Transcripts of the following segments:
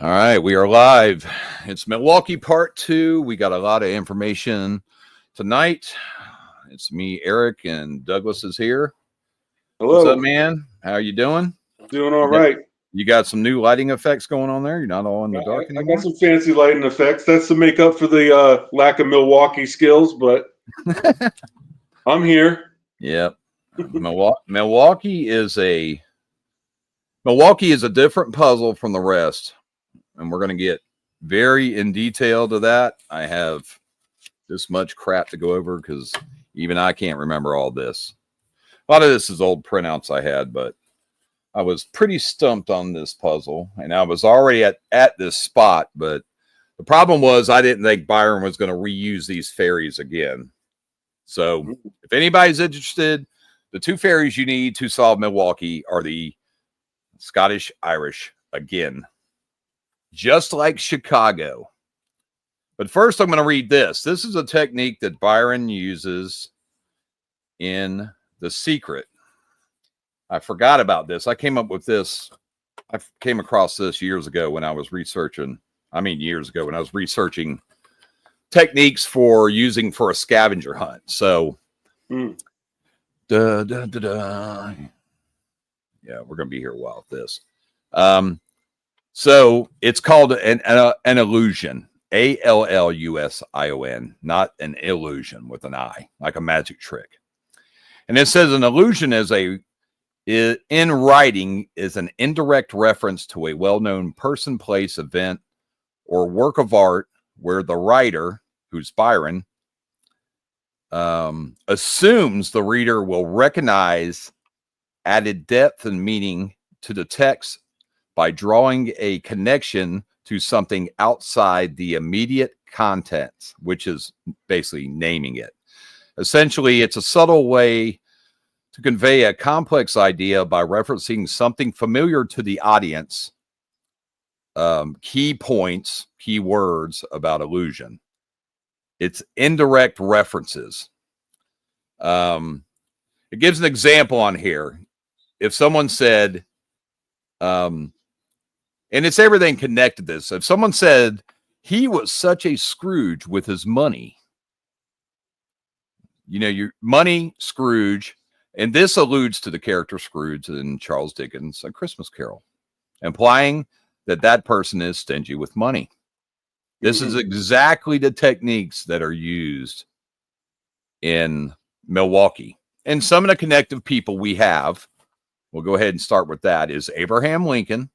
All right, we are live. It's Milwaukee part 2. We got a lot of information tonight. It's me, Eric, and Douglas is here. Hello. What's up, man? How are you doing? Doing all right. You got some new lighting effects going on there? You're not all in the dark anymore? I got some fancy lighting effects. That's to make up for the lack of Milwaukee skills, but I'm here. Yep. Milwaukee is a different puzzle from the rest. And we're going to get very in detail to that. I have this much crap to go over because even I can't remember all this. A lot of this is old printouts I had, but I was pretty stumped on this puzzle. And I was already at this spot, but the problem was I didn't think Byron was going to reuse these fairies again. So if anybody's interested, the two fairies you need to solve Milwaukee are the Scottish Irish again. Just like Chicago. But first, I'm going to read this. This is a technique that Byron uses in The Secret. I forgot about this. I came up with this. I came across this years ago when I was researching. Years ago when I was researching techniques for using for a scavenger hunt. So, yeah, we're going to be here a while with this. So it's called an illusion, ALLUSION, not an illusion with an I, like a magic trick. And it says an illusion in writing is an indirect reference to a well-known person, place, event, or work of art where the writer, who's Byron, assumes the reader will recognize added depth and meaning to the text by drawing a connection to something outside the immediate contents, which is basically naming it. Essentially, it's a subtle way to convey a complex idea by referencing something familiar to the audience, key points, key words about illusion. It's indirect references. It gives an example on here. If someone said, and it's everything connected to this. If someone said, he was such a Scrooge with his money, your money, Scrooge, and this alludes to the character Scrooge in Charles Dickens' A Christmas Carol, implying that person is stingy with money. This is exactly the techniques that are used in Milwaukee. And some of the connective people we have, we'll go ahead and start with that, is Abraham Lincoln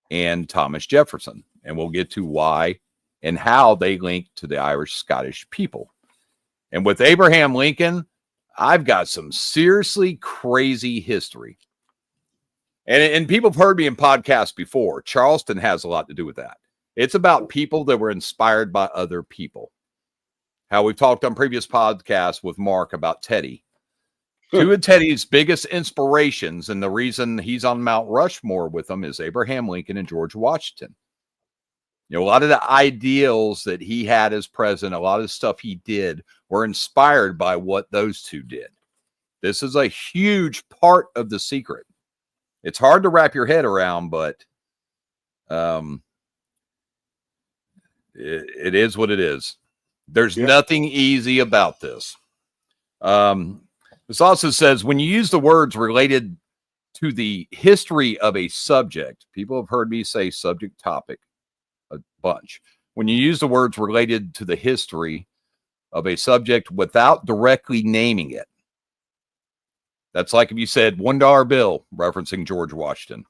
and Thomas Jefferson. And we'll get to why and how they link to the Irish-Scottish people. And with Abraham Lincoln, I've got some seriously crazy history. And people have heard me in podcasts before. Charleston has a lot to do with that. It's about people that were inspired by other people. How we've talked on previous podcasts with Mark about Teddy. Two of Teddy's biggest inspirations, and the reason he's on Mount Rushmore with them, is Abraham Lincoln and George Washington. A lot of the ideals that he had as president, a lot of the stuff he did, were inspired by what those two did. This is a huge part of The Secret. It's hard to wrap your head around, but it is what it is. There's nothing easy about this. This also says, when you use the words related to the history of a subject, people have heard me say subject topic a bunch. When you use the words related to the history of a subject without directly naming it, that's like if you said $1 bill referencing George Washington.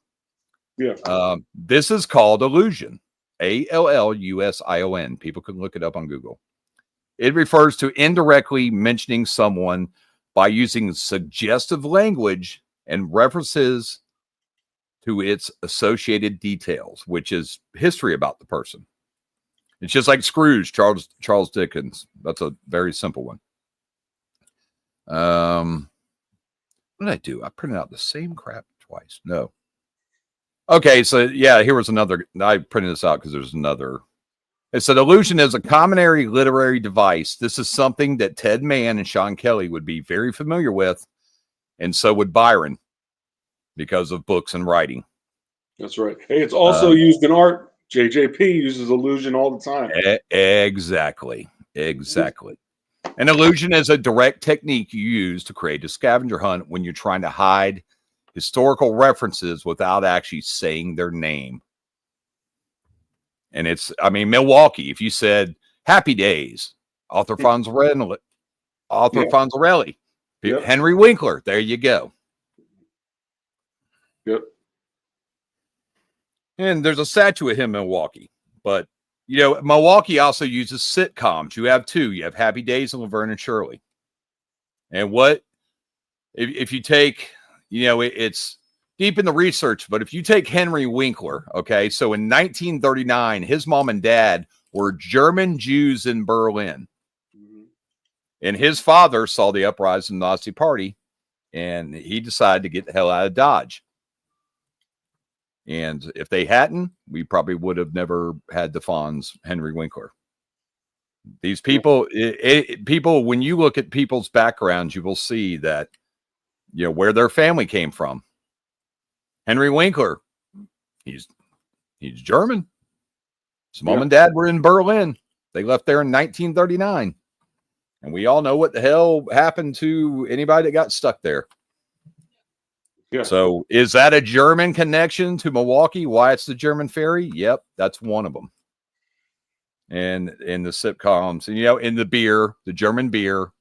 Yeah. This is called illusion, ALLUSION. People can look it up on Google. It refers to indirectly mentioning someone by using suggestive language and references to its associated details, which is history about the person. It's just like Scrooge, Charles Dickens. That's a very simple one. What did I do? I printed out the same crap twice. No. Okay, so yeah, here was another. I printed this out because there's another. It said, illusion is a commonary literary device. This is something that Ted Mann and Sean Kelly would be very familiar with, and so would Byron, because of books and writing. That's right. Hey, it's also used in art. JJP uses illusion all the time. Exactly. An illusion is a direct technique you use to create a scavenger hunt when you're trying to hide historical references without actually saying their name. And Milwaukee, if you said Happy Days, author Fonzarelli, Yep. Henry Winkler, there you go. Yep. And there's a statue of him in Milwaukee. But, Milwaukee also uses sitcoms. You have two. You have Happy Days and Laverne and Shirley. And if you take, it's deep in the research, but if you take Henry Winkler, okay, so in 1939, his mom and dad were German Jews in Berlin. And his father saw the uprising of the Nazi Party, and he decided to get the hell out of Dodge. And if they hadn't, we probably would have never had the Fonz Henry Winkler. These people, when you look at people's backgrounds, you will see that, where their family came from. Henry Winkler, he's German. His mom and dad were in Berlin. They left there in 1939. And we all know what the hell happened to anybody that got stuck there. Yeah. So is that a German connection to Milwaukee? Why it's the German ferry? Yep, that's one of them. And in the sitcoms, and in the beer, the German beer,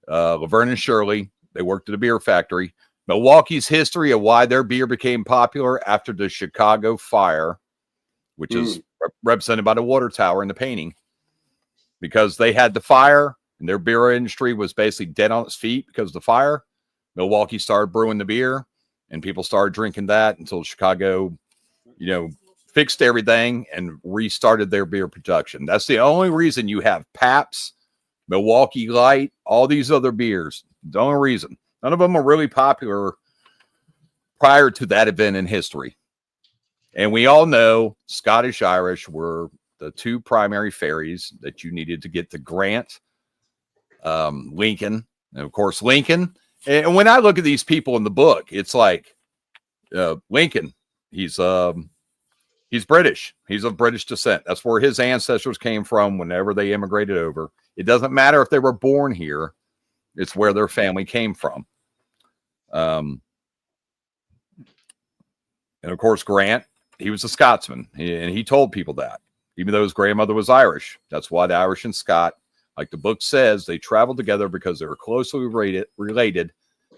Laverne and Shirley, they worked at a beer factory. Milwaukee's history of why their beer became popular after the Chicago fire, which is represented by the water tower in the painting, because they had the fire and their beer industry was basically dead on its feet because of the fire. Milwaukee started brewing the beer and people started drinking that until Chicago, fixed everything and restarted their beer production. That's the only reason you have Pabst, Milwaukee Light, all these other beers. The only reason. None of them are really popular prior to that event in history. And we all know Scottish Irish were the two primary ferries that you needed to get to Grant, Lincoln, and of course Lincoln. And when I look at these people in the book, it's like Lincoln, he's British. He's of British descent. That's where his ancestors came from whenever they immigrated over. It doesn't matter if they were born here. It's where their family came from. And of course, Grant, he was a Scotsman. And he told people that, even though his grandmother was Irish. That's why the Irish and Scot, like the book says, they traveled together because they were closely related.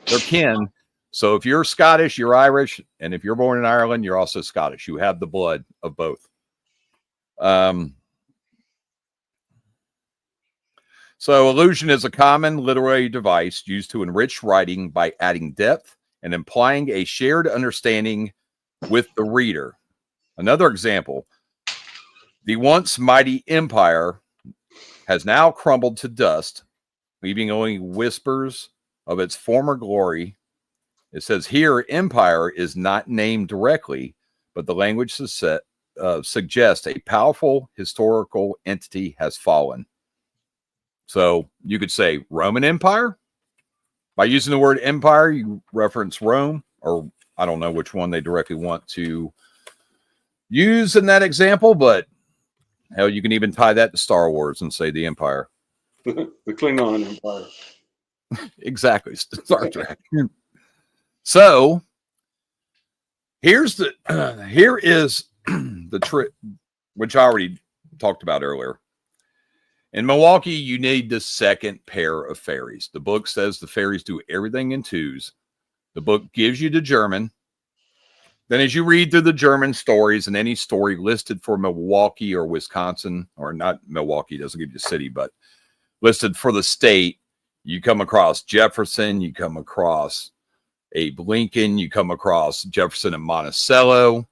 They're kin. So if you're Scottish, you're Irish. And if you're born in Ireland, you're also Scottish. You have the blood of both. So illusion is a common literary device used to enrich writing by adding depth and implying a shared understanding with the reader. Another example, the once mighty empire has now crumbled to dust, leaving only whispers of its former glory. It says here, empire is not named directly, but the language suggests a powerful historical entity has fallen. So you could say Roman Empire. By using the word empire, you reference Rome, or I don't know which one they directly want to use in that example, but hell, you can even tie that to Star Wars and say the Empire. The Klingon Empire. Exactly. Star Trek. So here is the trick, which I already talked about earlier. In Milwaukee, you need the second pair of ferries. The book says the ferries do everything in twos. The book gives you the German. Then as you read through the German stories and any story listed for Milwaukee or Wisconsin, or not Milwaukee, doesn't give you the city, but listed for the state, you come across Jefferson, you come across Abe Lincoln, you come across Jefferson and Monticello.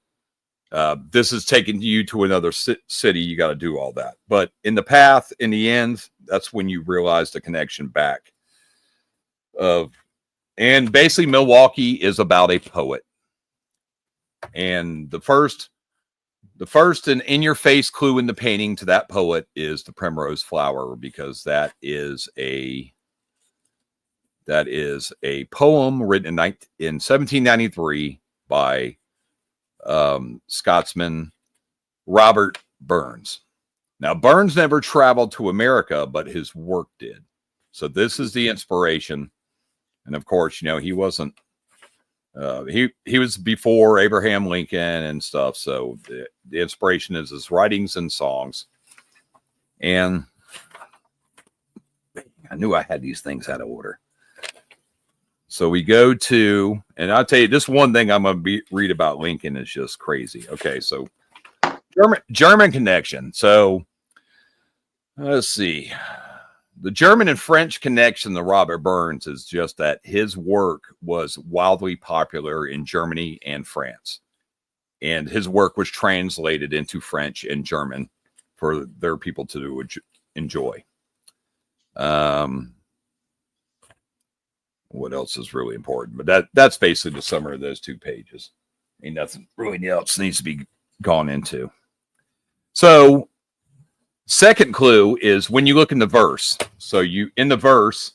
This is taking you to another city. You got to do all that. But in the path, in the end, that's when you realize the connection back. And basically, Milwaukee is about a poet. And the first and in-your-face clue in the painting to that poet is the primrose flower, because that is a poem written in 1793 by Scotsman Robert Burns. Now, Burns never traveled to America, but his work did. So this is the inspiration. And of course, he wasn't, he was before Abraham Lincoln and stuff. So the inspiration is his writings and songs. And I knew I had these things out of order. So we go to, and I'll tell you, this one thing I'm going to read about Lincoln is just crazy. Okay, so German connection. So let's see. The German and French connection to Robert Burns is just that his work was wildly popular in Germany and France. And his work was translated into French and German for their people to enjoy. What else is really important? But that's basically the summary of those 2 pages. Ain't nothing really else needs to be gone into. So, second clue is when you look in the verse. So in the verse,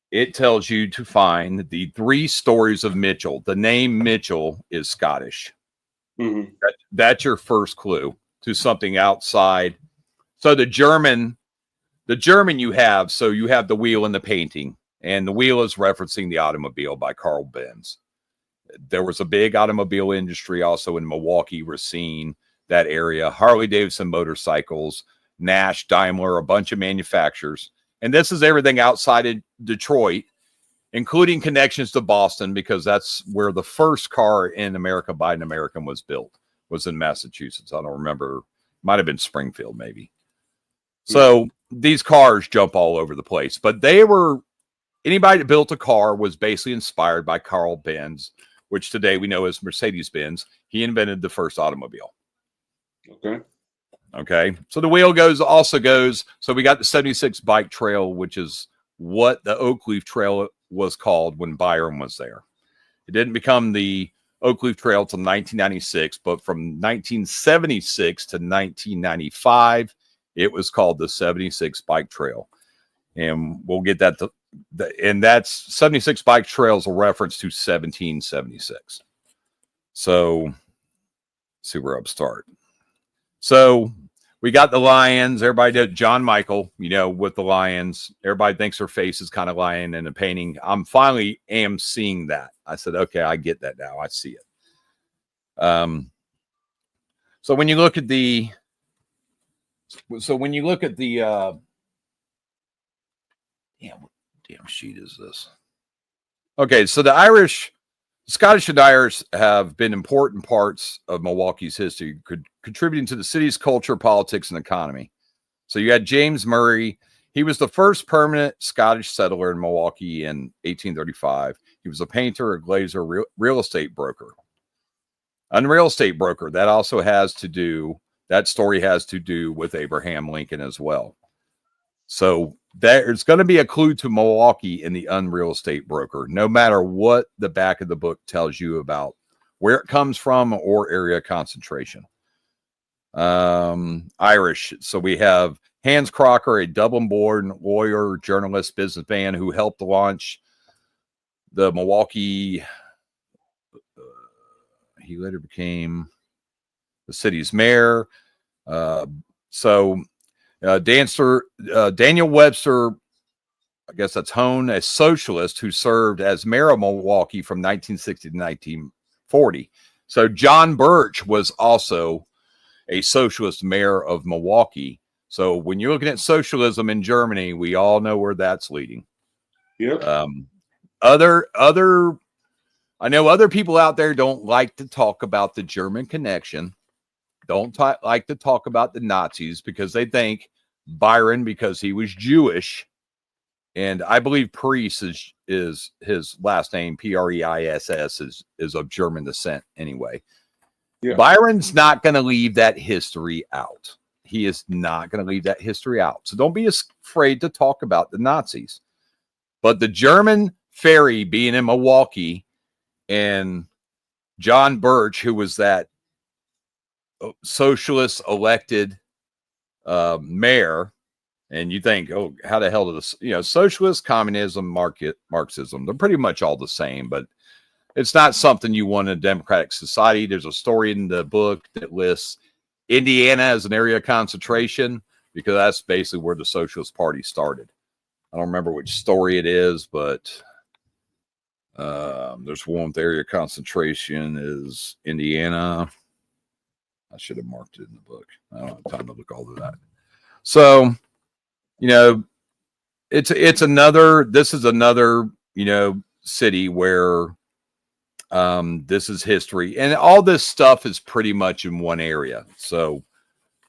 it tells you to find the 3 stories of Mitchell. The name Mitchell is Scottish. Mm-hmm. That's your first clue to something outside. So the German you have, so you have the wheel and the painting. And the wheel is referencing the automobile by Carl Benz. There was a big automobile industry also in Milwaukee, Racine, that area. Harley-Davidson motorcycles, Nash, Daimler, a bunch of manufacturers. And this is everything outside of Detroit, including connections to Boston, because that's where the first car in America by an American was built, was in Massachusetts. I don't remember. Might have been Springfield, maybe. So these cars jump all over the place. But anybody that built a car was basically inspired by Carl Benz, which today we know as Mercedes-Benz. He invented the first automobile. Okay. So the wheel also goes. So we got the 76 bike trail, which is what the Oakleaf Trail was called when Byron was there. It didn't become the Oakleaf Trail till 1996, but from 1976 to 1995, it was called the 76 Bike Trail. And we'll get that and that's 76 bike trails, a reference to 1776. So let's see where I'll start. So we got the lions. Everybody did John Michael, with the lions. Everybody thinks her face is kind of lion in the painting. I'm finally seeing that. I said, okay, I get that now. I see it. So when you look at the what damn sheet is this? Okay, so the Scottish and Irish have been important parts of Milwaukee's history, contributing to the city's culture, politics, and economy. So you had James Murray. He was the first permanent Scottish settler in Milwaukee in 1835. He was a painter, a glazier, real estate broker. Unreal estate broker. That story has to do with Abraham Lincoln as well. So there's going to be a clue to Milwaukee in the unreal estate broker, no matter what the back of the book tells you about where it comes from or area concentration. Irish. So we have Hans Crocker, a Dublin-born lawyer, journalist, businessman who helped launch the Milwaukee. He later became the city's mayor. Daniel Webster, I guess that's Hone, a socialist who served as mayor of Milwaukee from 1960 to 1940. So John Birch was also a socialist mayor of Milwaukee. So when you're looking at socialism in Germany, we all know where that's leading. Yep. I know other people out there don't like to talk about the German connection. Don't like to talk about the Nazis because they think Byron, because he was Jewish, and I believe Priest is his last name, Priss, is of German descent anyway. Yeah. Byron's not going to leave that history out. He is not going to leave that history out. So don't be afraid to talk about the Nazis. But the German ferry being in Milwaukee and John Birch, who was that socialist elected mayor, and you think, oh, how the hell did this, socialist, communism, Marxism, they're pretty much all the same, but it's not something you want in a democratic society. There's a story in the book that lists Indiana as an area of concentration because that's basically where the Socialist Party started. I don't remember which story it is, but there's one with the area of concentration is Indiana. I should have marked it in the book. I don't have time to look all of that. So, you know, this is another, you know, city where this is history. And all this stuff is pretty much in one area. So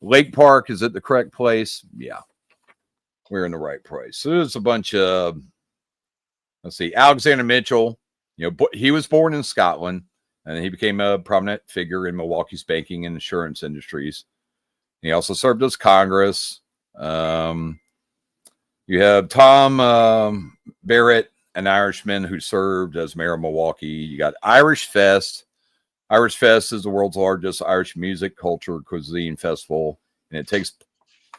Lake Park, is it the correct place? Yeah. We're in the right place. So there's a bunch of, let's see, Alexander Mitchell, you know, he was born in Scotland and he became a prominent figure in Milwaukee's banking and insurance industries. He also served as Congress. You have Tom Barrett, an Irishman who served as mayor of Milwaukee. You got Irish Fest. Irish Fest is the world's largest Irish music, culture, cuisine festival, and it takes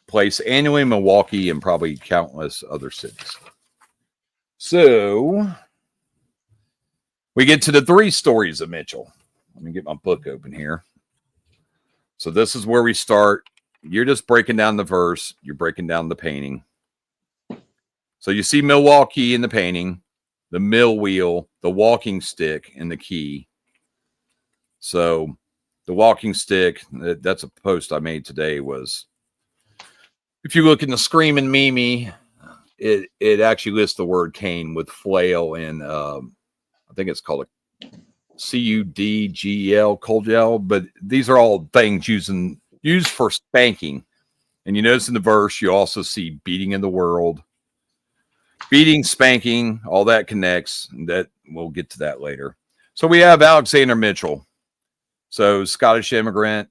place annually in Milwaukee and probably countless other cities. So we get to the 3 stories of Mitchell. Let me get my book open here. So this is where we start. You're just breaking down the verse. You're breaking down the painting. So you see Milwaukee in the painting, the mill wheel, the walking stick, and the key. So the walking stick, that's a post I made today, was, if you look in the Screaming Mimi, it actually lists the word cane with flail and I think it's called a CUDGEL, cold gel, but these are all things used for spanking. And you notice in the verse, you also see beating in the world. Beating, spanking, all that connects. That we'll get to that later. So we have Alexander Mitchell. So Scottish immigrant,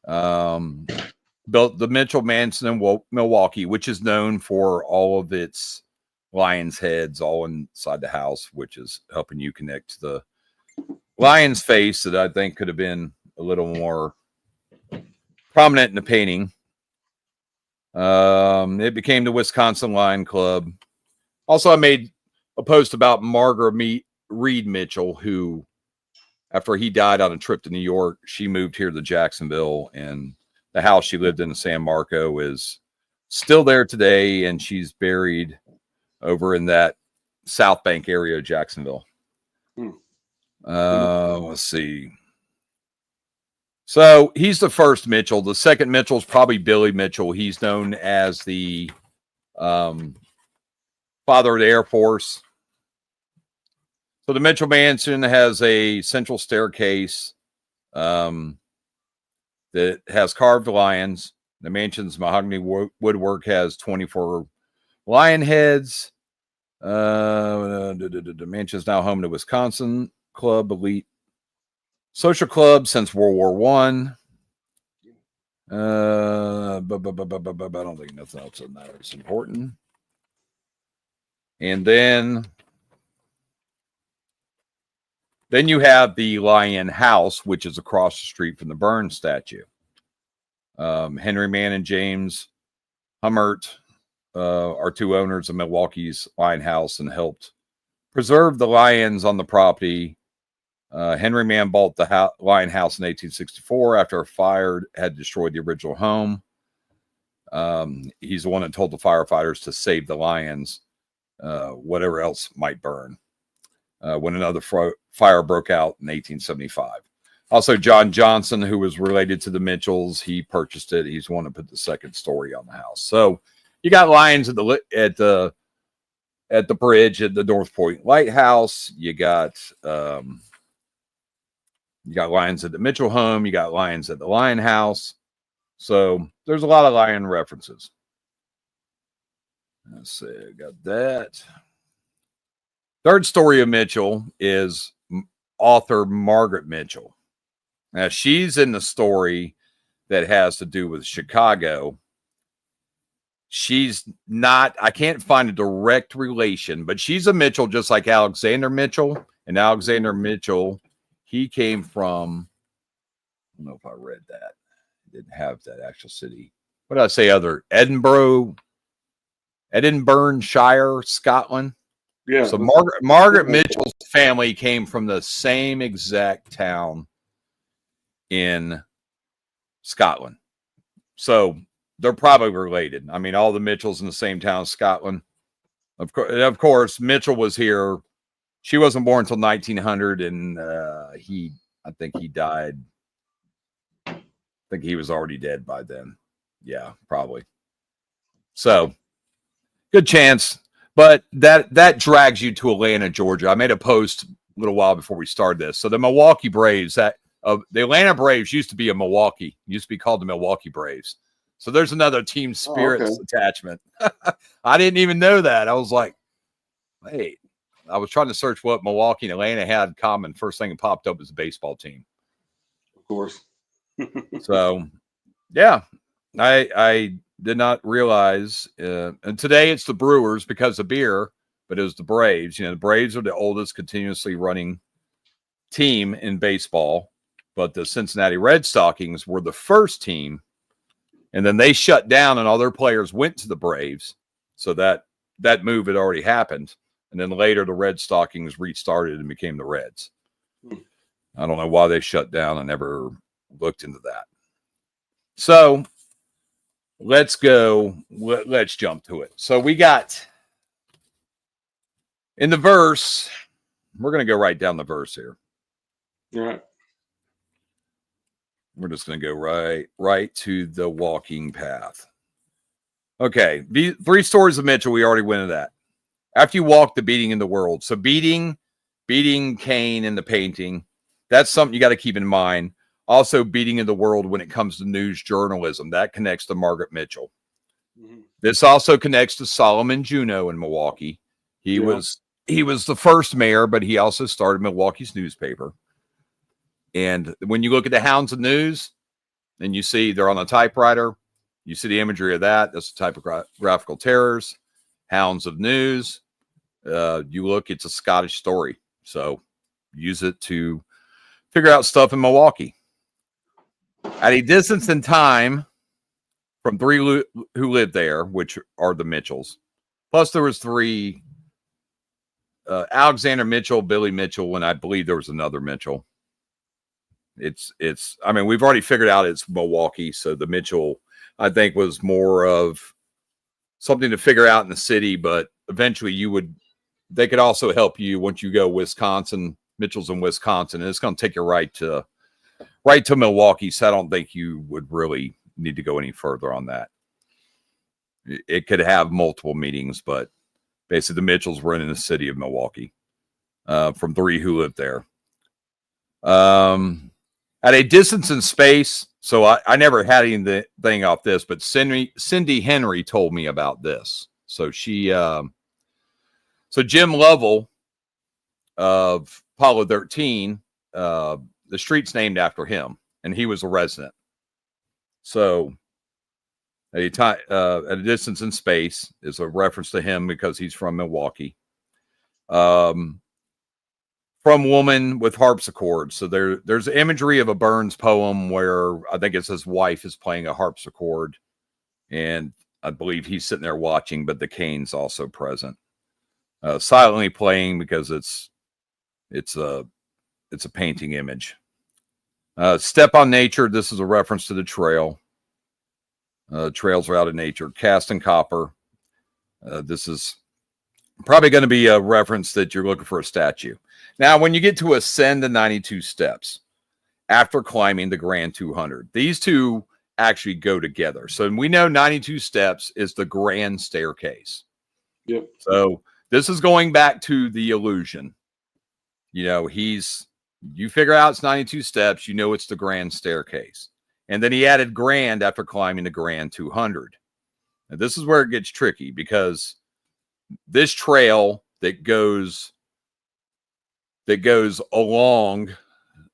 built the Mitchell Mansion in Milwaukee, which is known for all of its lion's heads all inside the house, which is helping you connect to the lion's face that I think could have been a little more prominent in the painting. It became the Wisconsin Lion Club. Also, I made a post about Margaret Reed Mitchell, who, after he died on a trip to New York, she moved here to Jacksonville, and the house she lived in San Marco is still there today, and she's buried over in that South Bank area of Jacksonville. Let's see. So he's the first Mitchell. The second Mitchell is probably Billy Mitchell. He's known as the father of the Air Force. So the Mitchell Mansion has a central staircase that has carved lions. The mansion's mahogany woodwork has 24 lion heads. The mansion is now home to Wisconsin Club Elite Social Club since World War One. I don't think nothing else in that is important. And then you have the Lion House, which is across the street from the Burns statue. Henry Mann and James Hummert are 2 owners of Milwaukee's Lion House and helped preserve the lions on the property. Henry Mann bought the Lion House in 1864 after a fire had destroyed the original home. He's the one that told the firefighters to save the lions, whatever else might burn, when another fire broke out in 1875. Also, John Johnson, who was related to the Mitchells, he purchased it. He's the one that put the second story on the house. So you got lions at the bridge at the North Point Lighthouse. You got lions at the Mitchell home. You got lions at the Lion House. So there's a lot of lion references. Let's see, I got that. Third story of Mitchell is author Margaret Mitchell. Now, she's in the story that has to do with Chicago. She's not, I can't find a direct relation, but she's a Mitchell just like Alexander Mitchell. And Alexander Mitchell, he came from, I don't know if I read that. I didn't have that actual city. What did I say? Edinburgh, Shire, Scotland. Yeah. So Margaret Mitchell's family came from the same exact town in Scotland. So they're probably related. I mean, all the Mitchells in the same town, Scotland. Of course, Mitchell was here. She wasn't born until 1900, and I think he died. I think he was already dead by then. Yeah, probably. So, good chance. But that drags you to Atlanta, Georgia. I made a post a little while before we started this. So the Milwaukee Braves, the Atlanta Braves used to be used to be called the Milwaukee Braves. So there's another team spirits attachment. I didn't even know that. I was like, wait. I was trying to search what Milwaukee and Atlanta had in common. First thing that popped up was a baseball team. Of course. So, yeah, I did not realize. And today it's the Brewers because of beer, but it was the Braves. The Braves are the oldest continuously running team in baseball, but the Cincinnati Red Stockings were the first team, and then they shut down and all their players went to the Braves. So that move had already happened. And then later the Red Stockings restarted and became the Reds. I don't know why they shut down. I never looked into that. So let's go. Let's jump to it. So we got in the verse. We're going to go right down the verse here. All right. We're just going to go right to the walking path. Okay. The 3 stories of Mitchell. We already went into that. After you walk the beating in the world. So beating Cain in the painting. That's something you got to keep in mind. Also beating in the world when it comes to news journalism. That connects to Margaret Mitchell. Mm-hmm. This also connects to Solomon Juneau in Milwaukee. He was the first mayor, but he also started Milwaukee's newspaper. And when you look at the Hounds of News and you see they're on a typewriter, you see the imagery of that. That's the typographical terrors. Hounds of News. You look, it's a Scottish story. So use it to figure out stuff in Milwaukee. At a distance in time from 3 who lived there, which are the Mitchells. Plus there was 3, Alexander Mitchell, Billy Mitchell, and I believe there was another Mitchell. I mean, we've already figured out it's Milwaukee. So the Mitchell, I think, was more of something to figure out in the city, but eventually they could also help you once you go Wisconsin, Mitchell's in Wisconsin, and it's going to take you right to Milwaukee. So I don't think you would really need to go any further on that. It could have multiple meanings, but basically the Mitchells were in the city of Milwaukee, from 3 who lived there. At a distance in space. So I never had anything off this, but Cindy Henry told me about this. So so Jim Lovell of Apollo 13, the street's named after him, and he was a resident. So at a distance in space is a reference to him because he's from Milwaukee. From Woman with Harpsichord. So there's imagery of a Burns poem where I think it's his wife is playing a harpsichord, and I believe he's sitting there watching, but the cane's also present, silently playing because it's a painting image. Step on Nature. This is a reference to the trail. Trails are out of nature. Cast in Copper. This is probably going to be a reference that you're looking for a statue. Now, when you get to ascend the 92 steps after climbing the Grand 200, these two actually go together. So we know 92 steps is the grand staircase. Yep. So this is going back to the illusion. You figure out it's 92 steps, it's the grand staircase. And then he added grand after climbing the Grand 200. Now, this is where it gets tricky because this trail that goes along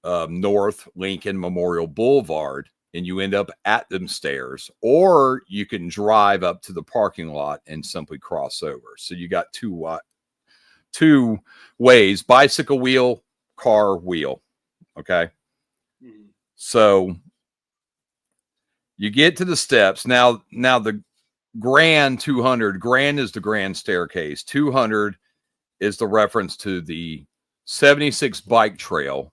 North Lincoln Memorial Boulevard, and you end up at them stairs, or you can drive up to the parking lot and simply cross over. So you got two ways: bicycle wheel, car wheel. Okay. Mm-hmm. So you get to the steps. Now the Grand 200, grand is the grand staircase. 200 is the reference to the 76 bike trail,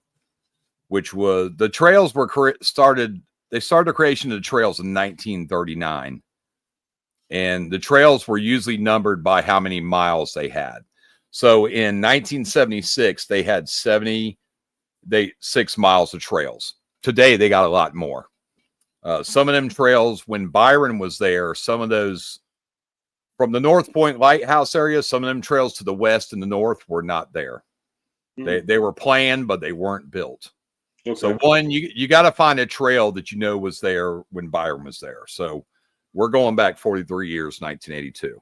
which was the trails were started. They started the creation of the trails in 1939, and the trails were usually numbered by how many miles they had. So in 1976, they had 6 miles of trails. Today, they got a lot more. Some of them trails, when Byron was there, some of those from the North Point Lighthouse area, some of them trails to the west and the north were not there. They were planned, but they weren't built. Okay. So one, you got to find a trail that you know was there when Byron was there. So we're going back 43 years, 1982.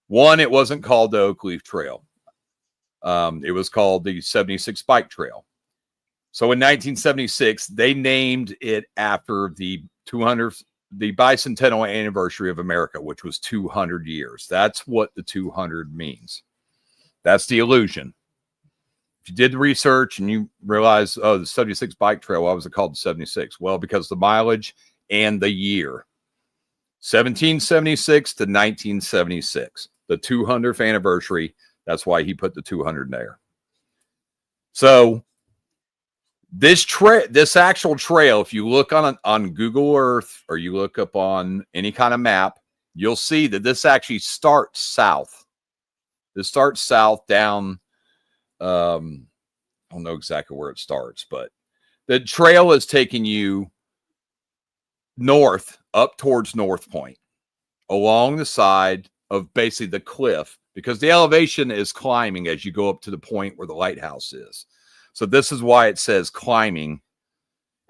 One, it wasn't called the Oak Leaf Trail. It was called the 76 Bike Trail. So in 1976, they named it after the bicentennial anniversary of America, which was 200 years. That's what the 200 means. That's the illusion. If you did the research and you realize, oh, the 76 Bike Trail, why was it called the 76? Well, because the mileage and the year. 1776 to 1976, the 200th anniversary. That's why he put the 200 there. So this actual trail, if you look on Google Earth or you look up on any kind of map, you'll see that this actually starts south. This starts south down. I don't know exactly where it starts, but the trail is taking you north up towards North Point along the side of basically the cliff, because the elevation is climbing as you go up to the point where the lighthouse is. So this is why it says climbing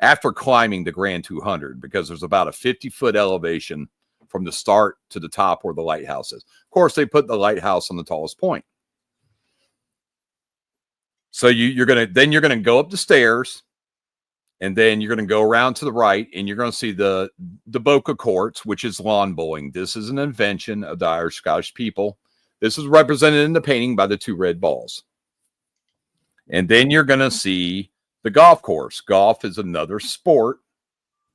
after climbing the Grand 200, because there's about a 50-foot elevation from the start to the top where the lighthouse is. Of course, they put the lighthouse on the tallest point. So you're gonna go up the stairs, and then you're gonna go around to the right, and you're gonna see the Boca Courts, which is lawn bowling. This is an invention of the Irish Scottish people. This is represented in the painting by the 2 red balls. And then you're gonna see the golf course. Golf is another sport.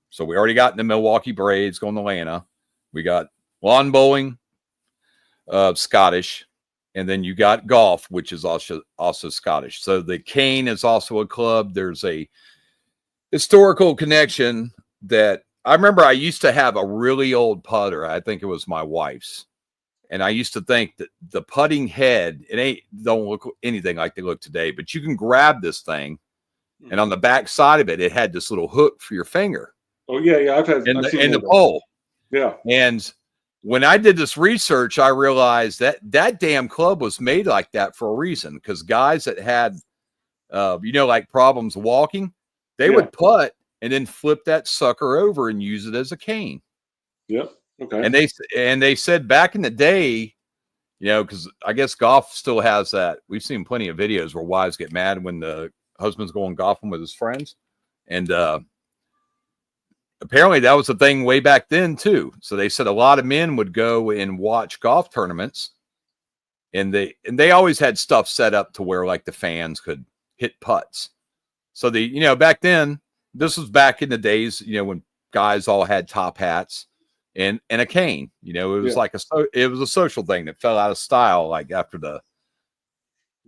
So we already got in the Milwaukee Braves going to Atlanta. We got lawn bowling, Scottish. And then you got golf, which is also Scottish. So the cane is also a club. There's a historical connection that I remember. I used to have a really old putter. I think it was my wife's. And I used to think that the putting head, don't look anything like they look today, but you can grab this thing, and on the back side of it, it had this little hook for your finger. Oh yeah. I've seen the pole. Yeah. And when I did this research, I realized that damn club was made like that for a reason, because guys that had, like problems walking, they would putt and then flip that sucker over and use it as a cane. Yep. Okay. And they said back in the day, because I guess golf still has that. We've seen plenty of videos where wives get mad when the husband's going golfing with his friends, and apparently that was a thing way back then too. So they said a lot of men would go and watch golf tournaments, and they always had stuff set up to where like the fans could hit putts. So back then, this was back in the days, when guys all had top hats and a cane. It was like it was a social thing that fell out of style like after the,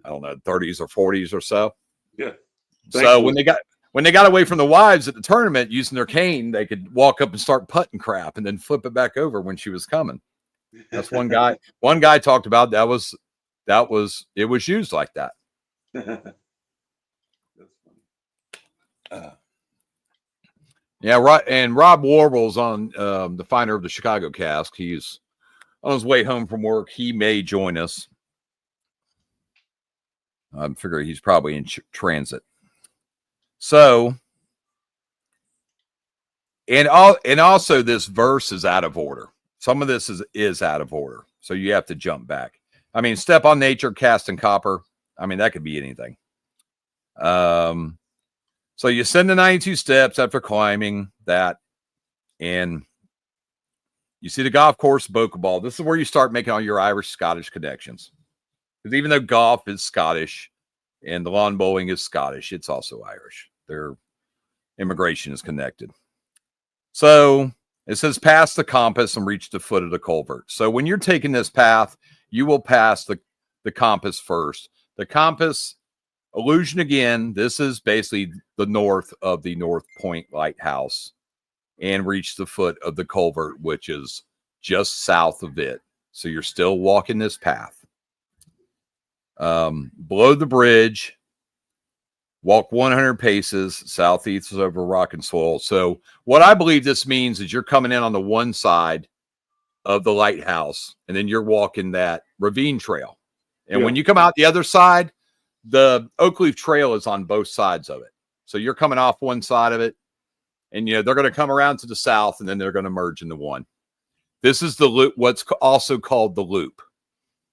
I don't know, 30s or 40s or so. Yeah. So when they got away from the wives at the tournament using their cane, they could walk up and start putting crap and then flip it back over when she was coming. That's one guy. One guy talked about it was used like that. Yeah, right. And Rob Warble's on the Finder of the Chicago Cast. He's on his way home from work. He may join us. I'm figuring he's probably in transit. So, and also this verse is out of order. Some of this is out of order. So you have to jump back. I mean, step on nature, cast in copper. I mean, that could be anything. So you send the 92 steps after climbing that, and you see the golf course, Boca Ball. This is where you start making all your Irish-Scottish connections. Because even though golf is Scottish and the lawn bowling is Scottish, it's also Irish. Their immigration is connected. So it says pass the compass and reach the foot of the culvert. So when you're taking this path, you will pass the compass first. The compass illusion again. This is basically the north of the North Point Lighthouse, and reach the foot of the culvert, which is just south of it. So you're still walking this path. Below the bridge, walk 100 paces. Southeast is over rock and soil. So what I believe this means is you're coming in on the one side of the lighthouse, and then you're walking that ravine trail. And when you come out the other side, the Oak Leaf Trail is on both sides of it. So you're coming off one side of it, and they're going to come around to the south, and then they're going to merge into one. This is the loop, what's also called the loop.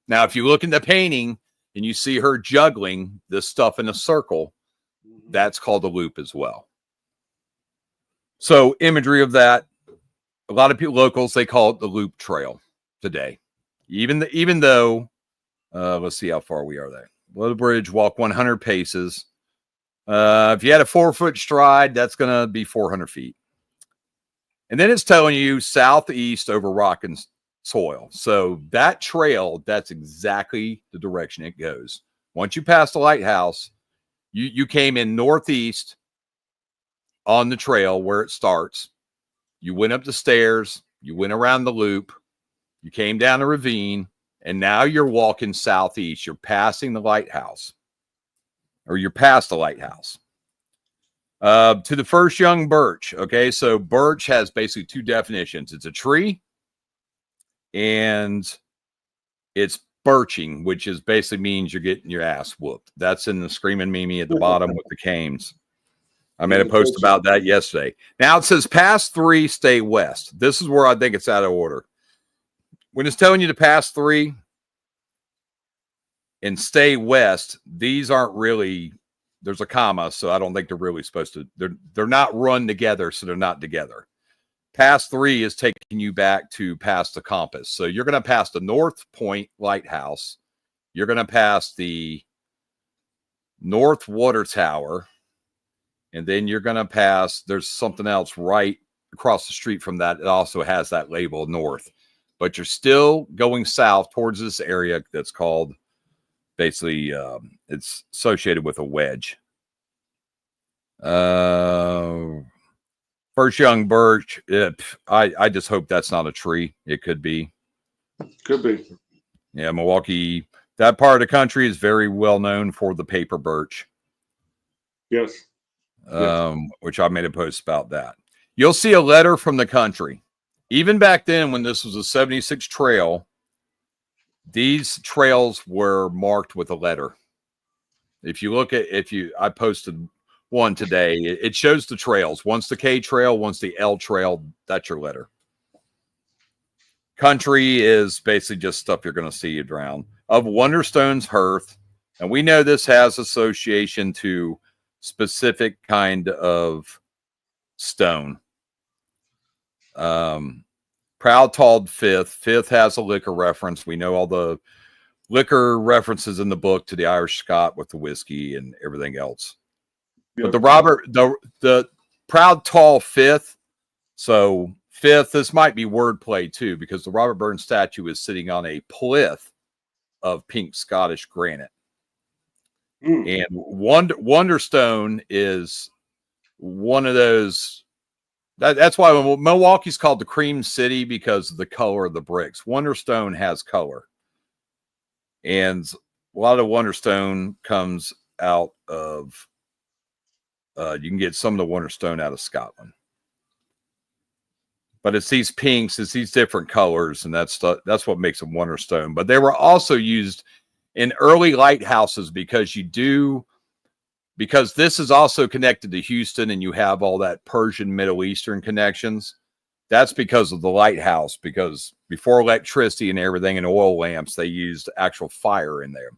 Now, if you look in the painting and you see her juggling this stuff in a circle, that's called a loop as well. So imagery of that, a lot of people, locals, they call it the loop trail today. Even though, let's see how far we are there. Below the bridge, walk 100 paces. If you had a 4-foot stride, that's going to be 400 feet. And then it's telling you southeast over rock and soil. So that trail, that's exactly the direction it goes. Once you pass the lighthouse, you came in northeast on the trail where it starts. You went up the stairs. You went around the loop. You came down the ravine. And now you're walking southeast. You're passing the lighthouse. Or you're past the lighthouse. To the first young birch. Okay, so birch has basically two definitions. It's a tree, and it's birching, which is basically means you're getting your ass whooped. That's in the Screaming Mimi at the bottom with the canes. I made a post about that yesterday. Now it says pass 3, stay west. This is where I think it's out of order. When it's telling you to pass 3 and stay west, these aren't really, there's a comma, so I don't think they're really supposed to, they're not run together, so they're not together. Pass 3 is taking you back to past the compass. So you're going to pass the North Point Lighthouse. You're going to pass the North Water Tower. And then you're going to pass, there's something else right across the street from that. It also has that label north. But you're still going south towards this area that's called, basically, it's associated with a wedge. First young birch, I just hope that's not a tree. It could be. Could be. Yeah, Milwaukee, that part of the country is very well known for the paper birch. Yes. Which I made a post about that. You'll see a letter from the country. Even back then, when this was a 76 trail, these trails were marked with a letter. If you look at, I posted one today, it shows the trails. Once the K trail, once the L trail, that's your letter. Country is basically just stuff you're going to see around. Of Wonderstone's hearth, and we know this has association to specific kind of stone. Proud Talled Fifth. Fifth has a liquor reference. We know all the liquor references in the book to the Irish Scot with the whiskey and everything else. Yep. But the Proud Tall Fifth. So fifth, this might be wordplay too, because the Robert Burns statue is sitting on a plinth of pink Scottish granite. And Wonderstone is one of those. That's why Milwaukee's called the Cream City, because of the color of the bricks. Wonderstone has color. And a lot of Wonderstone comes out of, you can get some of the Wonderstone out of Scotland. But it's these pinks, it's these different colors, and that's what makes them Wonderstone. But they were also used in early lighthouses because this is also connected to Houston, and you have all that Persian Middle Eastern connections. That's because of the lighthouse, because before electricity and everything and oil lamps, they used actual fire in there.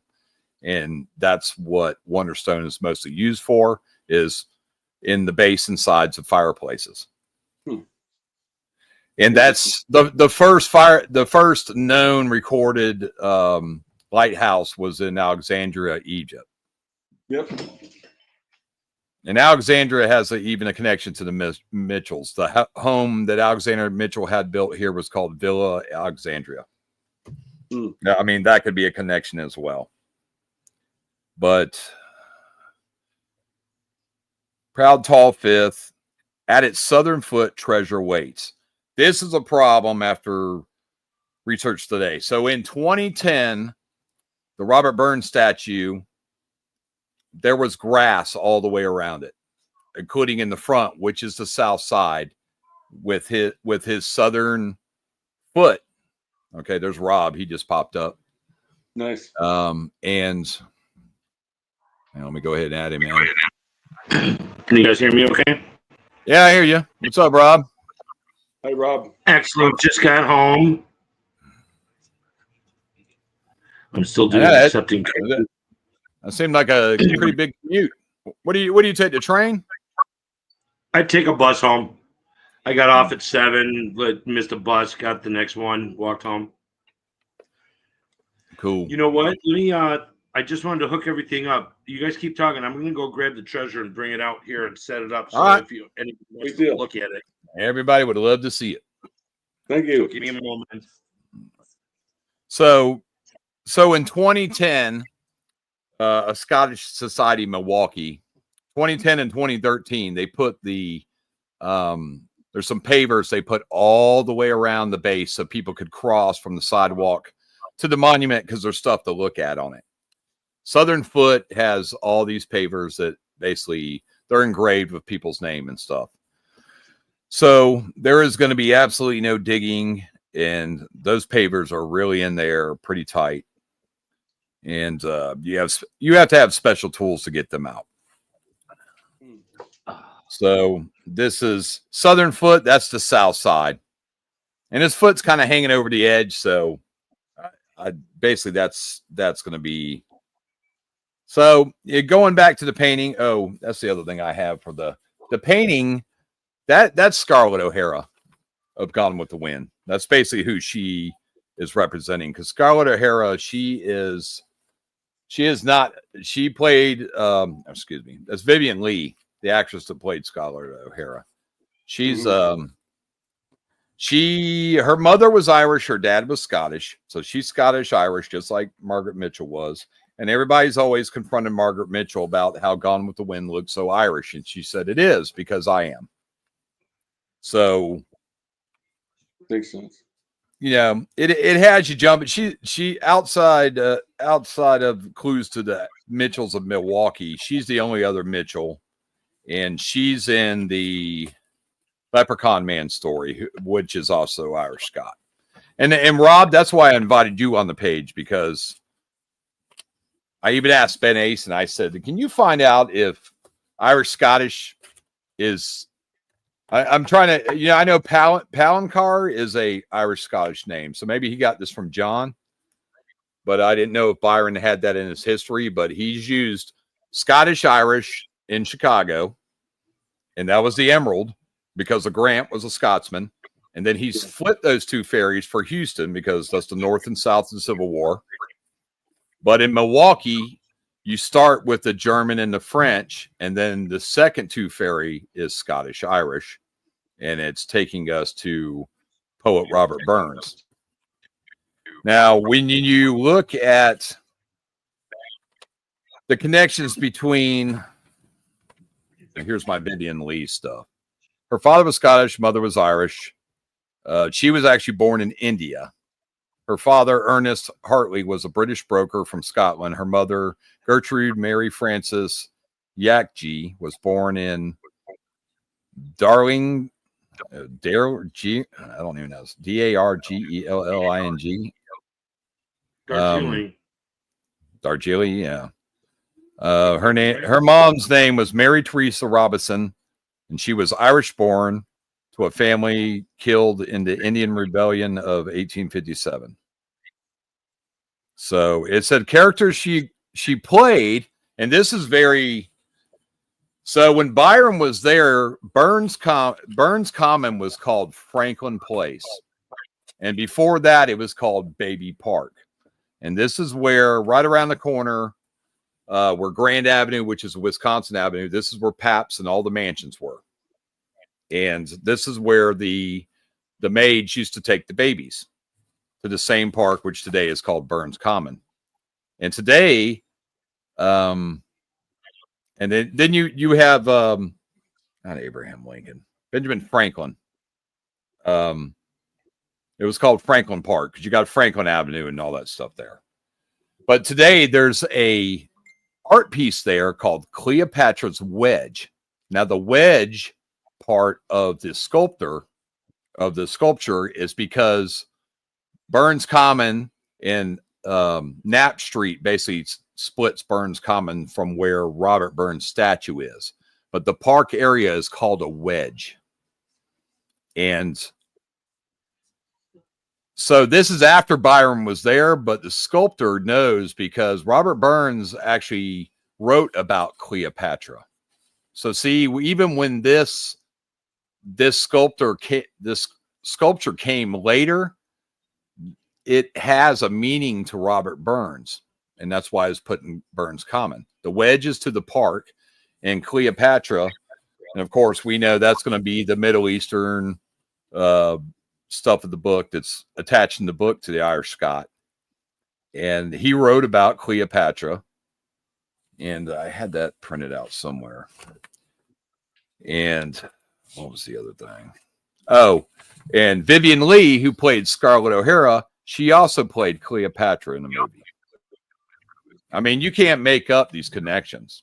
And that's what Wonderstone is mostly used for, is in the base and sides of fireplaces. And that's the first known recorded lighthouse was in Alexandria, Egypt. Yep. And Alexandria has even a connection to the Mitchells. The home that Alexander Mitchell had built here was called Villa Alexandria. Now, I mean, that could be a connection as well. But proud tall fifth, at its southern foot, treasure waits. This is a problem after research today. So in 2010, the Robert Burns statue, there was grass all the way around it, including in the front, which is the south side, with his southern foot. Okay, there's Rob. He just popped up. Nice. And let me go ahead and add him in. Can you guys hear me okay? Yeah, I hear you. What's up, Rob? Hi, Rob. Excellent. Just got home. I'm still doing accepting. That seemed like a pretty big commute. What do you take, the train? I take a bus home. I got off at 7, missed a bus, got the next one, walked home. Cool. You know what? Let me I just wanted to hook everything up. You guys keep talking. I'm gonna go grab the treasure and bring it out here and set it up. So right. if anybody wants to look at it. Everybody would love to see it. Thank you. Give me a moment. So in 2010, a Scottish Society, Milwaukee, 2010 and 2013, they put there's some pavers they put all the way around the base so people could cross from the sidewalk to the monument because there's stuff to look at on it. Southern Foot has all these pavers that basically they're engraved with people's name and stuff. So there is going to be absolutely no digging, and those pavers are really in there pretty tight. And you have to have special tools to get them out. So this is Southern Foot. That's the south side, and his foot's kind of hanging over the edge. So basically that's going to be. So going back to the painting. Oh, that's the other thing I have for the painting. That's Scarlett O'Hara of Gone with the Wind. That's basically who she is representing. Because Scarlett O'Hara, she played. Excuse me. That's Vivian Lee, the actress that played Scarlett O'Hara. She's her mother was Irish, her dad was Scottish, so she's Scottish Irish, just like Margaret Mitchell was. And everybody's always confronted Margaret Mitchell about how Gone with the Wind looked so Irish, and she said it is because I am. So makes sense. It has you jumping. She outside of clues to the Mitchells of Milwaukee, she's the only other Mitchell, and she's in the Leprechaun Man story, which is also Irish Scot. And Rob, that's why I invited you on the page, because I even asked Ben Ace and I said, can you find out if Irish Scottish is, I'm trying to, I know Palancar is a Irish Scottish name. So maybe he got this from John, but I didn't know if Byron had that in his history, but he's used Scottish Irish in Chicago. And that was the Emerald, because the Grant was a Scotsman. And then he's flipped those two ferries for Houston, because that's the North and South of the Civil War. But in Milwaukee, you start with the German and the French, and then the second two ferry is Scottish Irish, and it's taking us to poet Robert Burns. Now, when you look at the connections between, here's my Vivian Lee stuff. Her father was Scottish, mother was Irish. She was actually born in India. Her father, Ernest Hartley, was a British broker from Scotland. Her mother, Gertrude Mary Frances Yakji, was born in Darling, I don't even know, Dargellin. Dargeli, yeah. Her mom's name was Mary Teresa Robinson, and she was Irish born to a family killed in the Indian Rebellion of 1857. So it said characters she played, and this is very. So when Byron was there, Burns Common was called Franklin Place, and before that it was called Baby Park. And this is where, right around the corner, where Grand Avenue, which is Wisconsin Avenue, this is where Pabst and all the mansions were. And this is where the maids used to take the babies. to the same park, which today is called Burns Common. And today, and then you have not Abraham Lincoln, Benjamin Franklin. It was called Franklin Park because you got Franklin Avenue and all that stuff there. But today there's a art piece there called Cleopatra's Wedge. Now the wedge part of the sculpture is because Burns Common and Knapp Street basically splits Burns Common from where Robert Burns' statue is. But the park area is called a wedge. And so this is after Byron was there, but the sculptor knows because Robert Burns actually wrote about Cleopatra. So see, even when this sculpture came later, it has a meaning to Robert Burns, and that's why it's put in Burns Common. The wedge is to the park, and Cleopatra, and of course we know that's going to be the Middle Eastern stuff of the book that's attached in the book to the Irish Scot. And he wrote about Cleopatra, and I had that printed out somewhere. And what was the other thing? Oh, and Vivian Leigh, who played Scarlett O'Hara, she also played Cleopatra in the movie. I mean, you can't make up these connections.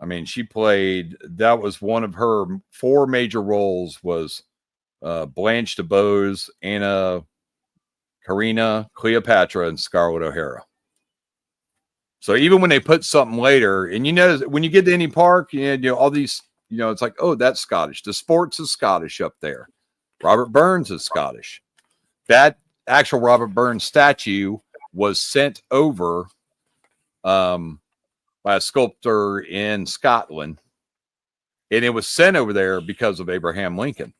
I mean, that was one of her 4 major roles was Blanche DeBose, Anna Karina, Cleopatra, and Scarlett O'Hara. So even when they put something later, and you know, when you get to any park, you know, all these, you know, it's like, oh, that's Scottish. The sports is Scottish up there. Robert Burns is Scottish. That actual Robert Burns statue was sent over by a sculptor in Scotland. And it was sent over there because of Abraham Lincoln.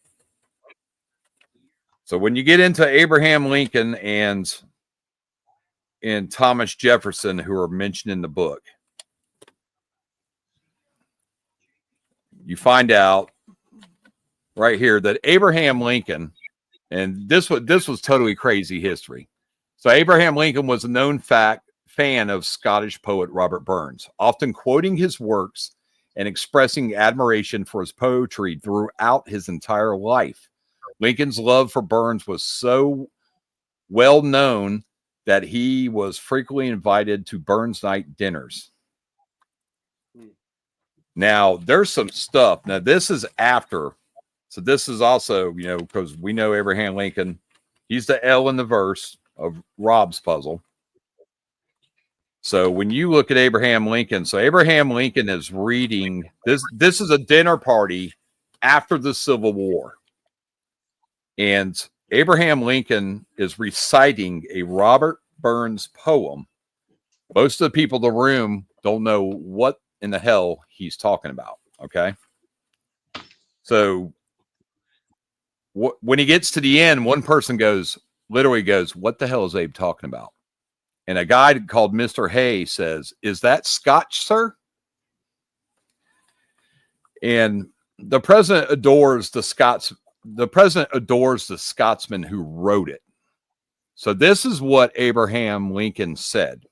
So when you get into Abraham Lincoln and Thomas Jefferson, who are mentioned in the book, you find out right here that Abraham Lincoln, and this was totally crazy history. So Abraham Lincoln was a known fan of Scottish poet Robert Burns, often quoting his works and expressing admiration for his poetry throughout his entire life. Lincoln's love for Burns was so well known that he was frequently invited to Burns night dinners. Now, there's some stuff. Now, this is after. So this is also, you know, because we know Abraham Lincoln, he's the L in the verse of Rob's puzzle. So when you look at Abraham Lincoln, so Abraham Lincoln is reading this. This is a dinner party after the Civil War. And Abraham Lincoln is reciting a Robert Burns poem. Most of the people in the room don't know what in the hell he's talking about. Okay. So when he gets to the end, one person literally goes, what the hell is Abe talking about? And a guy called Mr. Hay says, is that Scotch, sir? And the president adores the Scotsman who wrote it. So this is what Abraham Lincoln said.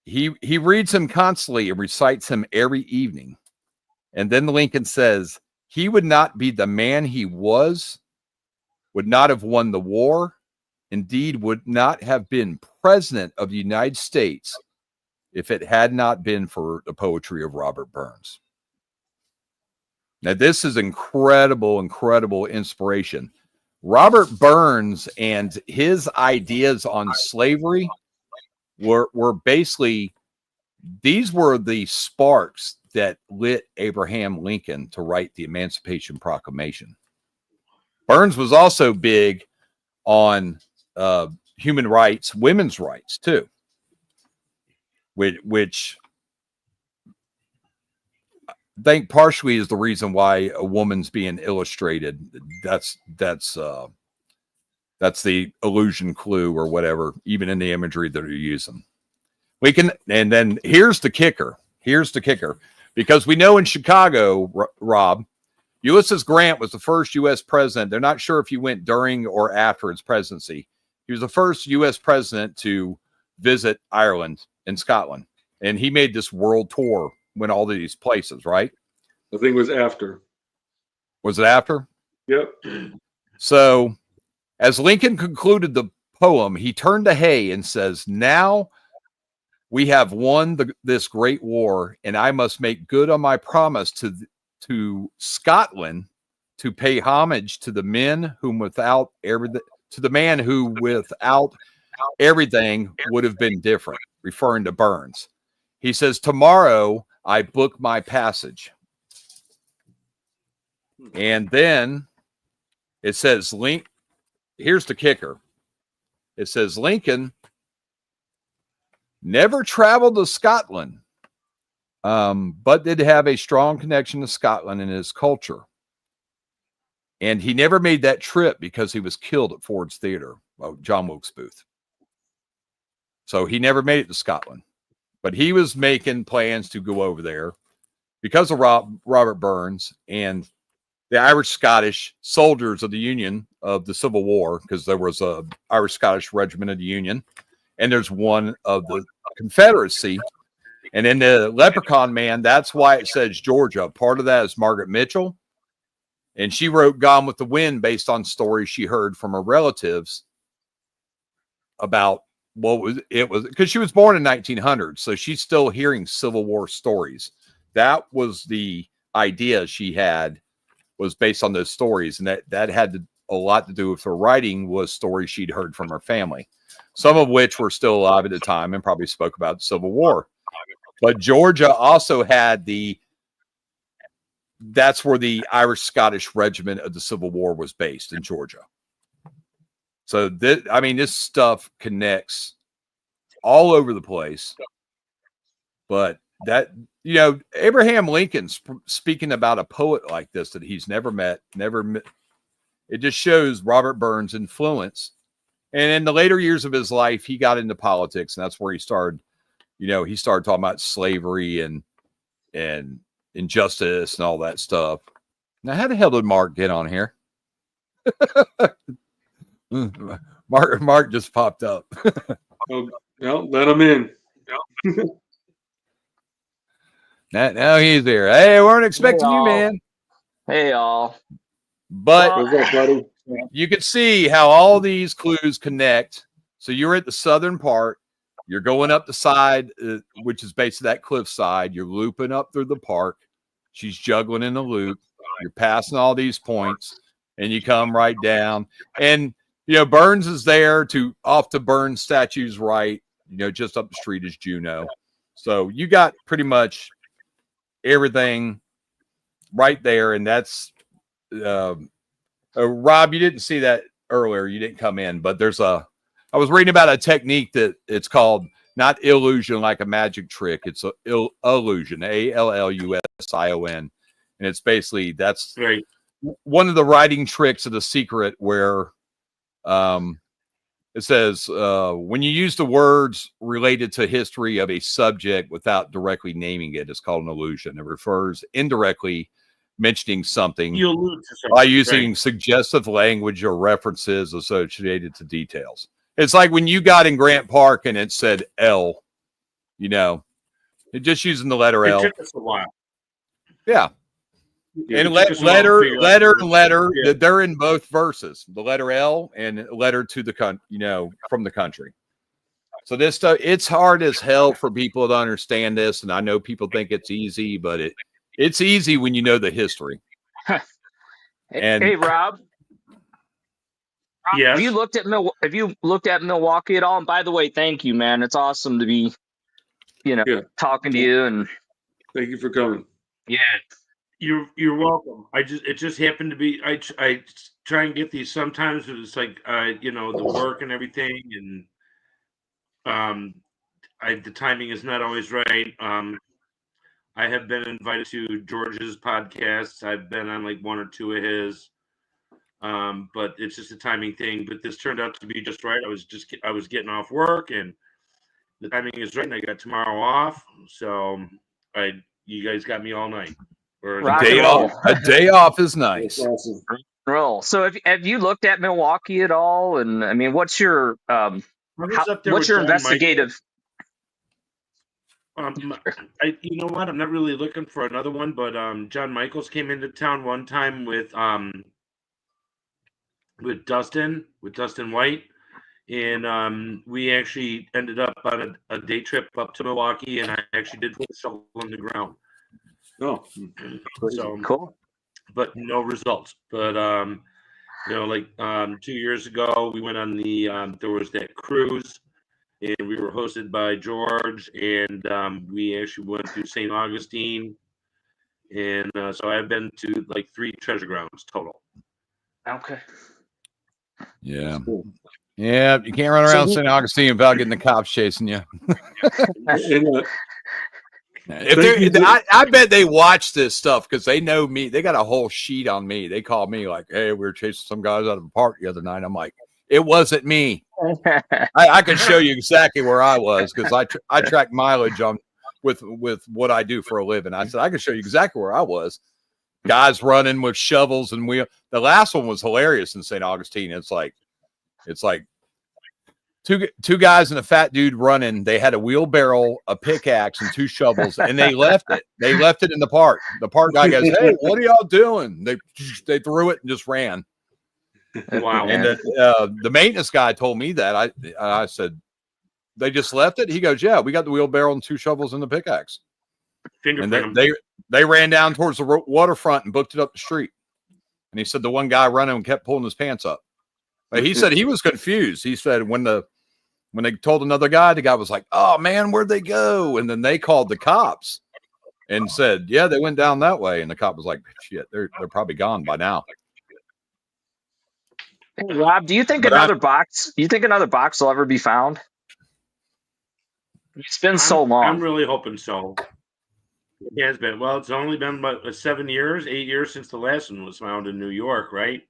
He reads him constantly and recites him every evening. And then Lincoln says, he would not be the man he was, would not have won the war, indeed would not have been president of the United States if it had not been for the poetry of Robert Burns. Now, this is incredible, incredible inspiration. Robert Burns and his ideas on slavery were basically, these were the sparks that lit Abraham Lincoln to write the Emancipation Proclamation. Burns was also big on human rights, women's rights too, which I think partially is the reason why a woman's being illustrated. That's the illusion clue or whatever, even in the imagery that they're using. And then here's the kicker, because we know in Chicago, Rob, Ulysses Grant was the first U.S. president. They're not sure if he went during or after his presidency. He was the first U.S. president to visit Ireland and Scotland. And he made this world tour, went all these places, right? I think it was after. Was it after? Yep. So as Lincoln concluded the poem, he turned to Hay and says, now we have won this great war, and I must make good on my promise to Scotland to pay homage to the men whom without everything, to the man who without everything would have been different, referring to Burns. He says, tomorrow I book my passage. And then it says, here's the kicker. It says, Lincoln never traveled to Scotland, but did have a strong connection to Scotland and his culture. And he never made that trip because he was killed at Ford's Theater, John Wilkes Booth. So he never made it to Scotland. But he was making plans to go over there because of Robert Burns and the Irish-Scottish soldiers of the Union of the Civil War, because there was a Irish-Scottish regiment of the Union, and there's one of the Confederacy. And in the Leprechaun Man, that's why it says Georgia. Part of that is Margaret Mitchell. And she wrote Gone with the Wind based on stories she heard from her relatives about what it was, because she was born in 1900. So she's still hearing Civil War stories. That was the idea she had, was based on those stories. And that had a lot to do with her writing, was stories she'd heard from her family, some of which were still alive at the time and probably spoke about the Civil War. But Georgia also had that's where the Irish-Scottish regiment of the Civil War was based, in Georgia. So this stuff connects all over the place. But Abraham Lincoln's speaking about a poet like this that he's never met. It just shows Robert Burns' influence. And in the later years of his life, he got into politics, and that's where he started. He started talking about slavery and injustice and all that stuff. Now, how the hell did Mark get on here? Mark just popped up. Let him in. Now he's there. Hey, we weren't expecting you, man. Hey, all. But What's up, buddy? you can see how all these clues connect. So you're at the southern part. You're going up the side, which is basically that cliff side. You're looping up through the park. She's juggling in the loop. You're passing all these points, and you come right down. And, Burns is there off the Burns statue's right. Just up the street is Juneau. So you got pretty much everything right there. And that's, Rob, you didn't see that earlier. You didn't come in, but I was reading about a technique that it's called not illusion like a magic trick. It's illusion, ALLUSION. And it's basically, that's Right. one of the writing tricks of The Secret, where it says, when you use the words related to history of a subject without directly naming it, it's called an illusion. It refers indirectly mentioning something You allude to something by using right? suggestive language or references associated to details. It's like when you got in Grant Park and it said L, it just using the letter L. It took us a while. Yeah. Yeah, And it took us a while to figure out- letter, Yeah. they're in both verses, the letter L and letter to the from the country. So this stuff, it's hard as hell for people to understand this. And I know people think it's easy, but it's easy when you know the history. And Hey, Rob. Yes. Have you looked at Milwaukee at all? And by the way, thank you, man. It's awesome to be, talking to you. And Thank you for coming. yeah, You're welcome. It just happened to be. I try and get these sometimes. But it's like the work and everything, and the timing is not always right. I have been invited to George's podcast. I've been on like one or two of his, but it's just a timing thing. But this turned out to be just right. I was getting off work, and the timing is right. And I got tomorrow off, so you guys got me all night. Or Rock day and roll. off. A day off is That's nice. awesome. Roll. So have you looked at Milwaukee at all? And I mean, what's your I was up there what's with your John investigative? you know what? I'm not really looking for another one, but John Michaels came into town one time with Dustin White, and we actually ended up on a day trip up to Milwaukee, and I actually did put a shovel in the ground. Oh, So Cool. but no results. But like 2 years ago, we went on the there was that cruise, and we were hosted by George, and we actually went to St. Augustine, and so I've been to like 3 treasure grounds total. Okay. Yeah. cool. Yeah. You can't run So around you- St. Augustine without getting the cops chasing you. And, If they're, I bet they watch this stuff because they know me. They got a whole sheet on me. They call me like, "Hey, we were chasing some guys out of the park the other night." I'm like, "It wasn't me. I can show you exactly where I was because I track mileage on with what I do for a living." I said, "I can show you exactly where I was." Guys running with shovels and wheel. The last one was hilarious in St. Augustine. It's like two guys and a fat dude running. They had a wheelbarrow, a pickaxe, and 2 shovels, and they left it. They left it in the park. The park guy goes, "Hey, what are y'all doing?" They threw it and just ran. Wow. And the maintenance guy told me that. I said, "They just left it?" He goes, "Yeah, we got the wheelbarrow and 2 shovels and the pickaxe." And Fingerprint 'em. they ran down towards the waterfront and booked it up the street. And he said the one guy running kept pulling his pants up. But he said he was confused. He said when they told another guy, the guy was like, "Oh man, where'd they go?" And then they called the cops and said, "Yeah, they went down that way." And the cop was like, "Shit, they're probably gone by now." Hey, Rob, do you think But another box? Do you think another box will ever be found? It's been so I'm long. really hoping so. It has been. Well, it's only been about 8 years since the last one was found in New York, right?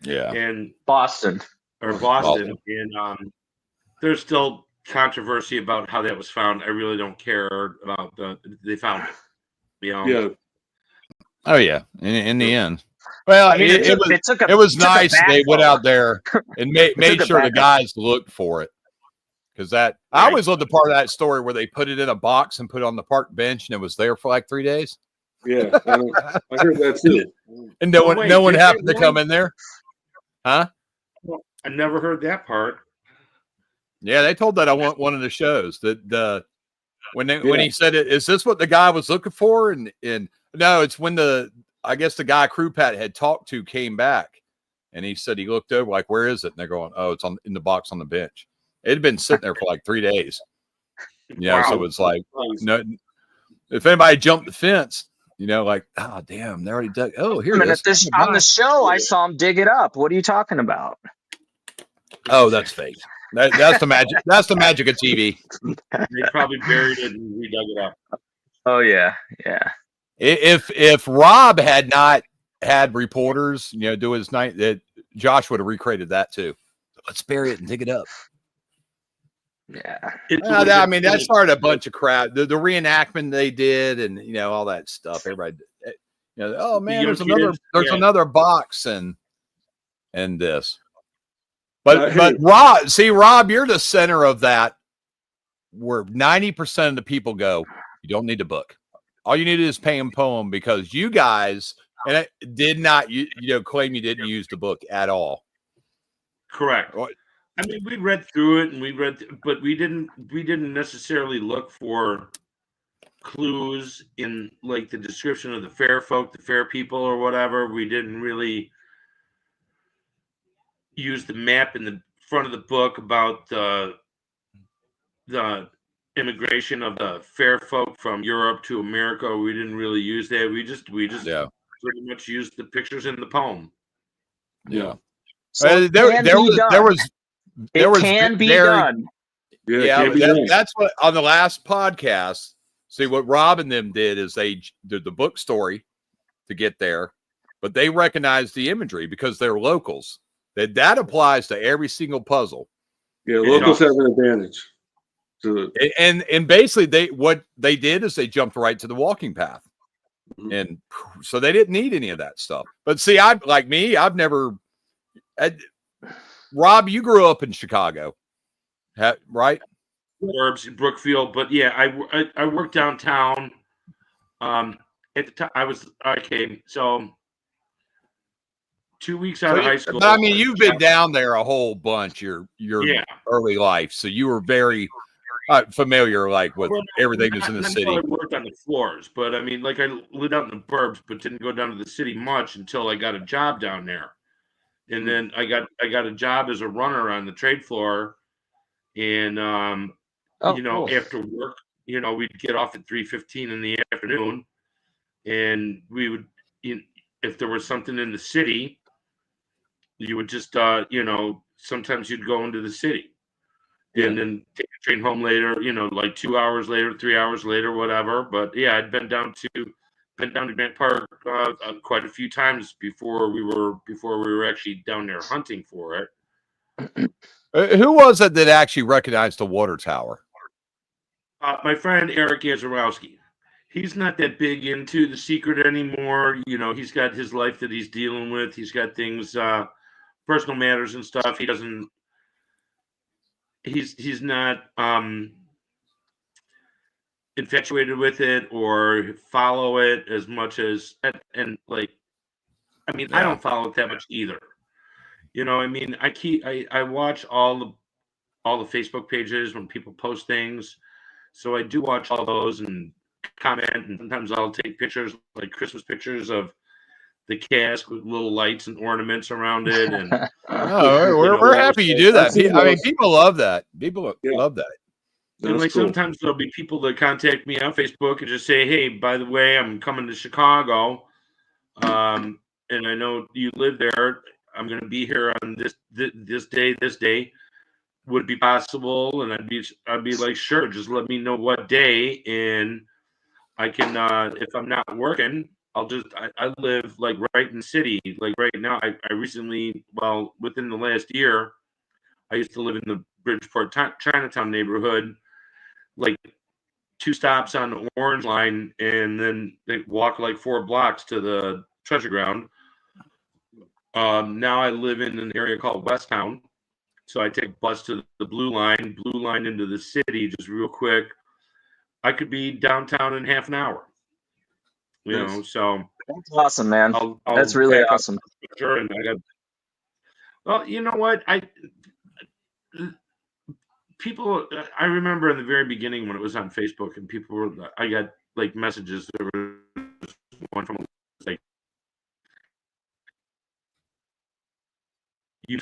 Yeah. And Boston. or Boston, and there's still controversy about how that was found. I really don't care about they found it. yeah, Oh yeah. In the end, well, I mean, it was nice. They went out there and made took a sure the backhoe. guys looked for it. Because I always loved the part of that story where they put it in a box and put it on the park bench and it was there for like 3 days. yeah. I heard that too. And no Oh, one wait, no one did happened they to come in there. Huh? I never heard that part. Yeah, they told that on one of the shows that when he said it, is this what the guy was looking for? And no, it's when I guess the guy Crew Pat had talked to came back and he said he looked over like, "Where is it?" And they're going, "Oh, it's in the box on the bench." It had been sitting there for like 3 days. Yeah, Wow. so it's like no. If anybody jumped the fence, like, oh damn, they already dug. Oh, here it is. On the show, I saw him dig it up. What are you talking about? Oh, that's fake. That's the magic. That's the magic of TV. They probably buried it and redug it up. Oh yeah, yeah. If Rob had not had reporters, do his night, that Josh would have recreated that too. Let's bury it and dig it up. Yeah. I mean, that started a bunch of crap. The reenactment they did, and all that stuff. Everybody, oh man, there's another box and this. But Rob, you're the center of that, where 90% of the people go, you don't need a book. All you need is pay and poem, because you guys and it did not claim you didn't use the book at all. Correct. I mean, we read through it and but we didn't necessarily look for clues in like the description of the fair folk, the fair people, or whatever. We didn't really use the map in the front of the book about the immigration of the fair folk from Europe to America. We didn't really use that. We just pretty much used the pictures in the poem. Yeah. So there was can be done. Yeah, that's what on the last podcast. See, what Rob and them did is they did the book story to get there, but they recognized the imagery because they're locals. That applies to every single puzzle. Yeah, locals have an advantage. And basically what they did is they jumped right to the walking path. And so they didn't need any of that stuff. But see, I've never. Rob, you grew up in Chicago, right? Suburbs, Brookfield, but yeah, I worked downtown. At the time, so 2 weeks out of high school. But I mean, you've been down there a whole bunch your Yeah. early life, so you were very familiar, like with everything that's in the city. I worked on the floors, but I mean, like I lived out in the burbs, but didn't go down to the city much until I got a job down there, and then I got a job as a runner on the trade floor, and Cool. after work, we'd get off at 3:15 in the afternoon, and we would, if there was something in the city, you would just, sometimes you'd go into the city. And then take a train home later, like 2 hours later, 3 hours later, whatever. But yeah, I'd been down to Grant Park quite a few times before we were actually down there hunting for it. Who was it that actually recognized the water tower? My friend Eric Yazarowski. He's not that big into The Secret anymore. He's got his life that he's dealing with. He's got things, personal matters and stuff. He doesn't. He's not infatuated with it or follow it as much as, and like, I mean, I don't follow it that much either. I mean, I watch all the Facebook pages when people post things, so I do watch all those and comment, and sometimes I'll take pictures, like Christmas pictures of the cask with little lights and ornaments around it. And we're happy you do that. I mean, people love that. People love that. And like sometimes there'll be people that contact me on Facebook and just say, "Hey, by the way, I'm coming to Chicago, and I know you live there. I'm going to be here on this day. Would it be possible?" And I'd be like, "Sure, just let me know what day, and I can, if I'm not working, I live like right in the city. Like right now, I recently, well, within the last year, I used to live in the Bridgeport Chinatown neighborhood, like 2 stops on the Orange Line, and then they walk like 4 blocks to the Treasure Ground. Now I live in an area called Westtown, so I take a bus to the Blue Line into the city just real quick. I could be downtown in half an hour. So that's awesome, man. That's really awesome. Sure, and well, you know what? I remember in the very beginning when it was on Facebook, and I got like messages. There was one from like, if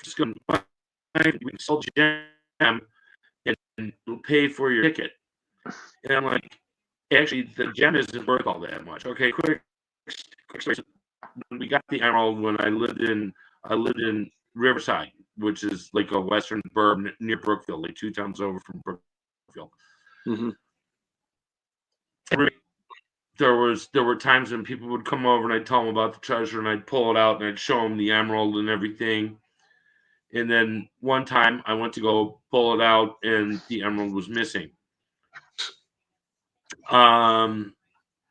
just going to we can sell jam and we'll pay for your ticket. And I'm like, actually, the gem isn't worth all that much. Okay, quick story. When we got the emerald, when I lived in Riverside, which is like a western burb near Brookfield, like 2 towns over from Brookfield. Mm-hmm. There were times when people would come over and I'd tell them about the treasure and I'd pull it out and I'd show them the emerald and everything. And then one time I went to go pull it out and the emerald was missing. The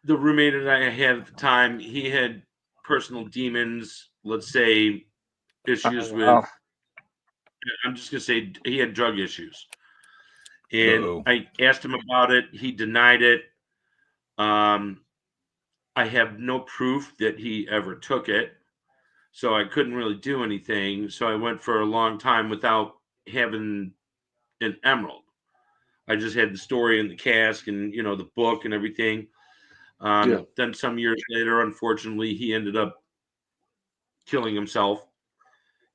roommate that I had at the time, he had personal demons, let's say issues with, I'm just going to say he had drug issues. And I asked him about it. He denied it. I have no proof that he ever took it, so I couldn't really do anything. So I went for a long time without having an emerald. I just had the story in the cask and, the book and everything. Then some years later, unfortunately, he ended up killing himself.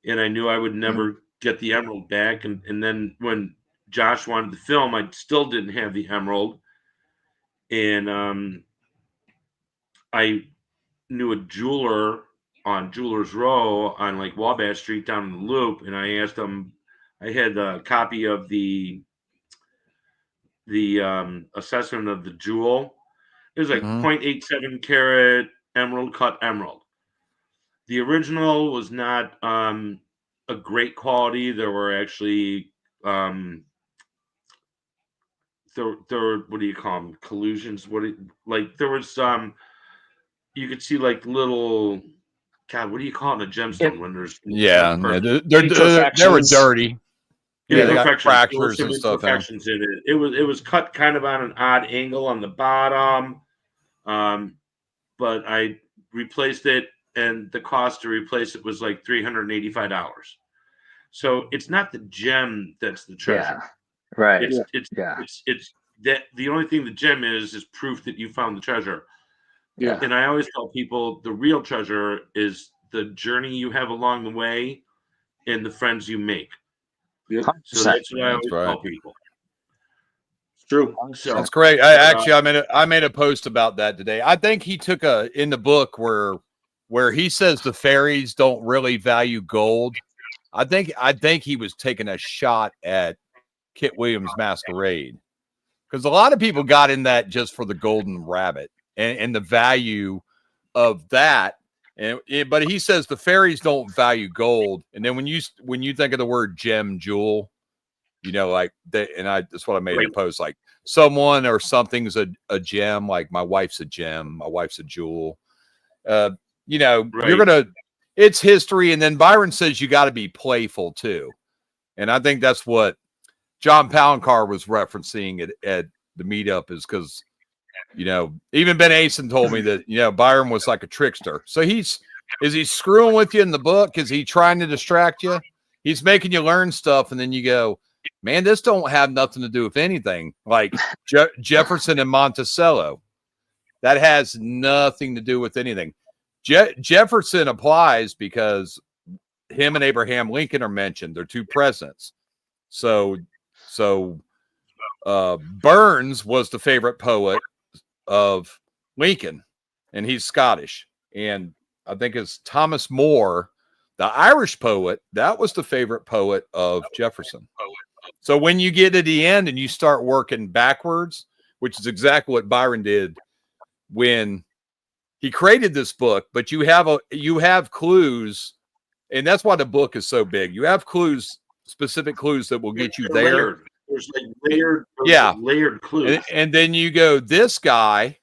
And I knew I would never get the emerald back. And then when Josh wanted the film, I still didn't have the emerald. And I knew a jeweler on Jewelers Row on like Wabash Street down in the Loop. And I asked him, I had a copy of the assessment of the jewel. It was like 0.87 carat emerald cut emerald. The original was not a great quality. There were actually what do you call them? Collusions. There was you could see like little, God, what do you call it in a gemstone when there's Yeah, perfect they were Imperfections. dirty. Yeah, they got imperfections. There were fractures some and stuff. imperfections in it. It was cut kind of on an odd angle on the bottom, but I replaced it, and the cost to replace it was like $385. So it's not the gem that's the treasure. Yeah. Right. It's that the only thing the gem is proof that you found the treasure. Yeah. And I always tell people the real treasure is the journey you have along the way and the friends you make. Yep. So that's what I always right. tell people. It's true. So That's great. I made a post about that today. I think he took in the book where he says the fairies don't really value gold. I think he was taking a shot at Kit Williams' Masquerade, because a lot of people got in that just for the golden rabbit and the value of that. But he says the fairies don't value gold. And then when you think of the word gem, jewel, like that, and that's what I made in the post, like someone or something's a gem, like my wife's a gem, my wife's a jewel. You're gonna, it's history. And then Byron says you got to be playful too. And I think that's what John Palancar was referencing at the meetup, is because, even Ben Asen told me that, Byron was like a trickster. So is he screwing with you in the book? Is he trying to distract you? He's making you learn stuff. And then you go, man, this don't have nothing to do with anything. Like Jefferson and Monticello, that has nothing to do with anything. Jefferson applies because him and Abraham Lincoln are mentioned. They're two presidents. So Burns was the favorite poet of Lincoln, and he's Scottish. And I think it's Thomas More, the Irish poet, that was the favorite poet of Jefferson. So when you get to the end and you start working backwards, which is exactly what Byron did when he created this book, but you have clues, and that's why the book is so big. You have clues, specific clues that will get you there. Layered. There's like layered clues. And then you go, this guy.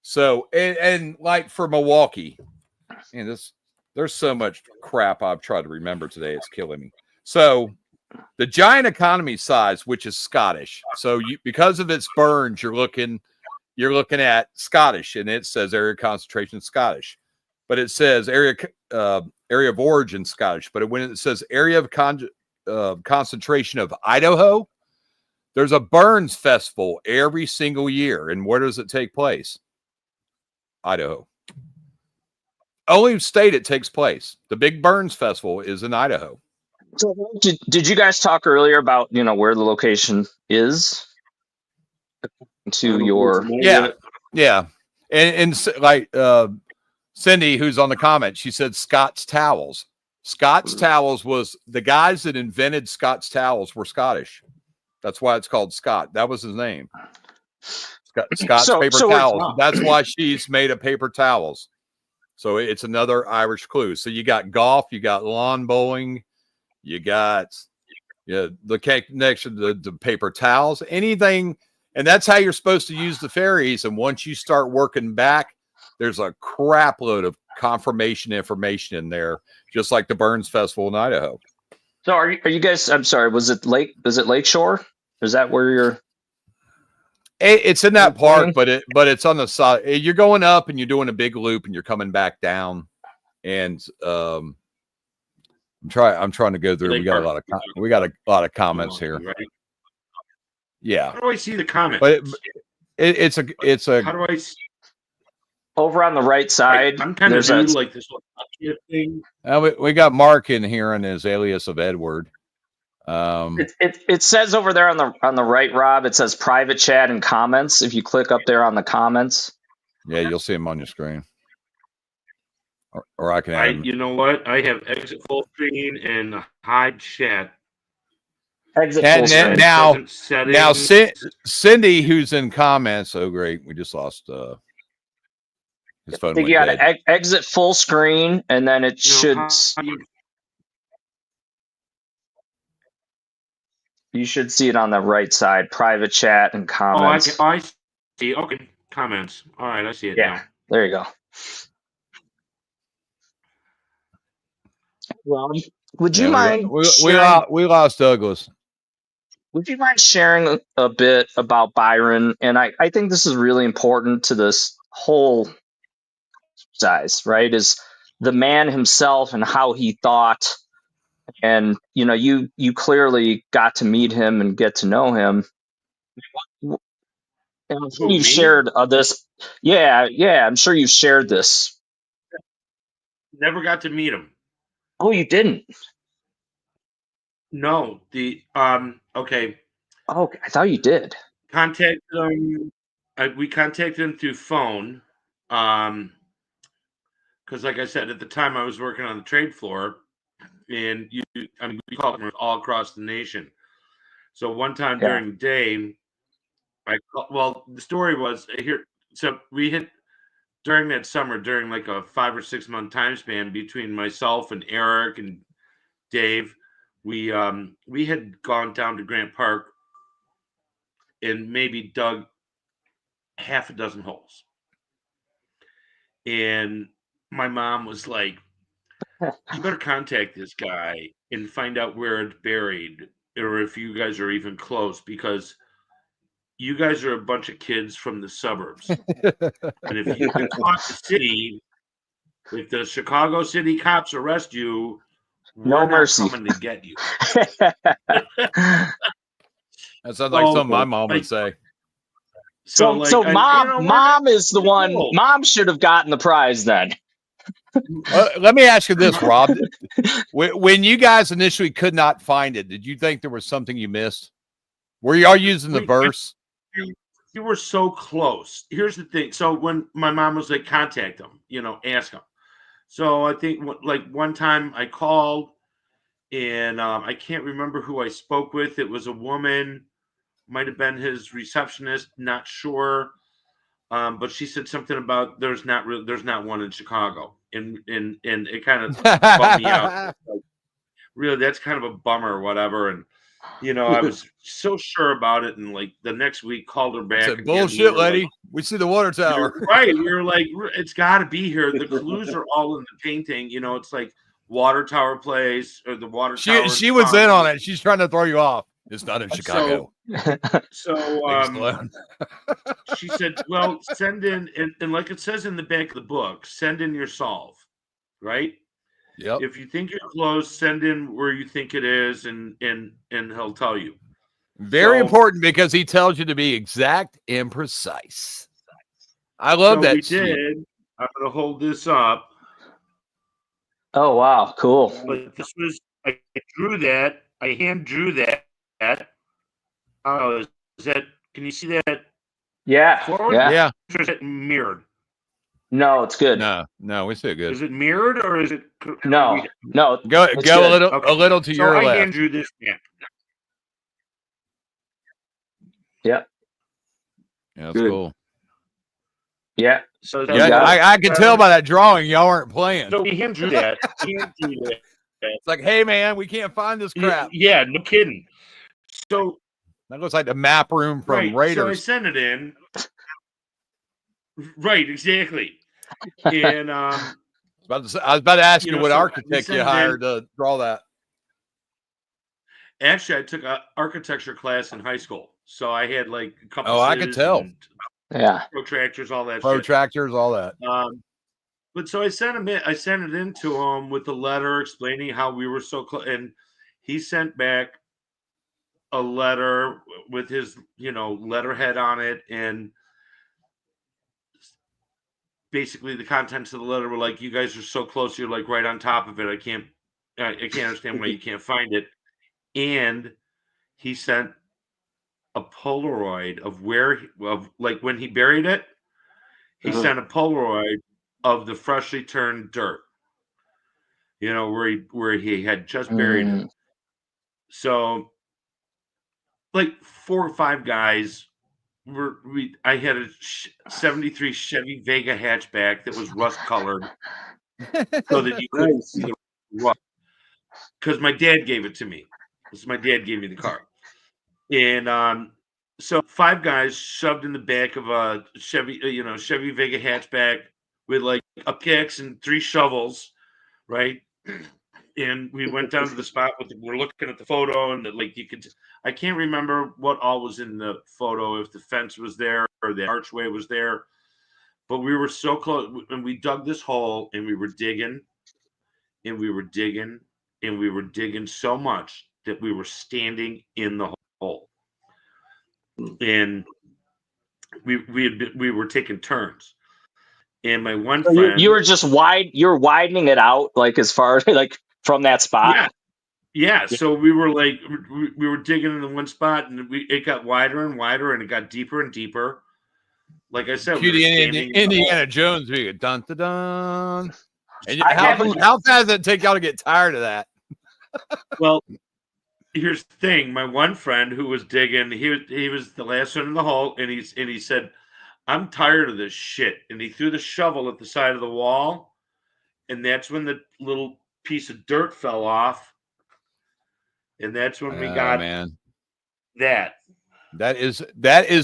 So, and like for Milwaukee, and there's so much crap I've tried to remember today. It's killing me. So the giant economy size, which is Scottish. So because of its Burns, you're looking at Scottish, and it says area of concentration Scottish, but it says area of origin Scottish. But when it says area of concentration of Idaho, there's a Burns festival every single year. And where does it take place? Idaho. Only state it takes place. The big Burns festival is in Idaho. So did you guys talk earlier about, where the location is? Yeah. And like Cindy, who's on the comment, she said Scott's Towels. Scott's Towels was the guys that invented Scott's Towels were Scottish. That's why it's called Scott. That was his name. Scott's paper towels. That's why she's made of paper towels. So it's another Irish clue. So you got golf, you got lawn bowling, you got the connection to the paper towels, anything. And that's how you're supposed to use the fairies. And once you start working back, there's a crap load of confirmation information in there, just like the Burns Festival in Idaho. So are you guys, I'm sorry, is it Lakeshore? Is that where you're? It's in that park, but it's on the side. You're going up and you're doing a big loop and you're coming back down. And I'm trying to go through. We got a lot of comments here. Right? Yeah. How do I see the comments? But it's a. How do I see? Over on the right side. I'm kind of new, like this little thing. We got Mark in here and his alias of Edward. It says over there on the right, Rob, it says private chat and comments. If you click up there on the comments. Yeah, you'll see them on your screen. Or I can you know what? I have exit full screen and hide chat. Exit full screen. Now Cindy, who's in comments. Oh great, we just lost his phone. You got to exit full screen, and then it should. You should see it on the right side, private chat and comments. I see. Okay, comments. All right, I see it Yeah, now. there you go. Well, would you mind sharing? We lost Douglas. Would you mind sharing a bit about Byron? And I think this is really important to this whole exercise, right? Is the man himself and how he thought. And you clearly got to meet him and get to know him. And I'm sure Who, you've me? shared this. Yeah, I'm sure you've shared this. Never got to meet him. Oh, you didn't? No. Okay. Oh, I thought you did. Contacted him. We contacted him through phone. Because, like I said, at the time I was working on the trade floor, and we called him all across the nation. So one time during the day, the story was here. So we had during that summer, during like a 5 or 6 month time span between myself and Eric and Dave, we had gone down to Grant Park and maybe dug half a dozen holes. And my mom was like, you better contact this guy and find out where it's buried or if you guys are even close, because you guys are a bunch of kids from the suburbs. And if you get caught in the city, if the Chicago City cops arrest you, we're not coming to get you. That sounds like something my mom would say. So mom is the one. Cool. Mom should have gotten the prize then. Let me ask you this, Rob. When you guys initially could not find it, did you think there was something you missed? Were y'all using the verse? You were so close. Here's the thing. So when my mom was like, contact him, ask him. So I think like one time I called and I can't remember who I spoke with. It was a woman, might have been his receptionist, not sure. But she said something about there's not one in Chicago, and it kind of bummed me out. Like, really, that's kind of a bummer or whatever. And I was so sure about it, and like the next week called her back. I said, bullshit, lady. Like, we see the water tower. Right. We were like, it's got to be here. The clues are all in the painting. It's like water tower place or the water tower. She was in on it. She's trying to throw you off. It's not in Chicago. So she said, well, send in, and like it says in the back of the book, send in your solve, right? Yep. If you think you're close, send in where you think it is, and he'll tell you. Very important, because he tells you to be exact and precise. I love that. We did. I'm going to hold this up. Oh, wow. Cool. But this was, I drew that. I hand drew that. Is that, can you see that? Yeah. Forward? Yeah. Or is it mirrored? No, it's good. No, we see it good. Is it mirrored or is it? No. Go a little to your left. I hand drew this back. Yeah. Yeah, that's cool. Yeah. So I can tell by that drawing y'all aren't playing. So we hand drew that. It's like, hey man, we can't find this crap. Yeah, no kidding. So that looks like the map room from Raiders. So I sent it in. Right, exactly. And I was about to ask you what architect you hired to draw that. Actually, I took an architecture class in high school, so I had like a couple. Oh, I could tell. Yeah, protractors, all that. Protractors, all that. But so I sent it in to him with a letter explaining how we were so close, and he sent back a letter with his, letterhead on it, and basically the contents of the letter were like, you guys are so close, you're like right on top of it. I can't understand why you can't find it. And he sent a Polaroid of when he buried it. He sent a Polaroid of the freshly turned dirt, where he had just buried it. So like 4 or 5 guys I had a 73 Chevy Vega hatchback that was rust colored so that you couldn't see the rust, because my dad gave it to me. My dad gave me the car. And so 5 guys shoved in the back of a Chevy, Chevy Vega hatchback with like a pickaxe and 3 shovels, right? And we went down to the spot we're looking at the photo, and like I can't remember what all was in the photo, if the fence was there or the archway was there, but we were so close, and we dug this hole, and we were digging, and we were digging, and we were digging so much that we were standing in the hole, and we were taking turns. And my one So friend, you were just you're widening it out, like as far like from that spot. yeah. So we were like, we were digging in the one spot, and it got wider and wider, and it got deeper and deeper. Like I said, we Cue were the standing in the Indiana hole. Jones music. Dun dun dun. And I how haven't- fast does it take y'all to get tired of that? Well, here's the thing. My one friend who was digging, he was the last one in the hole, and he said, "I'm tired of this shit." And he threw the shovel at the side of the wall, and that's when the little piece of dirt fell off, and that's when we got man. that. That is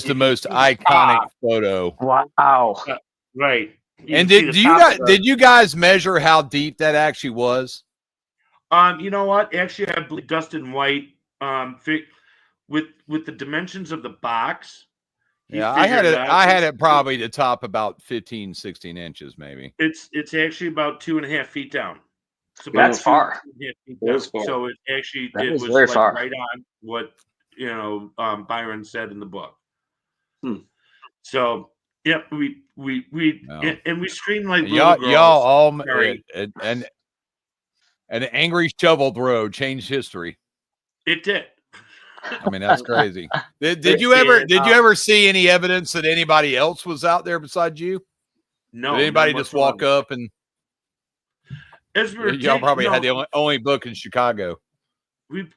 the most iconic photo. Wow. Right. And did you guys measure how deep that actually was? You know what? Actually, I believe Dustin White, with the dimensions of the box. Yeah, I had it probably to top about 15, 16 inches, maybe. It's actually about 2.5 feet down. It's about That's far. 2.5 feet That's down. far. So it That is was very like far. right on what Byron said in the book. So yeah, we and we screamed like little girls. Y'all all Sorry. an angry shovel throw changed history. It did. I mean, that's crazy. Did you ever see any evidence that anybody else was out there besides you? No. Did anybody just walk up and y'all probably had the only book in Chicago?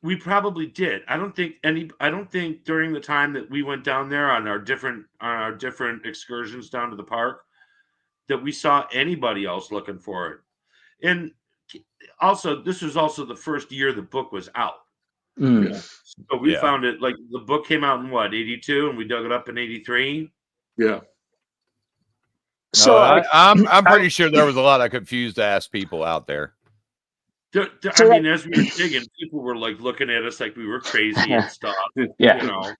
We probably did. I don't think during the time that we went down there on our different excursions down to the park that we saw anybody else looking for it. And also, this was also the first year the book was out. So we found it, like the book came out in what, 82, and we dug it up in 83. Yeah. So I'm pretty sure there was a lot of confused ass people out there. I mean, as we were digging, people were like looking at us like we were crazy and stuff. Yeah. You know.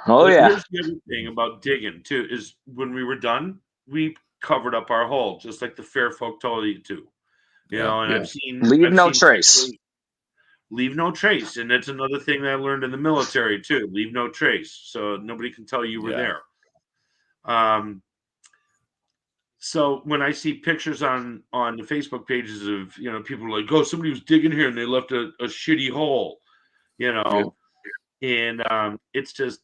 Oh, yeah. Here's the other thing about digging too, is when we were done, we covered up our hole, just like the fair folk told you to. You know, and I've seen no trace. Leave no trace. And that's another thing that I learned in the military too. Leave no trace. So nobody can tell you were there. So when I see pictures on the Facebook pages of, people like, oh, somebody was digging here and they left a shitty hole, and it's just,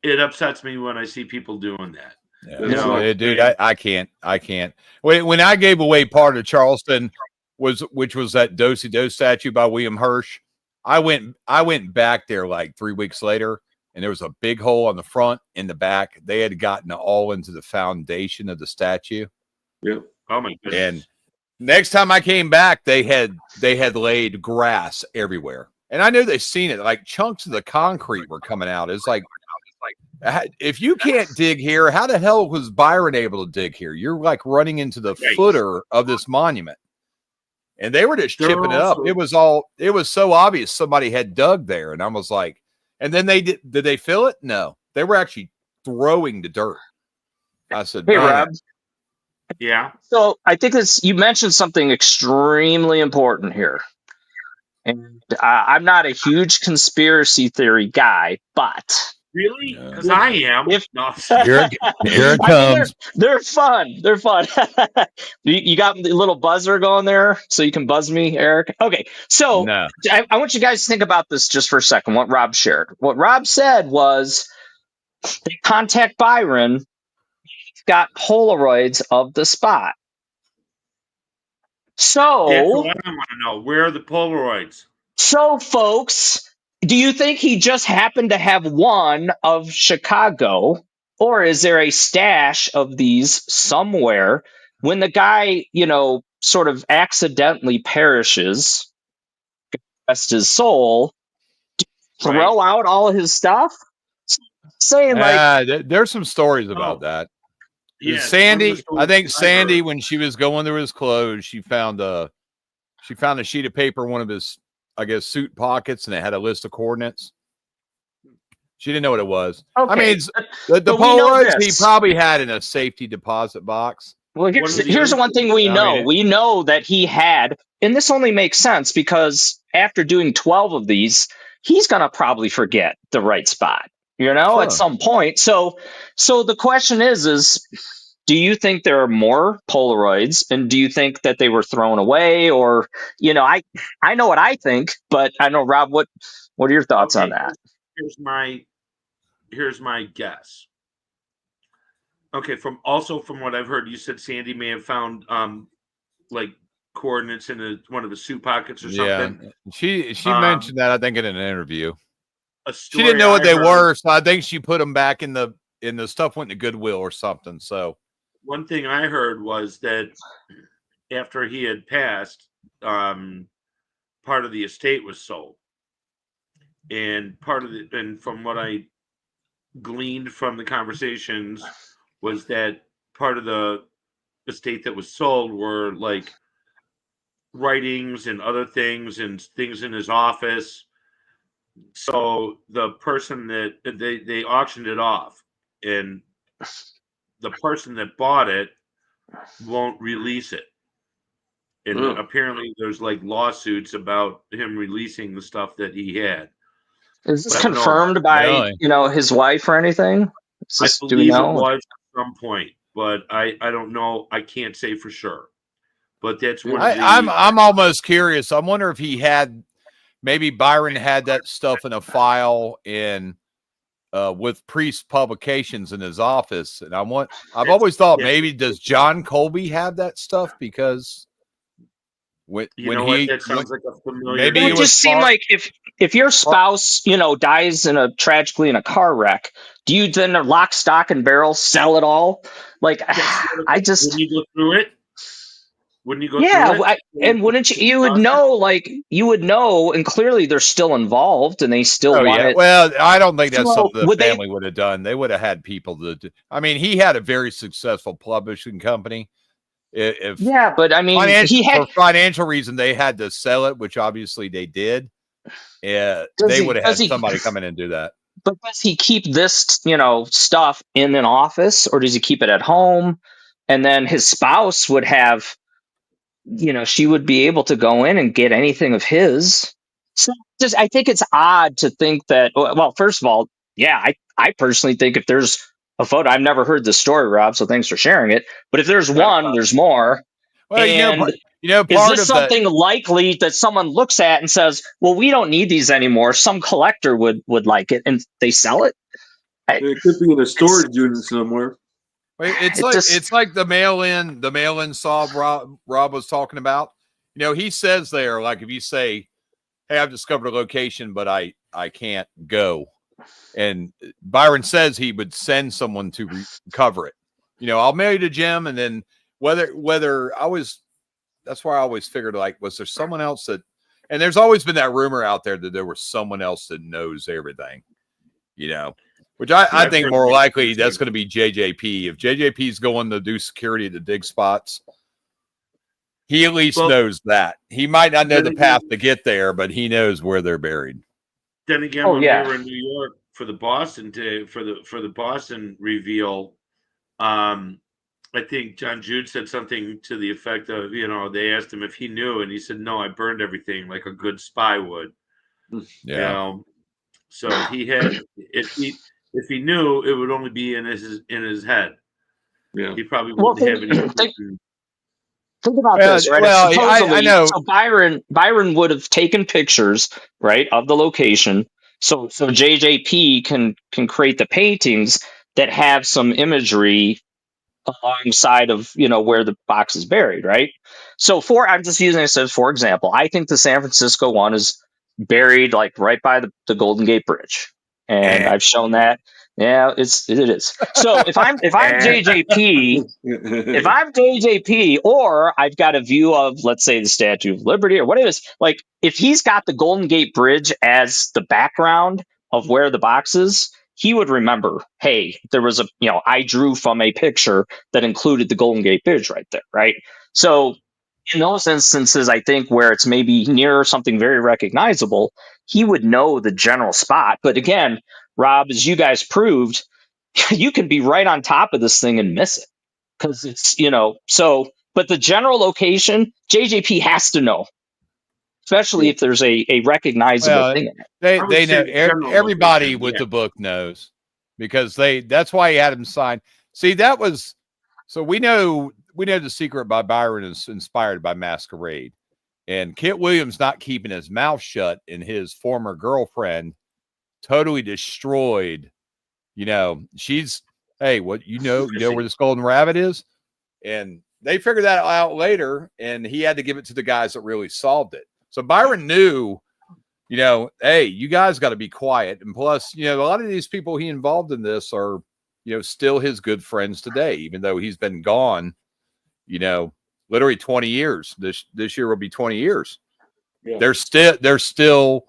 it upsets me when I see people doing that. Yeah. Dude, I can't. When I gave away part of Charleston, which was that Do-Si-Do statue by William Hirsch, I went back there like 3 weeks later, and there was a big hole on the front and the back. They had gotten all into the foundation of the statue. Yeah. Oh my goodness. And next time I came back, they had laid grass everywhere, and I knew they seen it. Like chunks of the concrete were coming out. It's like, if you can't dig here, how the hell was Byron able to dig here? You're like running into the footer of this monument. And they were just chipping it up. It was so obvious somebody had dug there. And I was like, and then did they fill it? No, they were actually throwing the dirt. I said, hey, Rob. Yeah. So I think you mentioned something extremely important here. And I'm not a huge conspiracy theory guy, but really, because I am. Here it comes. They're fun. They're fun. You got the little buzzer going there, so you can buzz me, Eric. Okay, so No. I want you guys to think about this just for a second. What Rob shared. What Rob said was, they contact Byron. He's got Polaroids of the spot. So that's what I want to know. Where are the Polaroids? So, folks, do you think he just happened to have one of Chicago, or is there a stash of these somewhere? When the guy, sort of accidentally perishes, rest his soul, do you throw out all of his stuff? Saying there's some stories about that. Yeah, Sandy, I think Sandy, when she was going through his clothes, she found a sheet of paper in one of his, I guess, suit pockets, and it had a list of coordinates. She didn't know what it was. Okay, I mean, the Polaroids he probably had in a safety deposit box. Well, here's the one thing we know. We know that he had, and this only makes sense because after doing 12 of these, he's going to probably forget the right spot, at some point. So the question is do you think there are more Polaroids, and do you think that they were thrown away, or, I know what I think, but I know, Rob, what are your thoughts on that? Here's my guess. Okay, from what I've heard, you said Sandy may have found like coordinates in one of the suit pockets or something. She mentioned that, I think, in an interview. She didn't know what they were, so I think she put them back in the stuff went to Goodwill or something. So one thing I heard was that after he had passed, part of the estate was sold, and from what I gleaned from the conversations was that part of the estate that was sold were like writings and other things and things in his office. So the person that they auctioned it off, and the person that bought it won't release it. And apparently there's like lawsuits about him releasing the stuff that he had. Is this confirmed by, his wife or anything? I believe it was at some point, but I don't know. I can't say for sure. But that's one. I'm almost curious. I wonder if he had, maybe Byron had that stuff in a file with Priest Publications in his office, and I've always thought maybe does John Colby have that stuff, because that sounds like a familiar. Maybe it would just seem like if your spouse, dies tragically in a car wreck, do you then lock, stock, and barrel sell it all? Like, wouldn't you go through it? Wouldn't you go through it? And wouldn't you? You would know, and clearly they're still involved, and they still want it. Well, I don't think that's something the family would have done. They would have had people I mean, he had a very successful publishing company. But I mean, for financial reason, they had to sell it, which obviously they did. Yeah, they would have had somebody come in and do that. But does he keep this, stuff in an office, or does he keep it at home? And then his spouse would have, she would be able to go in and get anything of his. So I think it's odd to think that. Well, first of all, I personally think if there's a photo, I've never heard this story, Rob, so thanks for sharing it. But if there's one, there's more. Well, is this something likely that someone looks at and says, well, we don't need these anymore? Some collector would like it, and they sell it. It could be in a storage unit somewhere. It's like the mail-in saw Rob was talking about. He says there, like, if you say, hey, I've discovered a location, but I can't go. And Byron says he would send someone to recover it. I'll mail you to Jim, and then whether that's why I always figured, like, was there someone else that, and there's always been that rumor out there that there was someone else that knows everything, which I think more likely that's going to be JJP. If JJP's going to do security at the dig spots, he at least knows that. He might not know the path to get there, but he knows where they're buried. Then again, when we were in New York for the Boston for the Boston reveal, I think John Jude said something to the effect of, they asked him if he knew, and he said, no, I burned everything like a good spy would. Yeah. So he had, if he knew, it would only be in his head. Yeah. He probably wouldn't have any. Think about this, right? Well, I know. So Byron would have taken pictures, right, of the location. So JJP can create the paintings that have some imagery alongside of where the box is buried, right? So I'm just using this as for example. I think the San Francisco one is buried like right by the Golden Gate Bridge, and I've shown that. Yeah, it is. So if I'm JJP, if I'm JJP, or I've got a view of, let's say, the Statue of Liberty or what it is, like if he's got the Golden Gate Bridge as the background of where the box is, he would remember, hey, there was I drew from a picture that included the Golden Gate Bridge right there, right? So in those instances, I think where it's maybe near something very recognizable, he would know the general spot. But again, Rob, as you guys proved, you can be right on top of this thing and miss it because it's, so, but the general location, JJP has to know, especially if there's a recognizable Well, thing in it. they know. the general Everybody location, with yeah. the book knows because that's why he had him sign. See, so we know The Secret by Byron is inspired by Masquerade, and Kit Williams not keeping his mouth shut and his former girlfriend totally destroyed. She's, hey, what you know where this golden rabbit is, and they figured that out later, and he had to give it to the guys that really solved it. So Byron knew, hey, you guys got to be quiet, and plus, a lot of these people he involved in this are, still his good friends today, even though he's been gone, literally 20 years. This year will be 20 years. Yeah. They're still,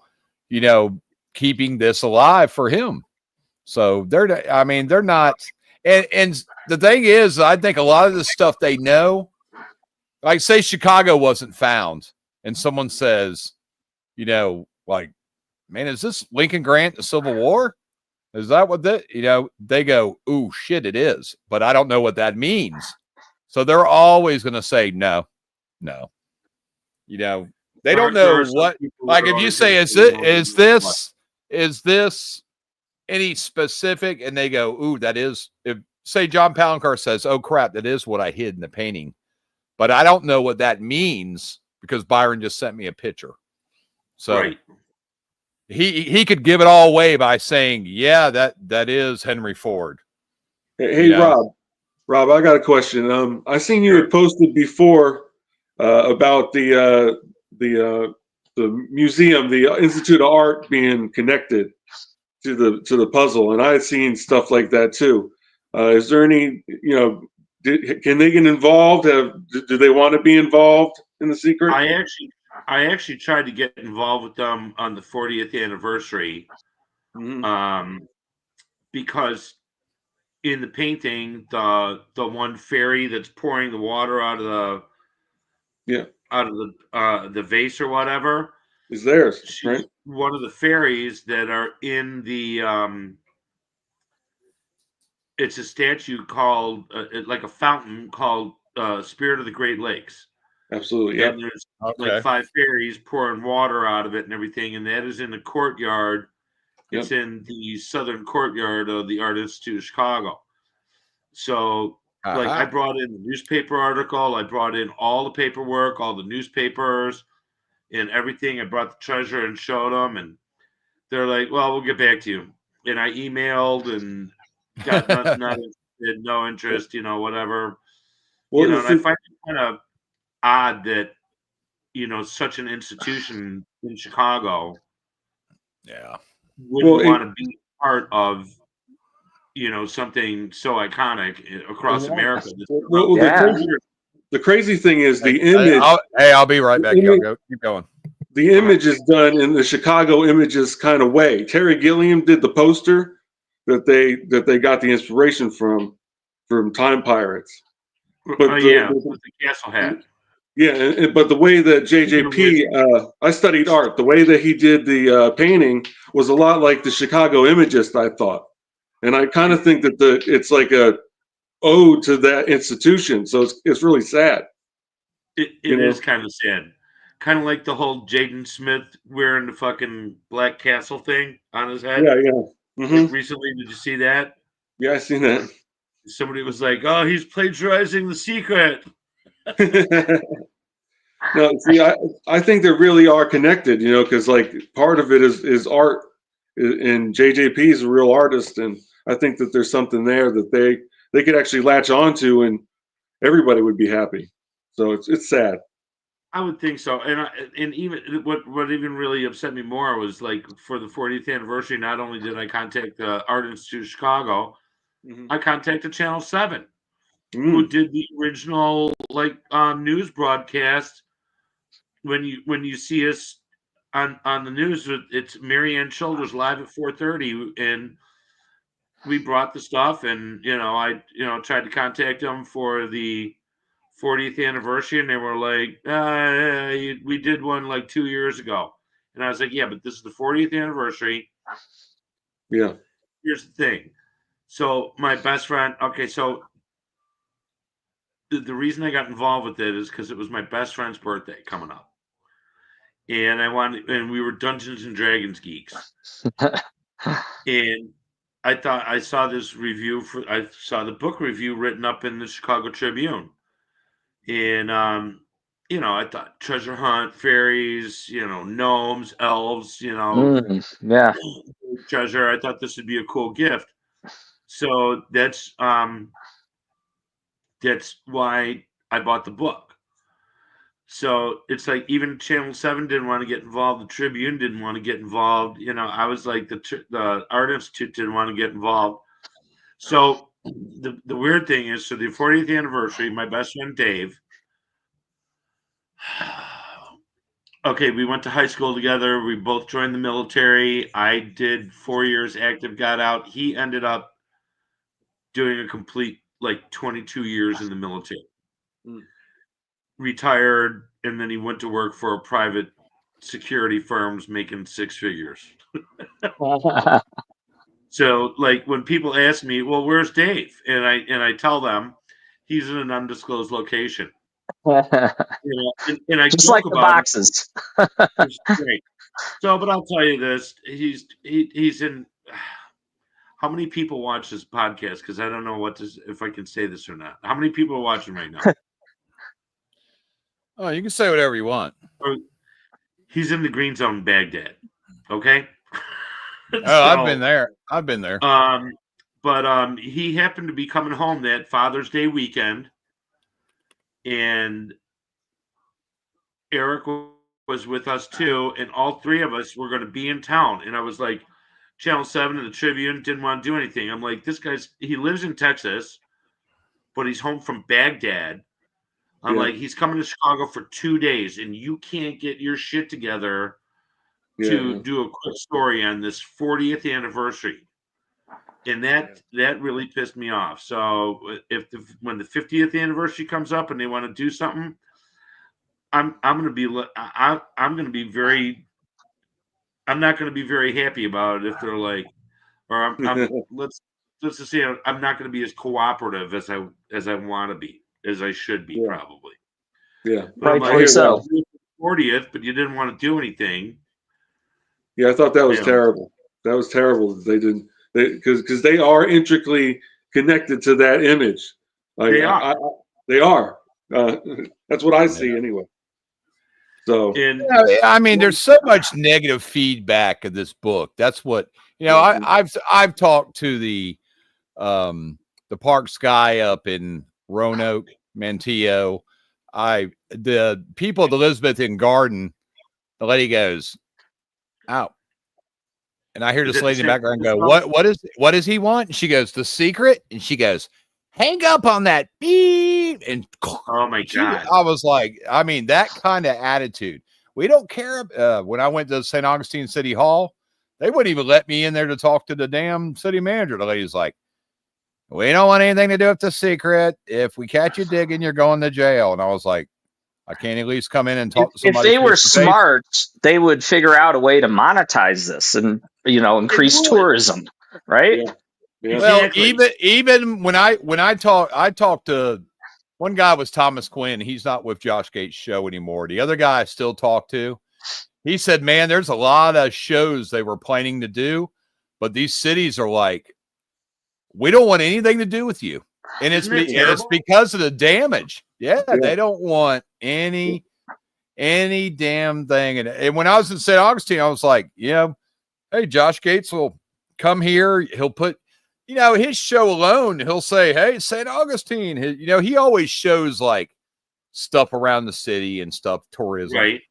keeping this alive for him. So they're not. And the thing is, I think a lot of the stuff they know, like say Chicago wasn't found and someone says, like, man, is this Lincoln Grant, the Civil War? Is that what they go, ooh, shit, it is. But I don't know what that means. So they're always going to say, no. They don't know what, like if you say, is this any specific? And they go, ooh, that is, if say John Palancar says, oh crap, that is what I hid in the painting. But I don't know what that means because Byron just sent me a picture. So Right. he could give it all away by saying, yeah, that is Henry Ford. Hey, Rob, I got a question. I seen you had posted before about the museum, the Institute of Art being connected to the puzzle, and I had seen stuff like that too. Is there any, can they get involved? Do they want to be involved in The Secret? I actually tried to get involved with them on the 40th anniversary, because in the painting, the one fairy that's pouring the water out of the vase or whatever is theirs, she's right? one of the fairies that are in the it's a statue called like a fountain called Spirit of the Great Lakes. Absolutely, yeah. And there's like 5 fairies pouring water out of it and everything, and that is in the courtyard. It's in the southern courtyard of the Art Institute of Chicago. So, like, I brought in the newspaper article, I brought in all the paperwork, all the newspapers, and everything. I brought the treasurer and showed them, and they're like, "Well, we'll get back to you." And I emailed and got not interested, no interest, whatever. Well, and I find it kind of odd that such an institution in Chicago wouldn't want to be part of something so iconic across America. Well, the crazy thing is the image. I'll be right back. Y'all keep going. The image is done in the Chicago Images kind of way. Terry Gilliam did the poster that they got the inspiration from Time Pirates. But with the castle hat. Yeah, but the way that JJP, I studied art. The way that he did the painting was a lot like the Chicago Imagist, I thought, and I kind of think that it's like a ode to that institution. So it's really sad. It is kind of sad, kind of like the whole Jaden Smith wearing the fucking Black Castle thing on his head. Yeah. Mm-hmm. Like recently, did you see that? Yeah, I seen that. Somebody was like, "Oh, he's plagiarizing The Secret." No, see, I think they really are connected, because like part of it is art, and JJP is a real artist, and I think that there's something there that they could actually latch onto, and everybody would be happy. So it's sad. I would think so, and even what even really upset me more was like for the 40th anniversary. Not only did I contact the Art Institute of Chicago, Mhm. I contacted Channel 7, Mm. who did the original like news broadcast. When you see us on the news, it's Marianne Childers live at 4:30, and we brought the stuff, and I tried to contact them for the 40th anniversary, and they were like, we did one like 2 years ago. And I was like, yeah, but this is the 40th anniversary. Yeah. Here's the thing. So my best friend, okay, so the reason I got involved with it is because it was my best friend's birthday coming up. And we were Dungeons and Dragons geeks. And I saw this review I saw the book review written up in the Chicago Tribune. And I thought treasure hunt, fairies, gnomes, elves, Yeah. treasure. I thought this would be a cool gift. So that's why I bought the book. So it's like even Channel 7 didn't want to get involved, the Tribune didn't want to get involved. I was like the Art Institute didn't want to get involved. So the weird thing is, so the 40th anniversary, my best friend Dave. Okay, we went to high school together. We both joined the military. I did 4 years active, got out. He ended up doing a complete like 22 years in the military. Mm. Retired, and then he went to work for a private security firms making six figures. So like when people ask me, well, where's Dave? And I tell them he's in an undisclosed location. And I Just joke like the about it. boxes. It's great. So, but I'll tell you this: he's in. How many people watch this podcast? Because I don't know if I can say this or not. How many people are watching right now? Oh, you can say whatever you want. He's in the green zone in Baghdad. Okay. Oh, I've been there. I've been there. But he happened to be coming home that Father's Day weekend, and Eric was with us too, and all three of us were going to be in town. And I was like, Channel 7 and the Tribune didn't want to do anything. I'm like, he lives in Texas, but he's home from Baghdad. I'm like, he's coming to Chicago for 2 days, and you can't get your shit together to do a quick story on this 40th anniversary. And that really pissed me off. So when the 50th anniversary comes up and they want to do something, I'm not going to be very happy about it if they're like, or let's just say I'm not going to be as cooperative as I want to be, as I should be probably. Yeah. But I'm Rightfully like, so. 40th, but you didn't want to do anything. Yeah, I thought that was terrible. That was terrible that they didn't, because they are intricately connected to that image. Like, They are. They are. That's what I see anyway. So, And I mean, there's so much negative feedback of this book. That's what I've talked to the Parks guy up in Roanoke, Manteo. The people at Elizabeth and Garden, the lady goes, out. And I hear this lady in the background go, what does he want? And she goes, the secret. And she goes, hang up on that beep. And oh my God. I was like, I mean, that kind of attitude. We don't care. When I went to St. Augustine City Hall, they wouldn't even let me in there to talk to the damn city manager. The lady's like, we don't want anything to do with the secret. If we catch you digging, you're going to jail. And I was like, I can't at least come in and talk to somebody. If they were smart, they would figure out a way to monetize this and increase tourism, right? Yeah. Well, even when I talked to one guy was Thomas Quinn. He's not with Josh Gates' show anymore. The other guy I still talk to, he said, man, there's a lot of shows they were planning to do, but these cities are like, we don't want anything to do with you. And it's because of the damage. Yeah, they don't want any damn thing. And when I was in St. Augustine, I was like, hey, Josh Gates will come here. He'll put, his show alone. He'll say, hey, St. Augustine. He always shows like stuff around the city and stuff, tourism. Right.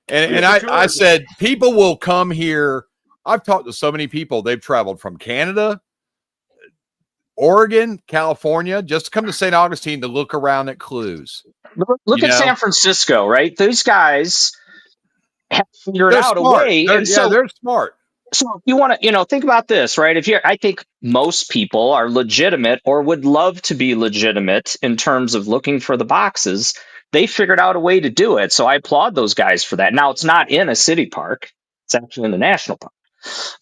And I said, people will come here. I've talked to so many people. They've traveled from Canada, Oregon, California, just to come to St. Augustine to look around at clues. Look at San Francisco, right? Those guys have figured out a way. They're smart. So if you want to, think about this, right? I think most people are legitimate or would love to be legitimate in terms of looking for the boxes. They figured out a way to do it. So I applaud those guys for that. Now, it's not in a city park. It's actually in the national park.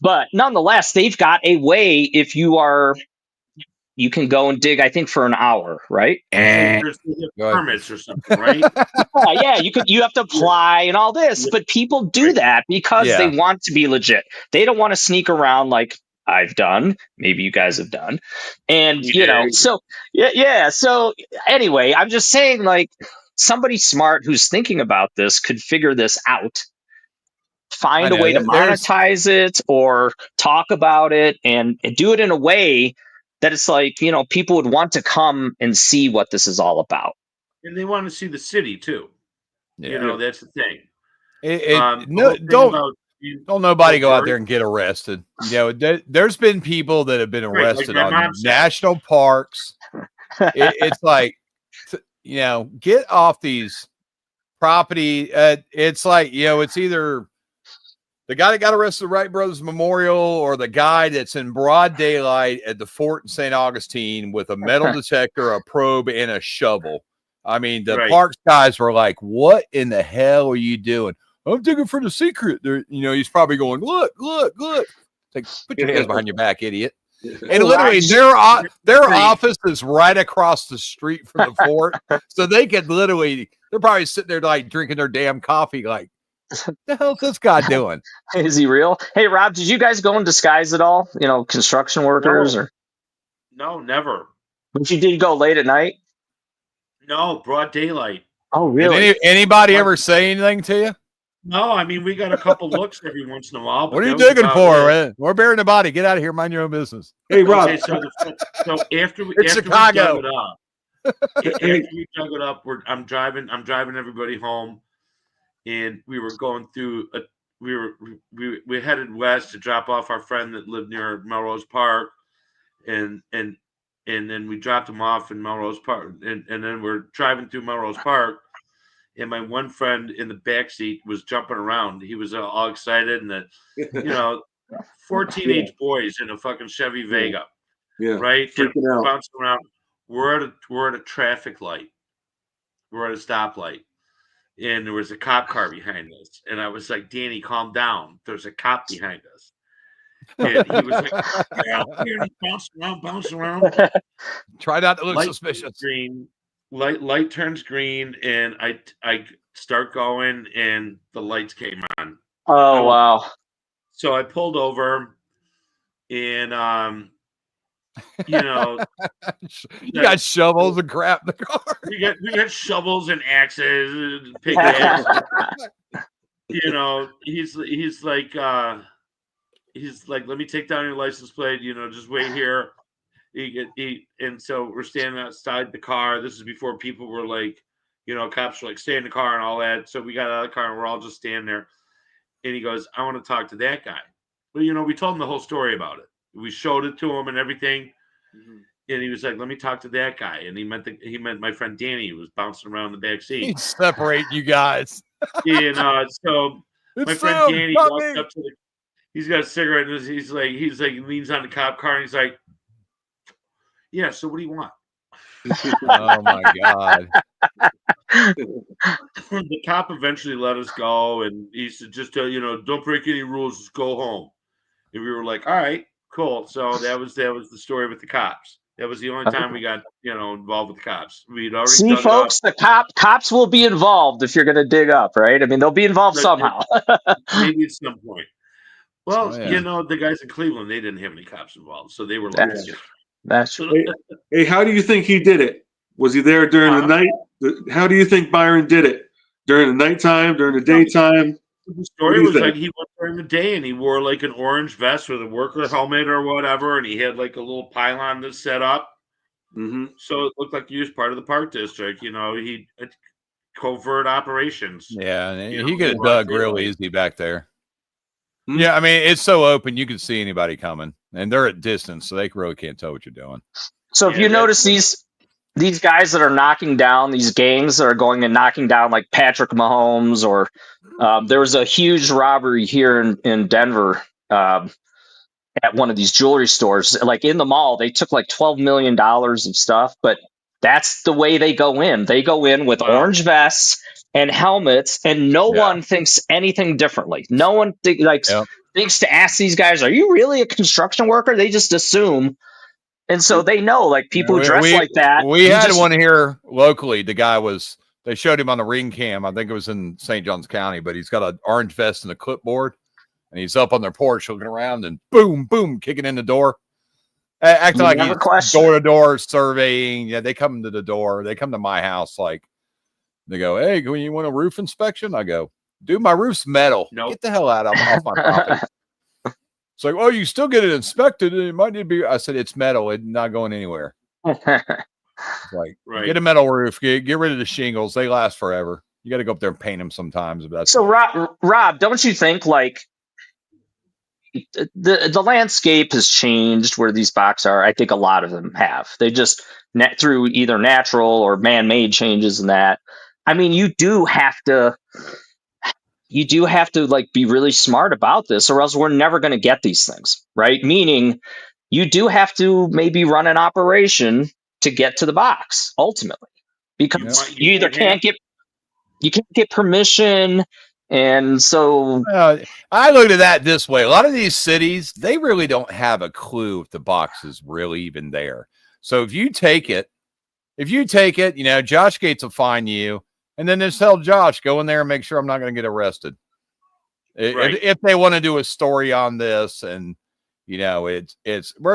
But nonetheless, they've got a way if you can go and dig, I think, for an hour, right? There's permits or something, right? Yeah, you have to apply and all this, but people do that because they want to be legit. They don't want to sneak around like I've done. Maybe you guys have done. And, so anyway, I'm just saying, like, somebody smart who's thinking about this could figure this out, find a way to monetize it or talk about it and do it in a way that it's like, people would want to come and see what this is all about. And they want to see the city too. Yeah. That's the thing. Don't nobody go out there and get arrested. There's been people that have been arrested on national parks. It's like, get off these property. It's like, it's either the guy that got arrested at Wright Brothers Memorial or the guy that's in broad daylight at the fort in St. Augustine with a metal detector, a probe, and a shovel. I mean, the parks guys were like, what in the hell are you doing? I'm digging for the secret. He's probably going, look. It's like, put your hands behind your back, idiot. And literally, their office is right across the street from the fort. So they could they're probably sitting there like drinking their damn coffee like, the hell's this guy doing? Is he real? Hey, Rob, did you guys go in disguise at all? Construction workers or? No, never. But you did go late at night? No, broad daylight. Oh, really? Did anybody ever say anything to you? No, I mean, we got a couple looks every once in a while. What are you digging for? We're burying the body. Get out of here. Mind your own business. Hey, Rob. Okay, so after we Chicago. we dug it up, I'm driving everybody home. And we were going through we headed west to drop off our friend that lived near Melrose Park, and then we dropped him off in Melrose Park, and then we're driving through Melrose Park, and my one friend in the back seat was jumping around. He was all excited, and 4 teenage boys in a fucking Chevy Vega, right, bouncing around. We're at a traffic light. We're at a stoplight. And there was a cop car behind us. And I was like, Danny, calm down. There's a cop behind us. And he was like, bouncing around. Try not to look light suspicious. Green, light turns green, and I start going, and the lights came on. Oh, wow. So I pulled over, and you got shovels and crap in the car. We got shovels and axes and pickaxe. He's like, let me take down your license plate. Just wait here. And so we're standing outside the car. This is before people were like, cops were like, stay in the car and all that. So we got out of the car and we're all just standing there. And he goes, I want to talk to that guy. Well, we told him the whole story about it. We showed it to him and everything. Mm-hmm. And he was like, let me talk to that guy. And he meant my friend Danny, who was bouncing around in the back seat. He'd separate you guys. And so my friend Danny walks up to he's got a cigarette and he's like, he leans on the cop car and he's like, yeah, so what do you want? Oh my God. The cop eventually let us go, and he said, just don't break any rules, just go home. And we were like, all right, cool. So that was the story with the cops. That was the only time we got involved with the cops. We'd already see, folks, the cops will be involved if you're going to dig up, right? I mean, they'll be involved somehow. Maybe at some point. Well, the guys in Cleveland, they didn't have any cops involved, so they were like, that's true. Hey, how do you think he did it? Was he there during the night? How do you think Byron did it? During the nighttime, during the daytime? The story was like he went during the day and he wore like an orange vest with a worker helmet or whatever, and he had like a little pylon that's set up. Mm-hmm. So it looked like he was part of the park district. covert operations. Yeah, and You he know, could have broad dug real daylight. easy back there. Hmm. Yeah, I mean, it's so open, you can see anybody coming, and they're at distance, so they really can't tell what you're doing. So if Yeah, you that's- notice these guys that are knocking down these gangs that are going and knocking down like Patrick Mahomes, or there was a huge robbery here in Denver at one of these jewelry stores. Like in the mall, they took like $12 million of stuff, but that's the way they go in. They go in with Wow. orange vests and helmets, and no Yeah. one thinks anything differently. No one Yep. thinks to ask these guys, "Are you really a construction worker?" They just assume. And so they know, like, people who dress like that. We you had just- one here locally. The guy they showed him on the ring cam. I think it was in St. Johns County, but he's got an orange vest and a clipboard, and he's up on their porch looking around and boom, boom, kicking in the door, acting You like never he's question door to door surveying. Yeah, they come to the door. They come to my house like they go, "Hey, you want a roof inspection?" I go, "Dude, my roof's metal. Nope. Get the hell out of off my property." It's like, "Oh, you still get it inspected. It might need to be." I said, "It's metal. It's not going anywhere." It's like, Right. get a metal roof. Get rid of the shingles. They last forever. You got to go up there and paint them sometimes. But that's So, Rob, don't you think, like, the landscape has changed where these boxes are? I think a lot of them have. They just through either natural or man-made changes in that. I mean, you do have to like be really smart about this, or else we're never going to get these things, right? Meaning, you do have to maybe run an operation to get to the box ultimately, because Yep. you either can't get permission, and so I look at that this way. A lot of these cities, they really don't have a clue if the box is really even there. So if you take it, Josh Gates will find you, and then just tell Josh, go in there and make sure I'm not going to get arrested. Right. If they want to do a story on this, and we're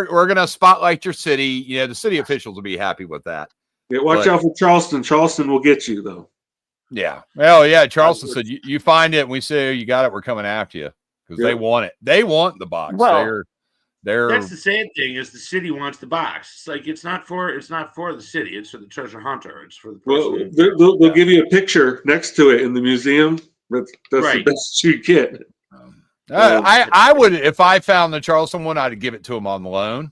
going to spotlight your city. The city officials will be happy with that. Yeah, watch out for Charleston. Charleston will get you though. Yeah. Well, yeah. Charleston said you find it, and we say you got it. We're coming after you because they want it. They want the box. Well, That's the sad thing, is the city wants the box. It's like it's not for the city. It's for the treasure hunter. It's for the person. Well, they'll give you a picture next to it in the museum. That's Right. the best you get. I would, if I found the Charleston one, I'd give it to him on loan.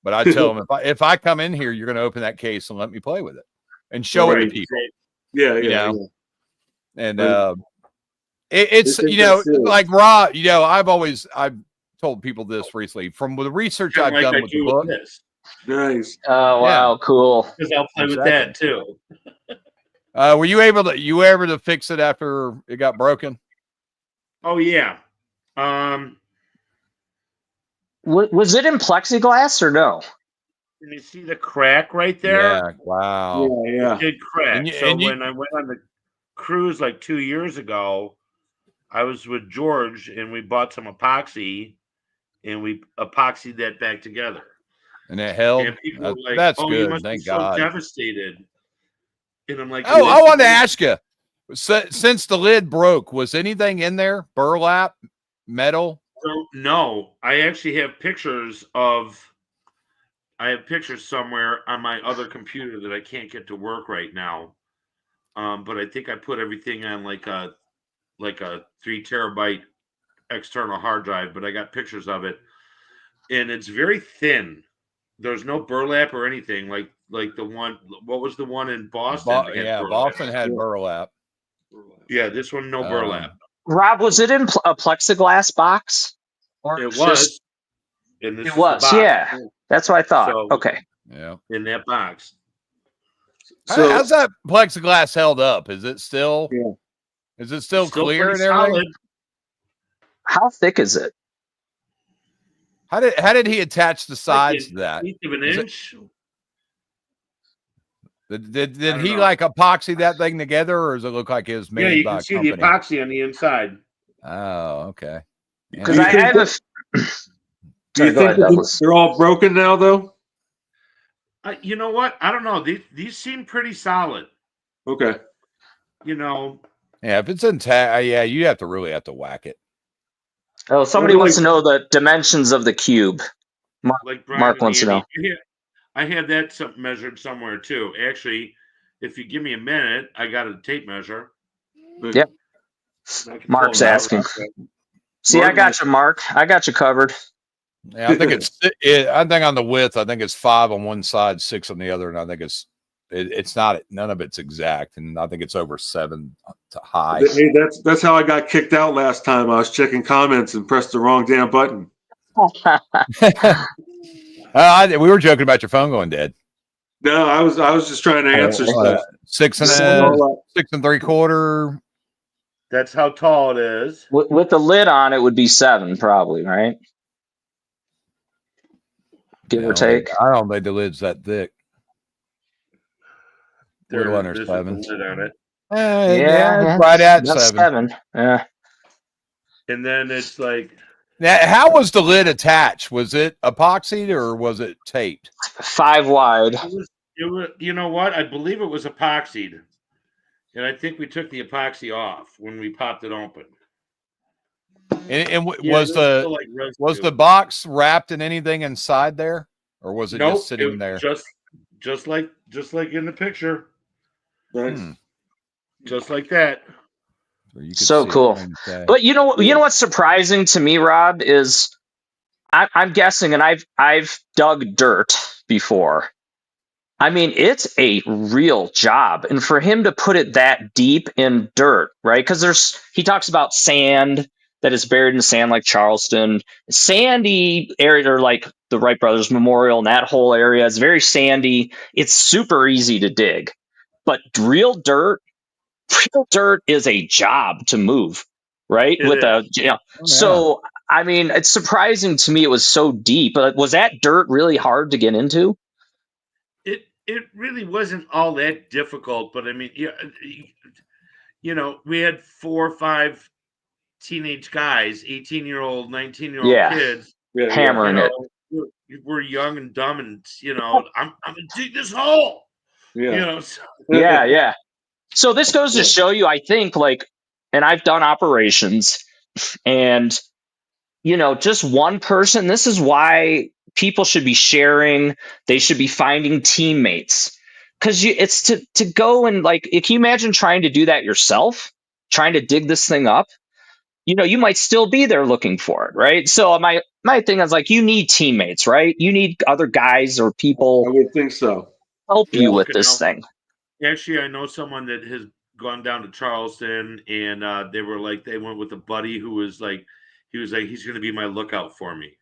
But I tell him, if I come in here, you're going to open that case and let me play with it and show it to people. Yeah. And it's like Rob. I've told people this recently from the research I've done with the book. Nice. Oh wow, cool. Because I'll play with that too. Were you able to fix it after it got broken? Oh yeah. Was it in plexiglass or no? Can you see the crack right there? Yeah. Wow. Yeah. It did crack. When I went on the cruise like 2 years ago, I was with George and we bought some epoxy and we epoxied that back together. And it held. And people were like, that's "Oh, good. you must Thank be God. so devastated." And I'm like, "Oh, I wanted to ask you, since the lid broke, was anything in there? Burlap, metal?" No, I actually have pictures somewhere on my other computer that I can't get to work right now. But I think I put everything on like a 3 terabyte external hard drive, but I got pictures of it, and it's very thin. There's no burlap or anything like the one. What was the one in Boston? Boston had burlap. Yeah, this one no burlap. Rob, was it in a plexiglass box? Or It was. And this it is the was. box. Yeah, that's what I thought. So- Okay. Yeah. In that box. So How's that plexiglass held up? Is it still? Yeah. Is it still Still clear and pretty everything? solid. How thick is it? How did he attach the sides to that? 1/8 of an Is it- inch. Did don't he know. like epoxy that thing together, or does it look like it was made Yeah, you by can a see company? the epoxy on the inside. Oh, okay. Because You I think have a. do you Go think ahead, Douglas. they're all broken now though? You know what? I don't know. These seem pretty solid. Okay. You know, Yeah, if it's intact, yeah, you have to whack it. Oh, somebody Well, wants to know the dimensions of the cube. like Brian Mark and wants to Andy. know. Yeah, I have that measured somewhere too. Actually, If you give me a minute, I got a tape measure. Yep. I can Mark's pull it out asking. real quick. See, I Mark- got you, Mark. I got you covered. Yeah, I think I think on the width, I think it's 5 on one side, 6 on the other, and I think it's not. None of it's exact, and I think it's over 7 to high. Hey, that's how I got kicked out last time. I was checking comments and pressed the wrong damn button. We were joking about your phone going dead. No, I was just trying to answer stuff. 6 and Just a, all 6 3/4. That's how tall it is. With the lid on, it would be 7, probably, right? Give or take. I don't think the lid's that thick. Little under There's 7. a lid on it. Yeah, right at that's 7. Yeah. And then it's like Now, how was the lid attached? Was it epoxied or was it taped? 5 wide. it was. You know what? I believe it was epoxied, and I think we took the epoxy off when we popped it open. And Yeah, was there's the still, like, was residue. the box wrapped in anything inside there, or was it Nope, just sitting there? Just like in the picture, right. just like that. So, you could So see it cool. plain as day. But you know what's surprising to me, Rob, is I'm guessing, and I've dug dirt before. I mean, it's a real job, and for him to put it that deep in dirt, right? Because he talks about sand that is buried in sand, like Charleston, sandy area, or like the Wright Brothers Memorial, and that whole area is very sandy. It's super easy to dig, but real dirt is a job to move, right? So I mean, it's surprising to me it was so deep. But was that dirt really hard to get into? It really wasn't all that difficult, but I mean, we had 4 or 5 teenage guys, 18-year-old, 19-year-old kids, Yeah, hammering it. We're young and dumb, and I'm gonna dig this hole. yeah. So, Yeah. So this goes to show you, I think, and I've done operations, and just one person. This is why people should be sharing. They should be finding teammates, because it's to go and, like, if you imagine trying to do that yourself, trying to dig this thing up, you might still be there looking for it, right? So my thing is, like, you need teammates, right? You need other guys or people I would think so. help you Yeah. with this thing. actually, I know someone that has gone down to Charleston, and they went with a buddy who was like, he's going to be my lookout for me.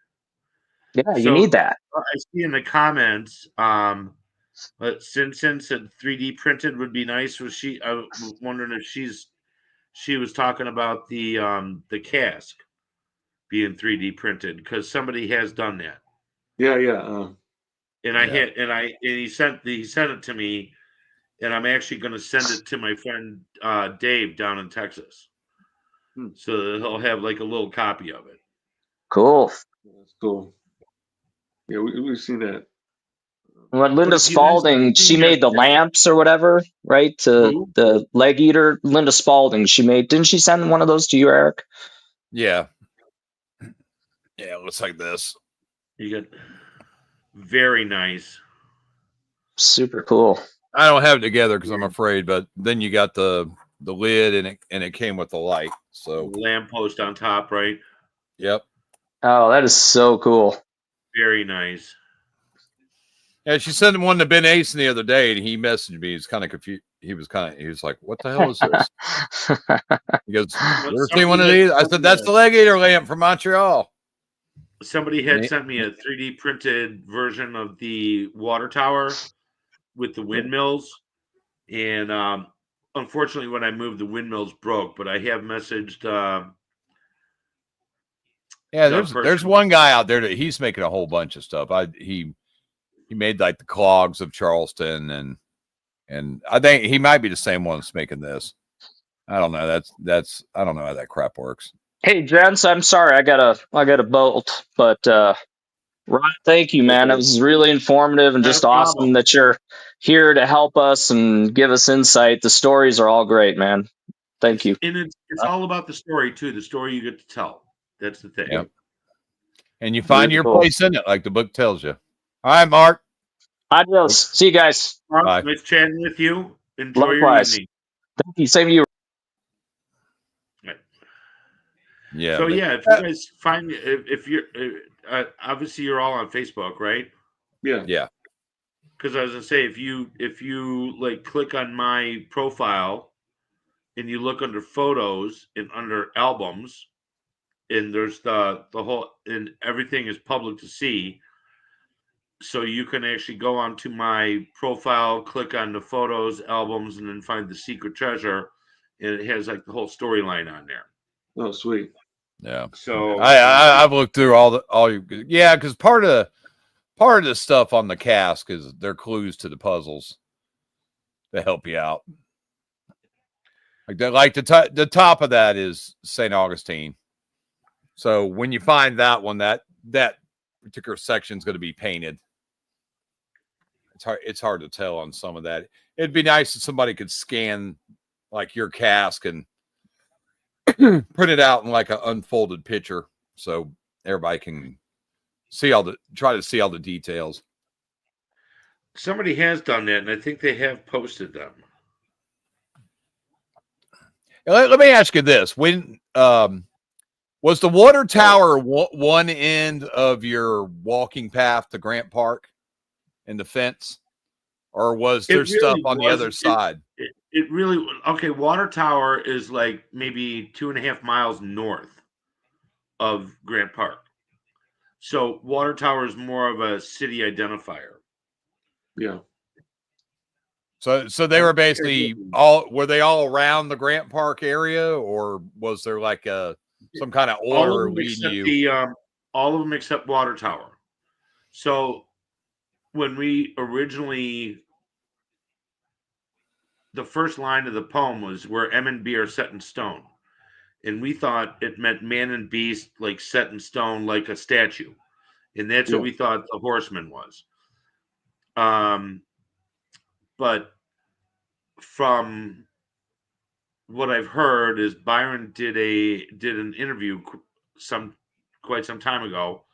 Yeah, you So, need that. I see in the comments, but since said 3D printed would be nice. I was wondering if she was talking about the cask being 3D printed, because somebody has done that. Yeah. And he sent it to me, and I'm actually going to send it to my friend Dave down in Texas, so that he'll have like a little copy of it. Cool. That's cool. Yeah, we've seen that. When Linda if you Spalding, listen- she made the lamps or whatever, right? To Who? the leg eater. Linda Spalding, didn't she send one of those to you, Eric? Yeah, it looks like this. You got very nice. Super cool. I don't have it together because I'm afraid, but then you got the lid, and it came with the light. So Lamppost on top, right? yep. Oh, that is so cool. Very nice. Yeah, she sent one to Ben Asen the other day, and he messaged me. He's kind of confused. He was like, "What the hell is this?" He goes, "You ever seen one of these?" I said, "That's the leg eater lamp from Montreal." Somebody had sent me a 3D printed version of the water tower with the windmills, and unfortunately, when I moved, the windmills broke. But I have messaged. Yeah, there's one guy out there that he's making a whole bunch of stuff. He made like the clogs of Charleston, and I think he might be the same one that's making this. I don't know. That's I don't know how that crap works. Hey, gents, I'm sorry, I gotta bolt, but Ron, thank you, man. It was really informative and just awesome that you're here to help us and give us insight. The stories are all great, man. Thank you. And it's all about the story too. The story you get to tell. That's the thing. Yep. And you find Really your cool. place in it, like the book tells you. All right, Mark. Adios. See you guys. Mark, Bye. nice chatting with you. Enjoy Likewise. your evening. Thank you. Same to you. Yeah. So but- yeah, if you guys find if you're obviously you're all on Facebook, right? Yeah. yeah. Because I was gonna say if you like click on my profile and you look under photos and under albums, and there's the whole and everything is public to see. So you can actually go onto my profile, click on the photos, albums, and then find the secret treasure, and it has like the whole storyline on there. Oh, sweet. Yeah. So I've looked through all your because part of the stuff on the cask is they're clues to the puzzles to help you out. Like the top of that is St. Augustine. So when you find that one, that particular section is going to be painted. It's hard to tell on some of that. It'd be nice if somebody could scan like your cask and print it out in like an unfolded picture so everybody can try to see all the details. somebody has done that, and I think they have posted them. Let me ask you this: when was the water tower one end of your walking path to Grant Park and the fence, or was there stuff on the other side? It really okay. Water Tower is like maybe 2.5 miles north of Grant Park. So Water Tower is more of a city identifier. Yeah. So they were basically were they all around the Grant Park area, or was there like some kind of order leading you? All of them except Water Tower. So when we originally, the first line of the poem was where M and B are set in stone, and we thought it meant man and beast like set in stone like a statue, and that's what we thought the horseman was. But from what I've heard is Byron did an interview quite some time ago,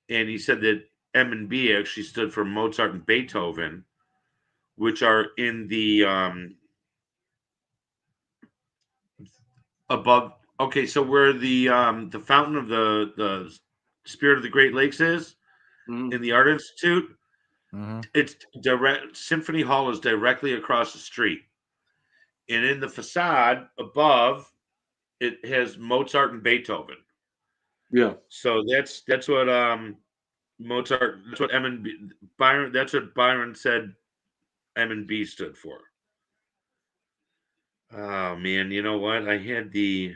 and he said that M and B actually stood for Mozart and Beethoven, which are in the above. Okay, so where the fountain of the Spirit of the Great Lakes is in the Art Institute, it's direct. Symphony Hall is directly across the street, and in the facade above, it has Mozart and Beethoven. Yeah. So that's what Mozart. That's what M and B Byron. That's what Byron said. M and B stood for. Oh man, you know what? I had the.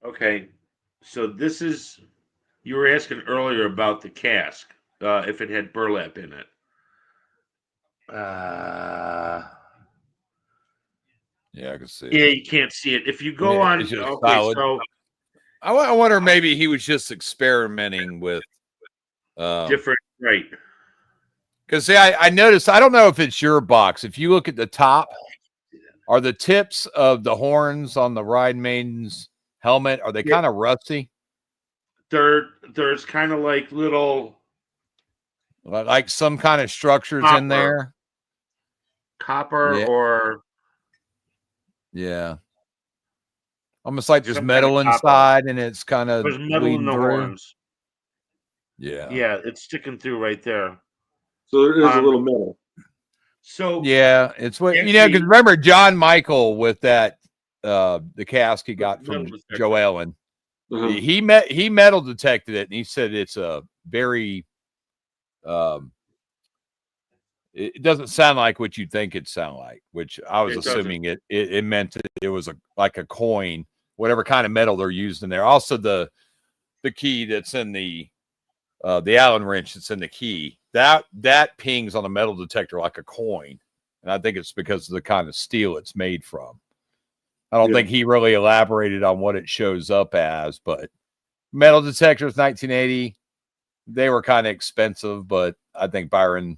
Okay, so this is. You were asking earlier about the cask, if it had burlap in it. Yeah, I can see it. Yeah, you can't see it. If you go on, it's just okay, solid. so I wonder maybe he was just experimenting with different, right? Because see, I noticed. I don't know if it's your box. If you look at the top, are the tips of the horns on the Ride Maiden's helmet are they kind of rusty? There's kind of like little Like some kind of structures in there. Copper or yeah. Almost like there's some metal kind of inside and it's kind of there's metal in the through. horns. Yeah. Yeah, it's sticking through right there. So there is a little metal. So yeah, it's what actually, because remember John Michael with that the cask he got from Joe Allen. He metal detected it and he said it's a very it doesn't sound like what you'd think it'd sound like, which I was assuming it meant it was like a coin, whatever kind of metal they're using there. Also the key that's in the Allen wrench that's in the key, that pings on a metal detector like a coin. And I think it's because of the kind of steel it's made from. I don't think he really elaborated on what it shows up as, but metal detectors, 1980, they were kind of expensive, but I think Byron,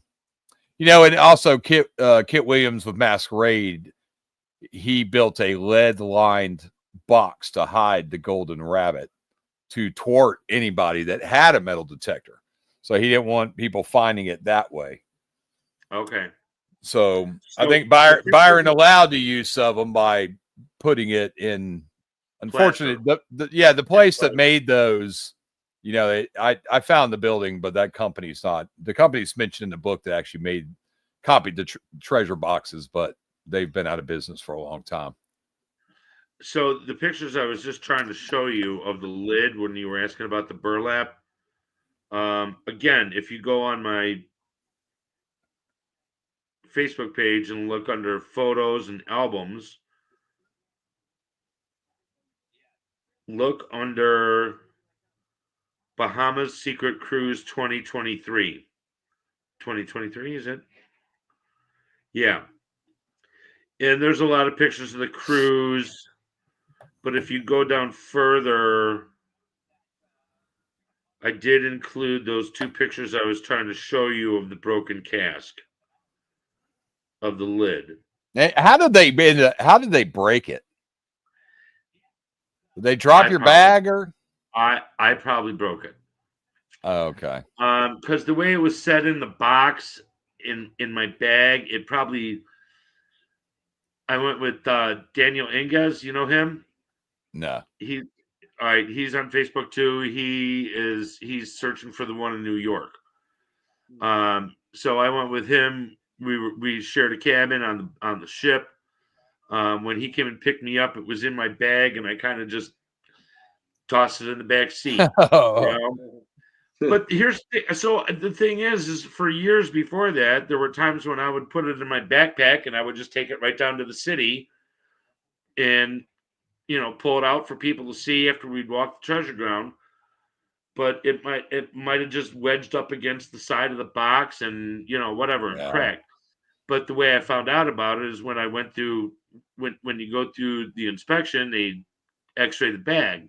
and also Kit Williams with Masquerade, he built a lead-lined box to hide the golden rabbit to thwart anybody that had a metal detector. So he didn't want people finding it that way. Okay. So I So think the Byron pictures- allowed the use of them by putting it in. Unfortunately, Plaster. the place that made those, you know, I found the building, but that company's not. The company's mentioned in the book that actually copied the treasure boxes, but they've been out of business for a long time. So the pictures I was just trying to show you of the lid when you were asking about the burlap. Again, if you go on my Facebook page and look under photos and albums, look under Bahamas Secret Cruise 2023. 2023, is it? Yeah. And there's a lot of pictures of the cruise, but if you go down further, I did include those two pictures I was trying to show you of the broken cask of the lid. How did they break it? Did they drop your probably- bag or? I probably broke it. Oh, okay. Because the way it was set in the box in my bag, it probably. I went with Daniel Inges. You know him? No. All right. He's on Facebook too. He's searching for the one in New York. So I went with him. We shared a cabin on the ship. When he came and picked me up, it was in my bag, and I kind of just tossed it in the back seat. You know? But so the thing is for years before that, there were times when I would put it in my backpack and I would just take it right down to the city and, pull it out for people to see after we'd walk the treasure ground. But it might have just wedged up against the side of the box and, whatever, and cracked. But the way I found out about it is when I went through, when you go through the inspection, they x-ray the bag.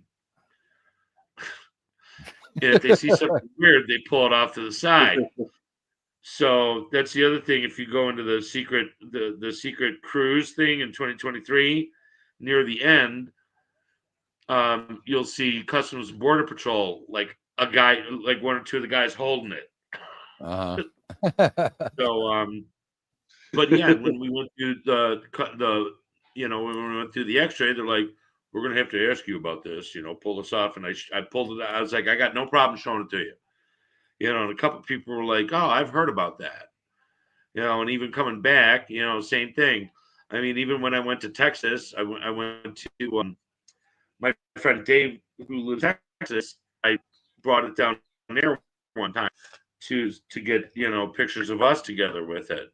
And if they see something weird, they pull it off to the side. So that's the other thing. If you go into the secret cruise thing in 2023, near the end, you'll see Customs and Border Patrol, like a guy, like one or two of the guys holding it. So, but yeah, when we went through when we went through the X-ray, they're like, "We're gonna have to ask you about this. Pull this off." And I pulled it out. I was like, "I got no problem showing it to you." And a couple of people were like, "Oh, I've heard about that." And even coming back, same thing. I mean, even when I went to Texas, I went to my friend Dave, who lives in Texas. I brought it down there one time to get pictures of us together with it.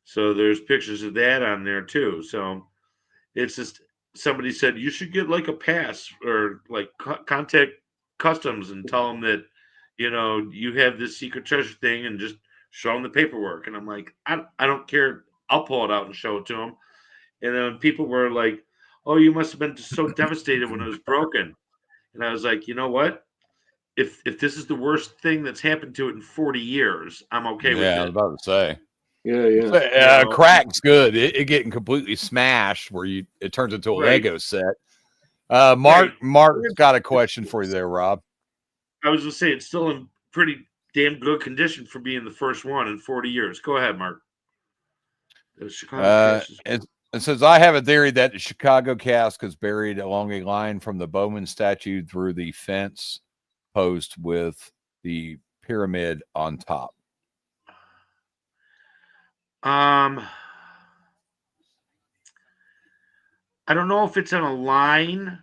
So there's pictures of that on there too. So it's just somebody said you should get like a pass or like contact customs and tell them that you have this secret treasure thing and just show them the paperwork. And I'm like, I don't care. I'll pull it out and show it to them. And then people were like, "Oh, you must have been so devastated when it was broken." And I was like, you know what? If this is the worst thing that's happened to it in 40 years, I'm okay with Yeah, I was it. about to say. Yeah. Crack's good. It getting completely smashed where it turns into a Right. Lego set. Mark's got a question for you there, Rob. I was just saying, it's still in pretty damn good condition for being the first one in 40 years. Go ahead, Mark. The Chicago It says, I have a theory that the Chicago cask is buried along a line from the Bowman statue through the fence post with the pyramid on top. I don't know if it's on a line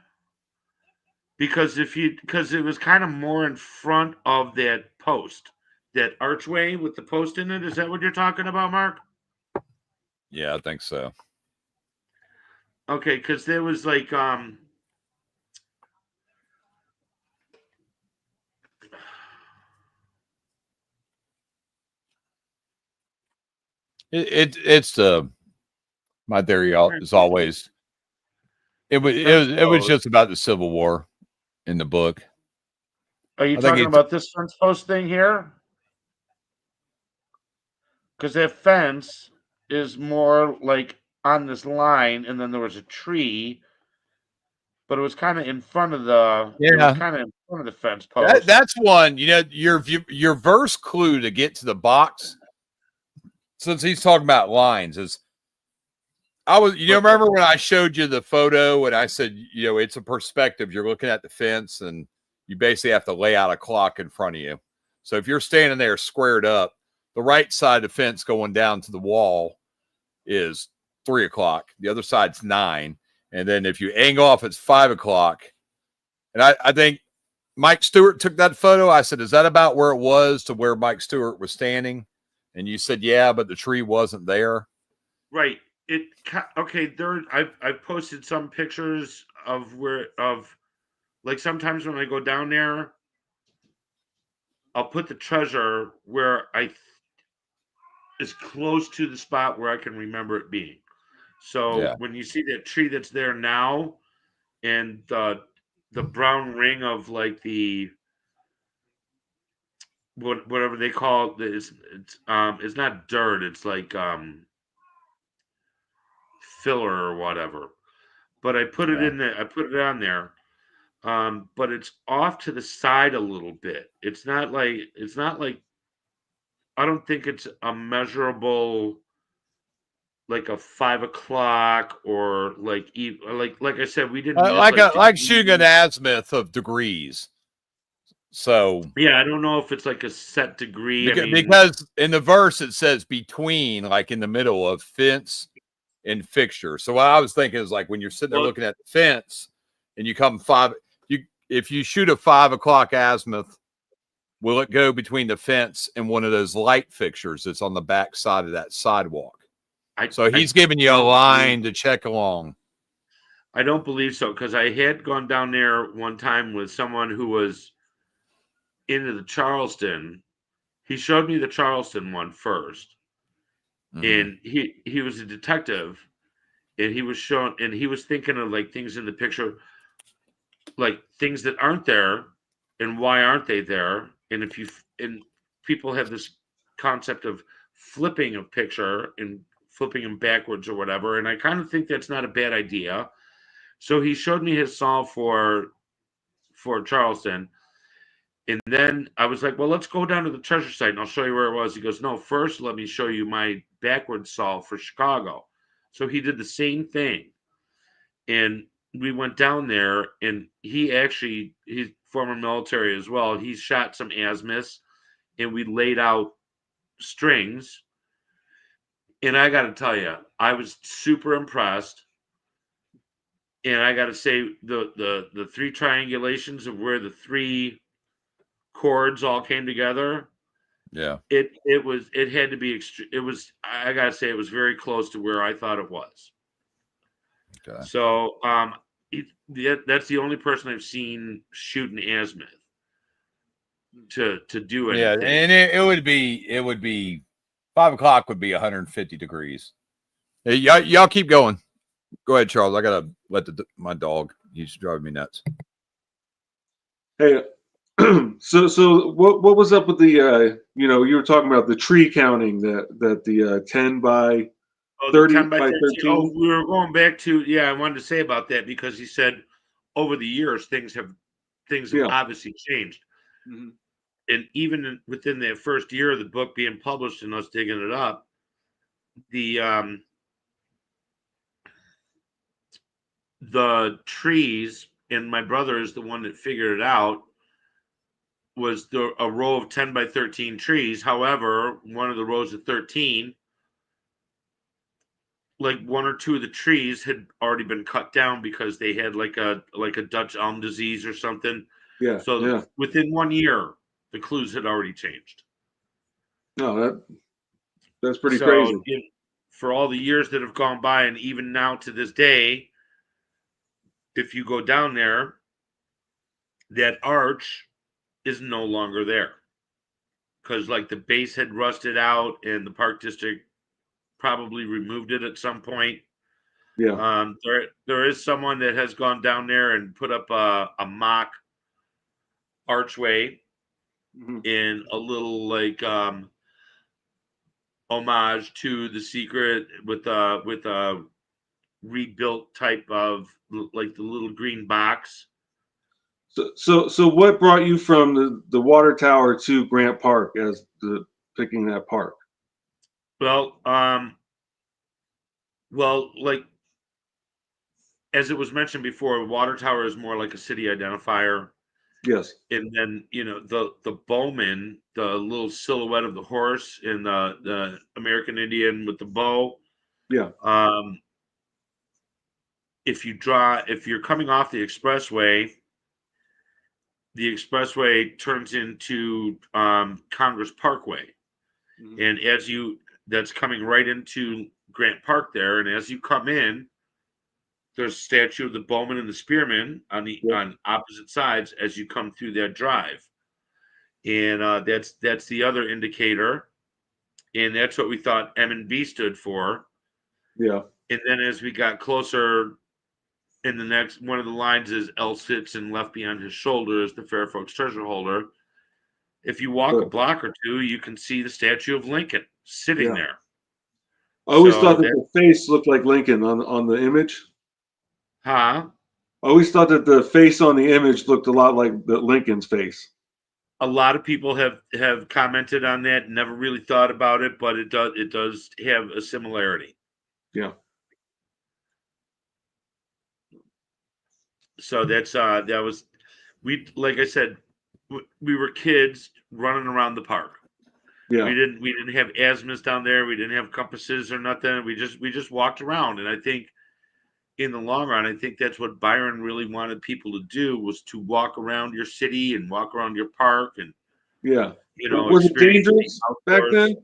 because it was kind of more in front of that post, that archway with the post in it. Is that what you're talking about, Mark? Yeah, I think so. Okay, because there was like It's my theory is always it was just about the Civil War in the book. Are you talking about this fence post thing here? Because that fence is more like on this line, and then there was a tree. but it was kind of in front of the fence post. That's one. Your verse clue to get to the box, since he's talking about lines, is remember when I showed you the photo and I said, it's a perspective. You're looking at the fence and you basically have to lay out a clock in front of you. So if you're standing there squared up, the right side of the fence going down to the wall is 3 o'clock. The other side's 9. And then if you angle off, it's 5 o'clock. And I think Mike Stewart took that photo. I said, is that about where it was to where Mike Stewart was standing? And you said, yeah, but the tree wasn't there. Right. I've posted some pictures of like sometimes when I go down there, I'll put the treasure where is close to the spot where I can remember it being. So when you see that tree that's there now, and the brown ring of like the whatever they call it, it's not dirt, it's like filler or whatever. But I put it in there. I put it on there. But it's off to the side a little bit. It's not like I don't think it's a measurable like a 5 o'clock or like I said, we didn't use like shooting an azimuth of degrees. So yeah, I don't know if it's like a set degree. Because in the verse it says between, like in the middle of fence and fixture. So what I was thinking is like when you're sitting there looking at the fence and you come if you shoot a 5 o'clock azimuth, will it go between the fence and one of those light fixtures that's on the back side of that sidewalk? So he's giving you a line to check along. I don't believe so, because I had gone down there one time with someone who was into the Charleston. He showed me the Charleston one first. And he was a detective, and he was thinking of like things in the picture, like things that aren't there and why aren't they there. And people have this concept of flipping a picture and flipping them backwards or whatever, and I kind of think that's not a bad idea. So he showed me his solve for Charleston, and then I was like, well, let's go down to the treasure site and I'll show you where it was. He goes, no, first let me show you my backwards solve for Chicago. So he did the same thing, and we went down there, and he's former military as well. He shot some azimuths, and we laid out strings. And I got to tell you, I was super impressed. And I got to say, the 3 triangulations of where the 3 chords all came together. Yeah, it had to be I got to say, it was very close to where I thought it was. Okay. So that's the only person I've seen shoot an azimuth to do anything. Yeah, and it would be 5 o'clock would be 150 degrees. Hey, y'all keep going. Go ahead, Charles. I gotta let my dog. He's driving me nuts. Hey, so what was up with the you were talking about the tree counting that the 10 by 30 10 by 13. 13. We were going back to I wanted to say about that, because he said over the years things have obviously changed. Mm-hmm. And even within the first year of the book being published and us digging it up, the trees, and my brother is the one that figured it out, was a row of 10 by 13 trees. However, one of the rows of 13, like 1 or 2 of the trees had already been cut down because they had like a Dutch elm disease or something. Yeah. So within 1 year, the clues had already changed. No, that's pretty crazy. For all the years that have gone by, and even now to this day, if you go down there, that arch is no longer there, because like the base had rusted out and the park district probably removed it at some point. Yeah. There is someone that has gone down there and put up a mock archway in a little like homage to The Secret with rebuilt type of like the little green box. So what brought you from the water tower to Grant Park as picking that park? Well, like as it was mentioned before, water tower is more like a city identifier. Yes. And then the bowman, the little silhouette of the horse and the American Indian with the bow. Yeah. If you're coming off the expressway turns into Congress Parkway, and that's coming right into Grant Park there, and as you come in, there's a statue of the bowman and the spearman on opposite sides as you come through that drive. And that's the other indicator, and that's what we thought M&B stood for. Yeah. And then as we got closer, in the next one of the lines is L sits and left beyond his shoulders, the fair folks treasure holder. If you walk a block or two, you can see the statue of Lincoln sitting there. I always thought that the face looked like Lincoln on the image. Huh? I always thought that the face on the image looked a lot like the Lincoln's face. A lot of people have commented on that. Never really thought about it, but it does have a similarity. Yeah. So that's like I said, we were kids running around the park. Yeah. We didn't have azimuths down there. We didn't have compasses or nothing. We just walked around, and I think in the long run, I think that's what Byron really wanted people to do, was to walk around your city and walk around your park and was it dangerous back then?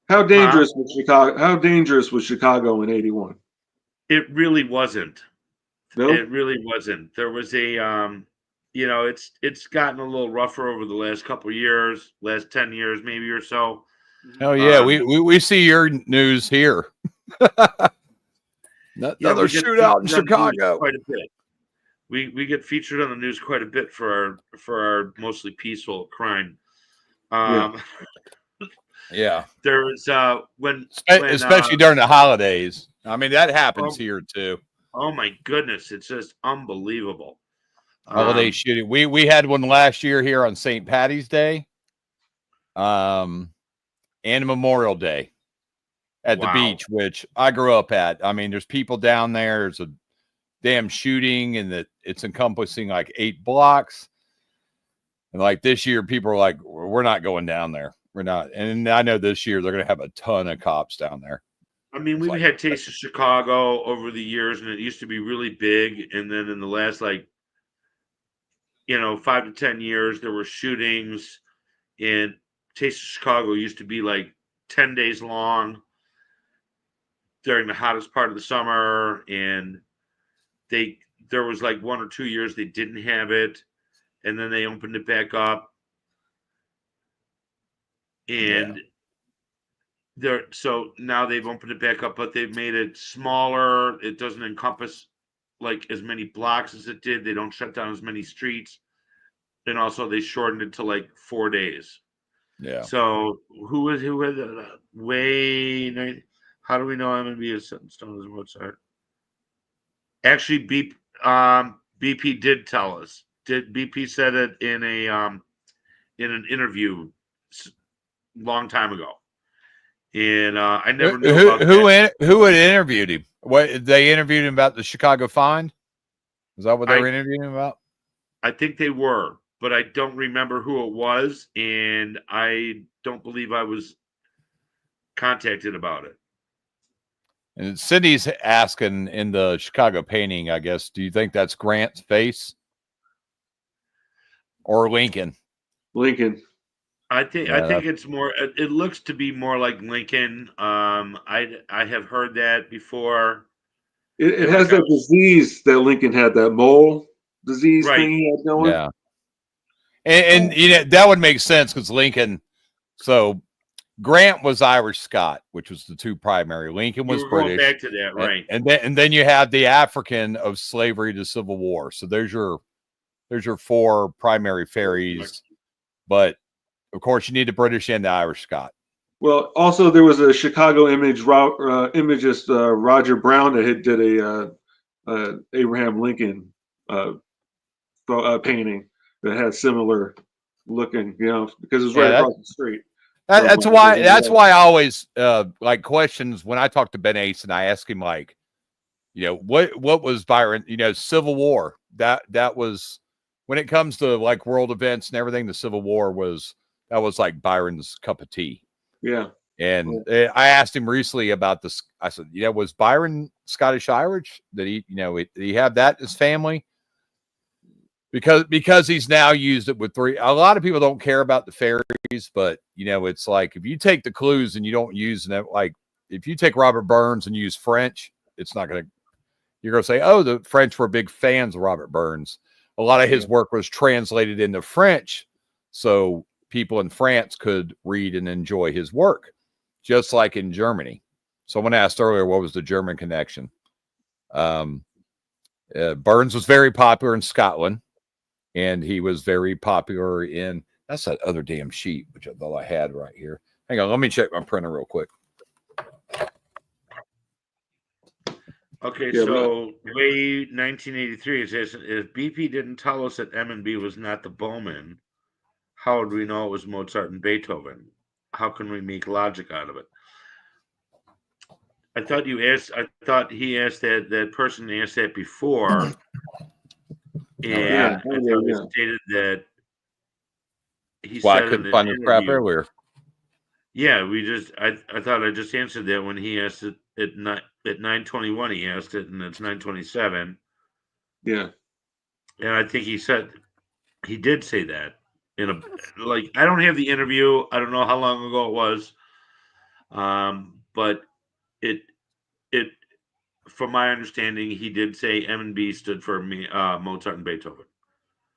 How dangerous was Chicago? How dangerous was Chicago in '81? It really wasn't. No? It really wasn't. There was a it's gotten a little rougher over the last couple of years, last 10 years maybe or so. Oh yeah, we see your news here. Another shootout in Chicago. Quite a bit. We get featured on the news quite a bit for our mostly peaceful crime. Yeah. There was when especially during the holidays. I mean, that happens here too. Oh my goodness, it's just unbelievable. Holiday shooting. We had one last year here on St. Patty's Day, and Memorial Day at the beach, which I grew up at. I mean, there's people down there. There's a damn shooting, and it's encompassing like 8 blocks. And like this year, people are like, "We're not going down there. We're not." And I know this year they're going to have a ton of cops down there. I mean, we've had Taste of Chicago over the years, and it used to be really big. And then in the last 5 to 10 years, there were shootings. And Taste of Chicago used to be like 10 days long during the hottest part of the summer. And there was like 1 or 2 years they didn't have it, and then they opened it back up. And so now they've opened it back up, but they've made it smaller. It doesn't encompass like as many blocks as it did. They don't shut down as many streets. And also they shortened it to like 4 days. Yeah. So who had way? How do we know I'm going to be a set in stone as a roadside? Actually, BP did tell us. BP said it in an interview long time ago. And I never knew about who had interviewed him. What, they interviewed him about the Chicago find? Is that what they were interviewing him about? I think they were, but I don't remember who it was, and I don't believe I was contacted about it. And Cindy's asking in the Chicago painting, I guess, do you think that's Grant's face or Lincoln? Lincoln. I think it's more. It looks to be more like Lincoln. I have heard that before. It has that disease that Lincoln had, that mole disease thing he had going. Yeah, and that would make sense because Lincoln. So Grant was Irish Scot, which was the 2 primary. Lincoln was British. Going back to that, right? And then you have the African of slavery to Civil War. So there's your 4 primary fairies, but of course, you need the British and the Irish Scot. Well, also there was a Chicago imagist Roger Brown that did a Abraham Lincoln painting that had similar looking, because it was right Yeah, across the street. From, that's why I always like questions when I talk to Ben Ace and I ask him like, what was Byron, Civil War. That was when it comes to like world events and everything, the Civil War was like Byron's cup of tea. Yeah. And I asked him recently about this. I said, was Byron Scottish Irish? Did he, did he have that in his family? Because he's now used it with three. A lot of people don't care about the fairies, but it's like if you take the clues and you don't use them, like if you take Robert Burns and use French, it's not going to. You're going to say, oh, the French were big fans of Robert Burns. A lot of his work was translated into French, so people in France could read and enjoy his work, just like in Germany. Someone asked earlier, what was the German connection? Burns was very popular in Scotland. And he was very popular in, that's that other damn sheet, which I thought I had right here. Hang on, let me check my printer real quick. Okay, so Ray 1983 says, if BP didn't tell us that M&B was not the Bowman, how would we know it was Mozart and Beethoven? How can we make logic out of it? I thought he asked that person asked that before. And I thought it stated that he said I couldn't find the crap earlier. Yeah, I thought I just answered that when he asked it at 9:21. He asked it, and it's 9:27. Yeah, and I think he did say that in I don't have the interview. I don't know how long ago it was, but it from my understanding, he did say M&B stood for Mozart and Beethoven.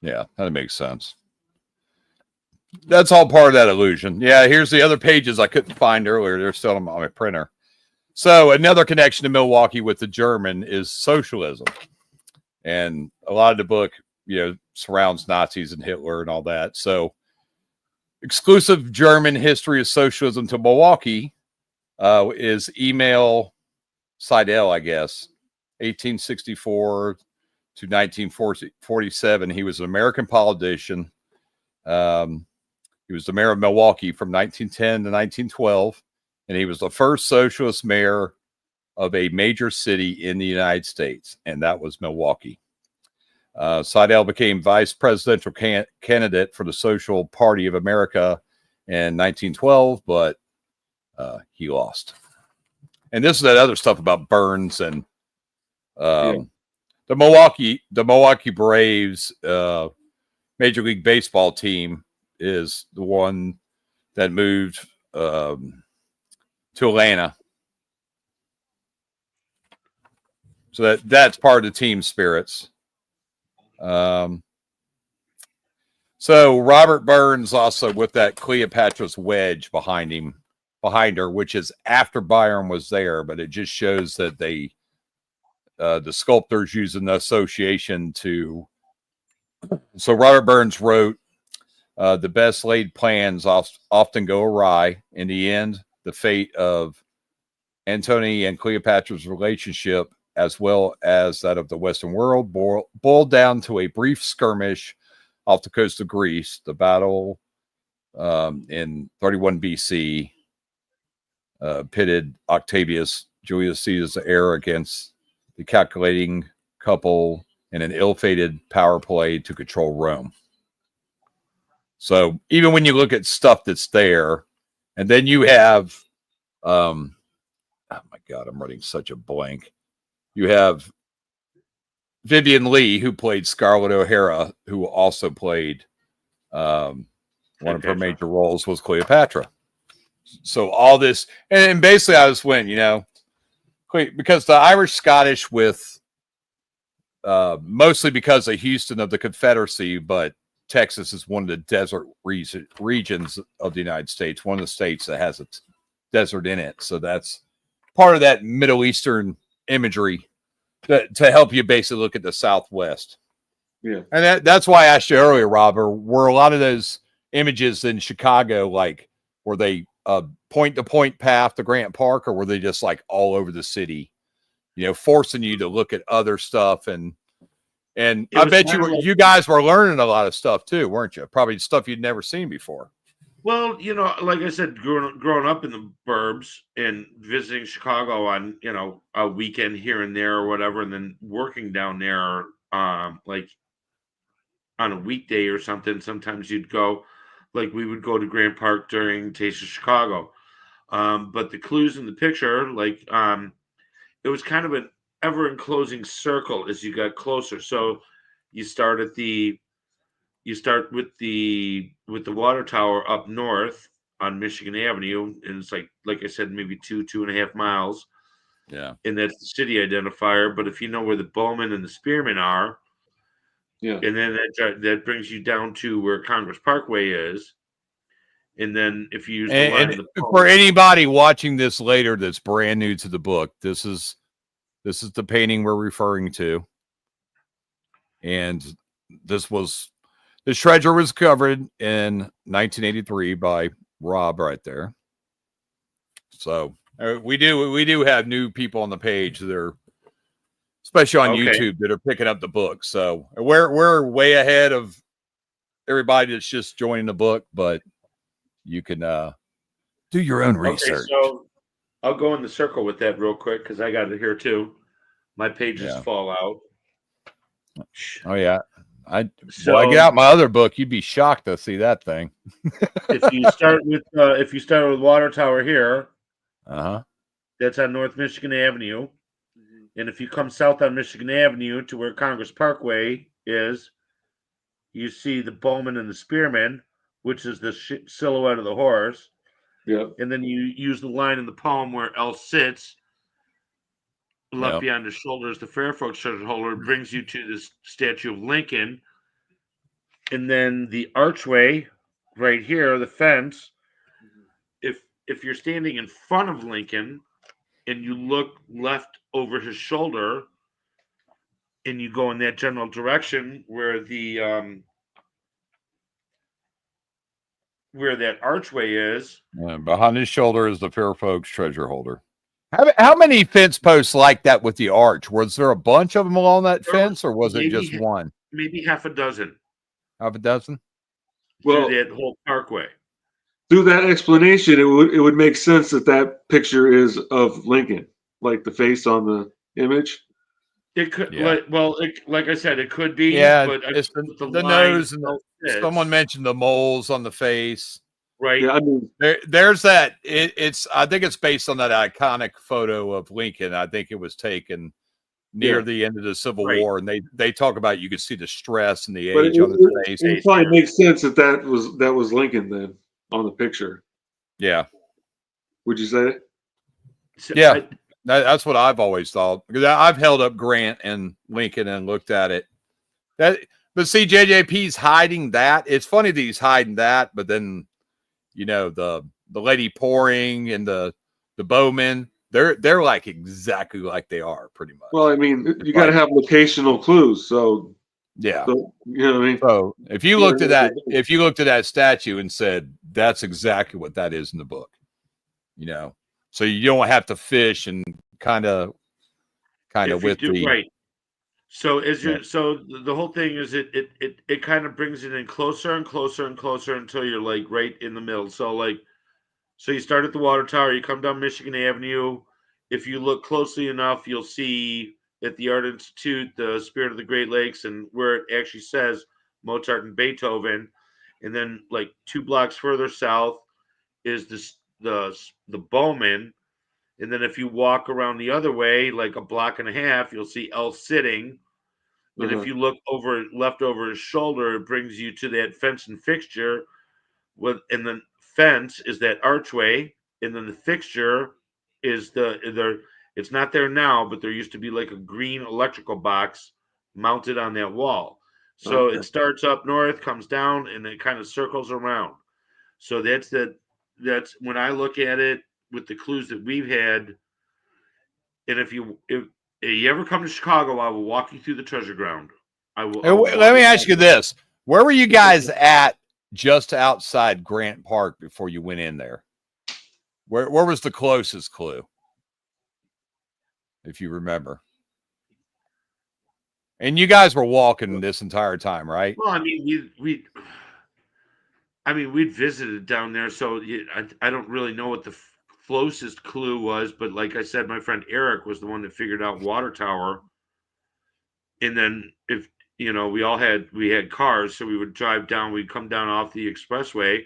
Yeah, that makes sense. That's all part of that illusion. Yeah, here's the other pages I couldn't find earlier. They're still on my printer. So another connection to Milwaukee with the German is socialism. And a lot of the book, surrounds Nazis and Hitler and all that. So exclusive German history of socialism to Milwaukee is Emil Seidel, I guess, 1864 to 1947. He was an American politician. He was the mayor of Milwaukee from 1910 to 1912, and he was the first socialist mayor of a major city in the United States, and that was Milwaukee. Seidel became vice presidential candidate for the Social Party of America in 1912, but he lost. And this is that other stuff about Burns and the Milwaukee Braves Major League Baseball team is the one that moved to Atlanta. So that's part of the team spirits. So Robert Burns also with that Cleopatra's wedge behind her, which is after Byron was there, but it just shows that the sculptors using the association to. So Robert Burns wrote, the best laid plans often go awry. In the end, the fate of Antony and Cleopatra's relationship, as well as that of the Western world, boiled down to a brief skirmish off the coast of Greece. The battle in 31 BC pitted Octavius, Julius Caesar's heir, against the calculating couple in an ill-fated power play to control Rome. So even when you look at stuff that's there, and then you have, oh my God, I'm running such a blank. You have Vivian Leigh, who played Scarlett O'Hara, who also played one of her major roles was Cleopatra. So all this, and basically I just went, because the Irish Scottish with mostly because of Houston of the Confederacy, but Texas is one of the desert regions of the United States, one of the states that has a desert in it. So that's part of that Middle Eastern imagery to help you basically look at the Southwest. Yeah. And that's why I asked you earlier, Robert, were a lot of those images in Chicago, like, were they a point-to-point path to Grant Park, or were they just like all over the city, forcing you to look at other stuff? And It I was bet kind of like- you guys were learning a lot of stuff too, weren't you? Probably stuff you'd never seen before. Well, like I said, growing up in the burbs and visiting Chicago on, a weekend here and there or whatever, and then working down there, like on a weekday or something. Sometimes you'd go, like we would go to Grant Park during Taste of Chicago. But the clues in the picture, like, it was kind of an ever enclosing circle as you got closer. So you start with the water tower up north on Michigan Avenue, and it's like I said, maybe 2.5 miles, Yeah. and that's the city identifier. But if you know where the Bowman and the Spearman are, Yeah. and then that brings you down to where Congress Parkway is, and then if you use the line of And the for anybody watching this later that's brand new to the book, this is the painting we're referring to. And this treasure was covered in 1983 by Rob right there. So we do have new people on the page that are, especially on YouTube, that are picking up the book. So we're way ahead of everybody that's just joining the book, but you can do your own research. Okay, so I'll go in the circle with that real quick because I got it here too. My pages fall out. Oh yeah. I get out my other book, you'd be shocked to see that thing. if you start with Water Tower here, that's on North Michigan Avenue, and if you come south on Michigan Avenue to where Congress Parkway is, you see the Bowman and the Spearman, which is the silhouette of the horse. Yeah. And then you use the line in the poem where L sits. Left beyond his shoulders, the fair folks treasure holder, brings you to this statue of Lincoln. And then the archway right here, the fence, if you're standing in front of Lincoln and you look left over his shoulder and you go in that general direction where where that archway is. Behind his shoulder is the fair folks treasure holder. How many fence posts like that with the arch? Was there a bunch of them along that fence, or was it just one? Maybe half a dozen. Half a dozen? Well, through that whole parkway. Through that explanation, it would make sense that picture is of Lincoln, like the face on the image. It could, like I said, it could be. Yeah, but it's the nose, and someone mentioned the moles on the face. Right. Yeah, I mean, there's that. I think it's based on that iconic photo of Lincoln. I think it was taken near the end of the Civil War, and they talk about, you could see the stress and the age on the face. It probably makes sense that was Lincoln then on the picture. Yeah. Would you say So yeah, that's what I've always thought, because I've held up Grant and Lincoln and looked at it. But see, JJP's hiding that. It's funny that he's hiding that, but then, the lady pouring and the Bowman, they're like exactly like they are, pretty much. Well, I mean, you got to have locational clues, so yeah, so, you know what I mean. So if you looked at that statue and said that's exactly what that is in the book, so you don't have to fish and kind of with the right. So so the whole thing is it kind of brings it in closer and closer and closer until you're like right in the middle. So you start at the water tower, you come down Michigan Avenue. If you look closely enough, you'll see at the Art Institute the Spirit of the Great Lakes, and where it actually says Mozart and Beethoven. And then 2 blocks further south is the Bowman. And then if you walk around the other way, like a block and a half, you'll see L sitting. And if you look left over his shoulder, it brings you to that fence and fixture. And the fence is that archway, and then the fixture is it's not there now, but there used to be like a green electrical box mounted on that wall. So it starts up north, comes down, and it kind of circles around. So that's when I look at it with the clues that we've had. And if you ever come to Chicago, I will walk you through the treasure ground. Let me ask you this: where were you guys at just outside Grant Park before you went in there? Where was the closest clue? If you remember. And you guys were walking this entire time, right? Well, I mean, we'd visited down there, so I don't really know what the closest clue was, but like I said, my friend Eric was the one that figured out Water Tower. And then if we had cars, so we would drive down, we'd come down off the expressway,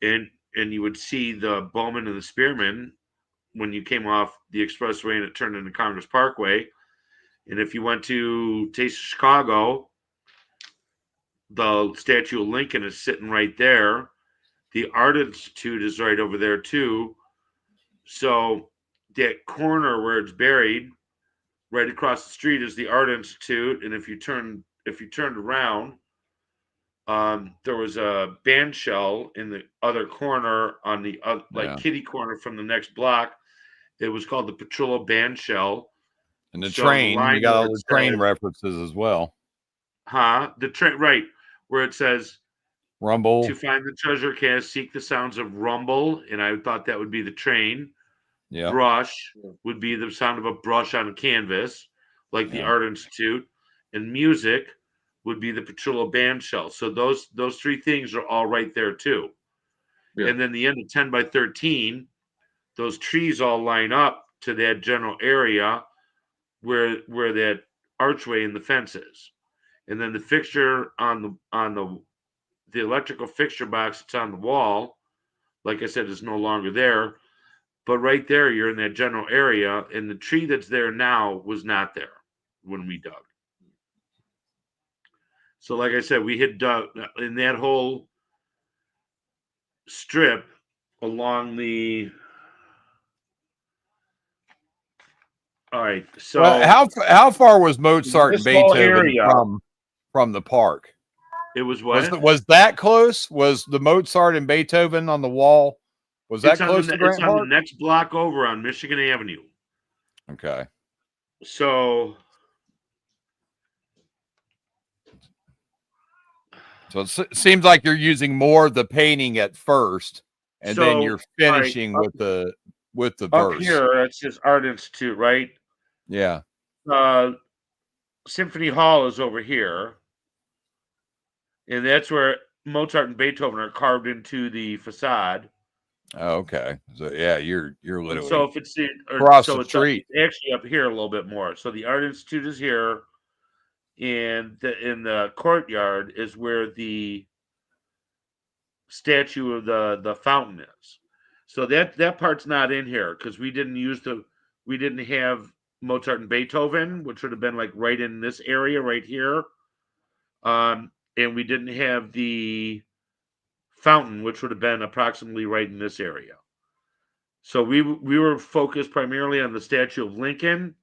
and you would see the Bowman and the Spearman when you came off the expressway and it turned into Congress Parkway. And if you went to Taste of Chicago, the statue of Lincoln is sitting right there. The Art Institute is right over there too. So that corner where it's buried, right across the street, is the Art Institute. And if you turned around, there was a band shell in the other corner on the kitty corner from the next block. It was called the Petrillo Band Shell. And the So train, the you got all line the where it train says- references as well. The train, right, where it says Rumble. to find the treasure cast, seek the sounds of rumble, and I thought that would be the train. Yeah. Brush would be the sound of a brush on a canvas, like the Yeah. Art Institute, and music would be the Petrillo Band Shell. So those three things are all right there too. Yeah. And then the end of 10 by 13, those trees all line up to that general area where that archway and the fence is. And then the fixture on the electrical fixture box that's on the wall, like I said, is no longer there. But right there, you're in that general area, and the tree that's there now was not there when we dug. So, like I said, we had dug in that whole strip along the. All right, so Well, how far was Mozart and This whole Beethoven area. from the park? it was what? Was that close? Was the Mozart and Beethoven on the wall? Was that close to Grant It's on the Park? next block over on Michigan Avenue. Okay. So So it seems like you're using more of the painting at first, and then So, you're finishing all with the up verse. here, it's just Art Institute, right? Yeah. Symphony Hall is over here, and that's where Mozart and Beethoven are carved into the facade. Oh, okay. So yeah, you're literally So if it's across the it's street. actually up here a little bit more. So the Art Institute is here, and in the courtyard is where the statue of the fountain is. So that part's not in here because we didn't have Mozart and Beethoven, which would have been like right in this area right here. And we didn't have the fountain, which would have been approximately right in this area. So we were focused primarily on the statue of Lincoln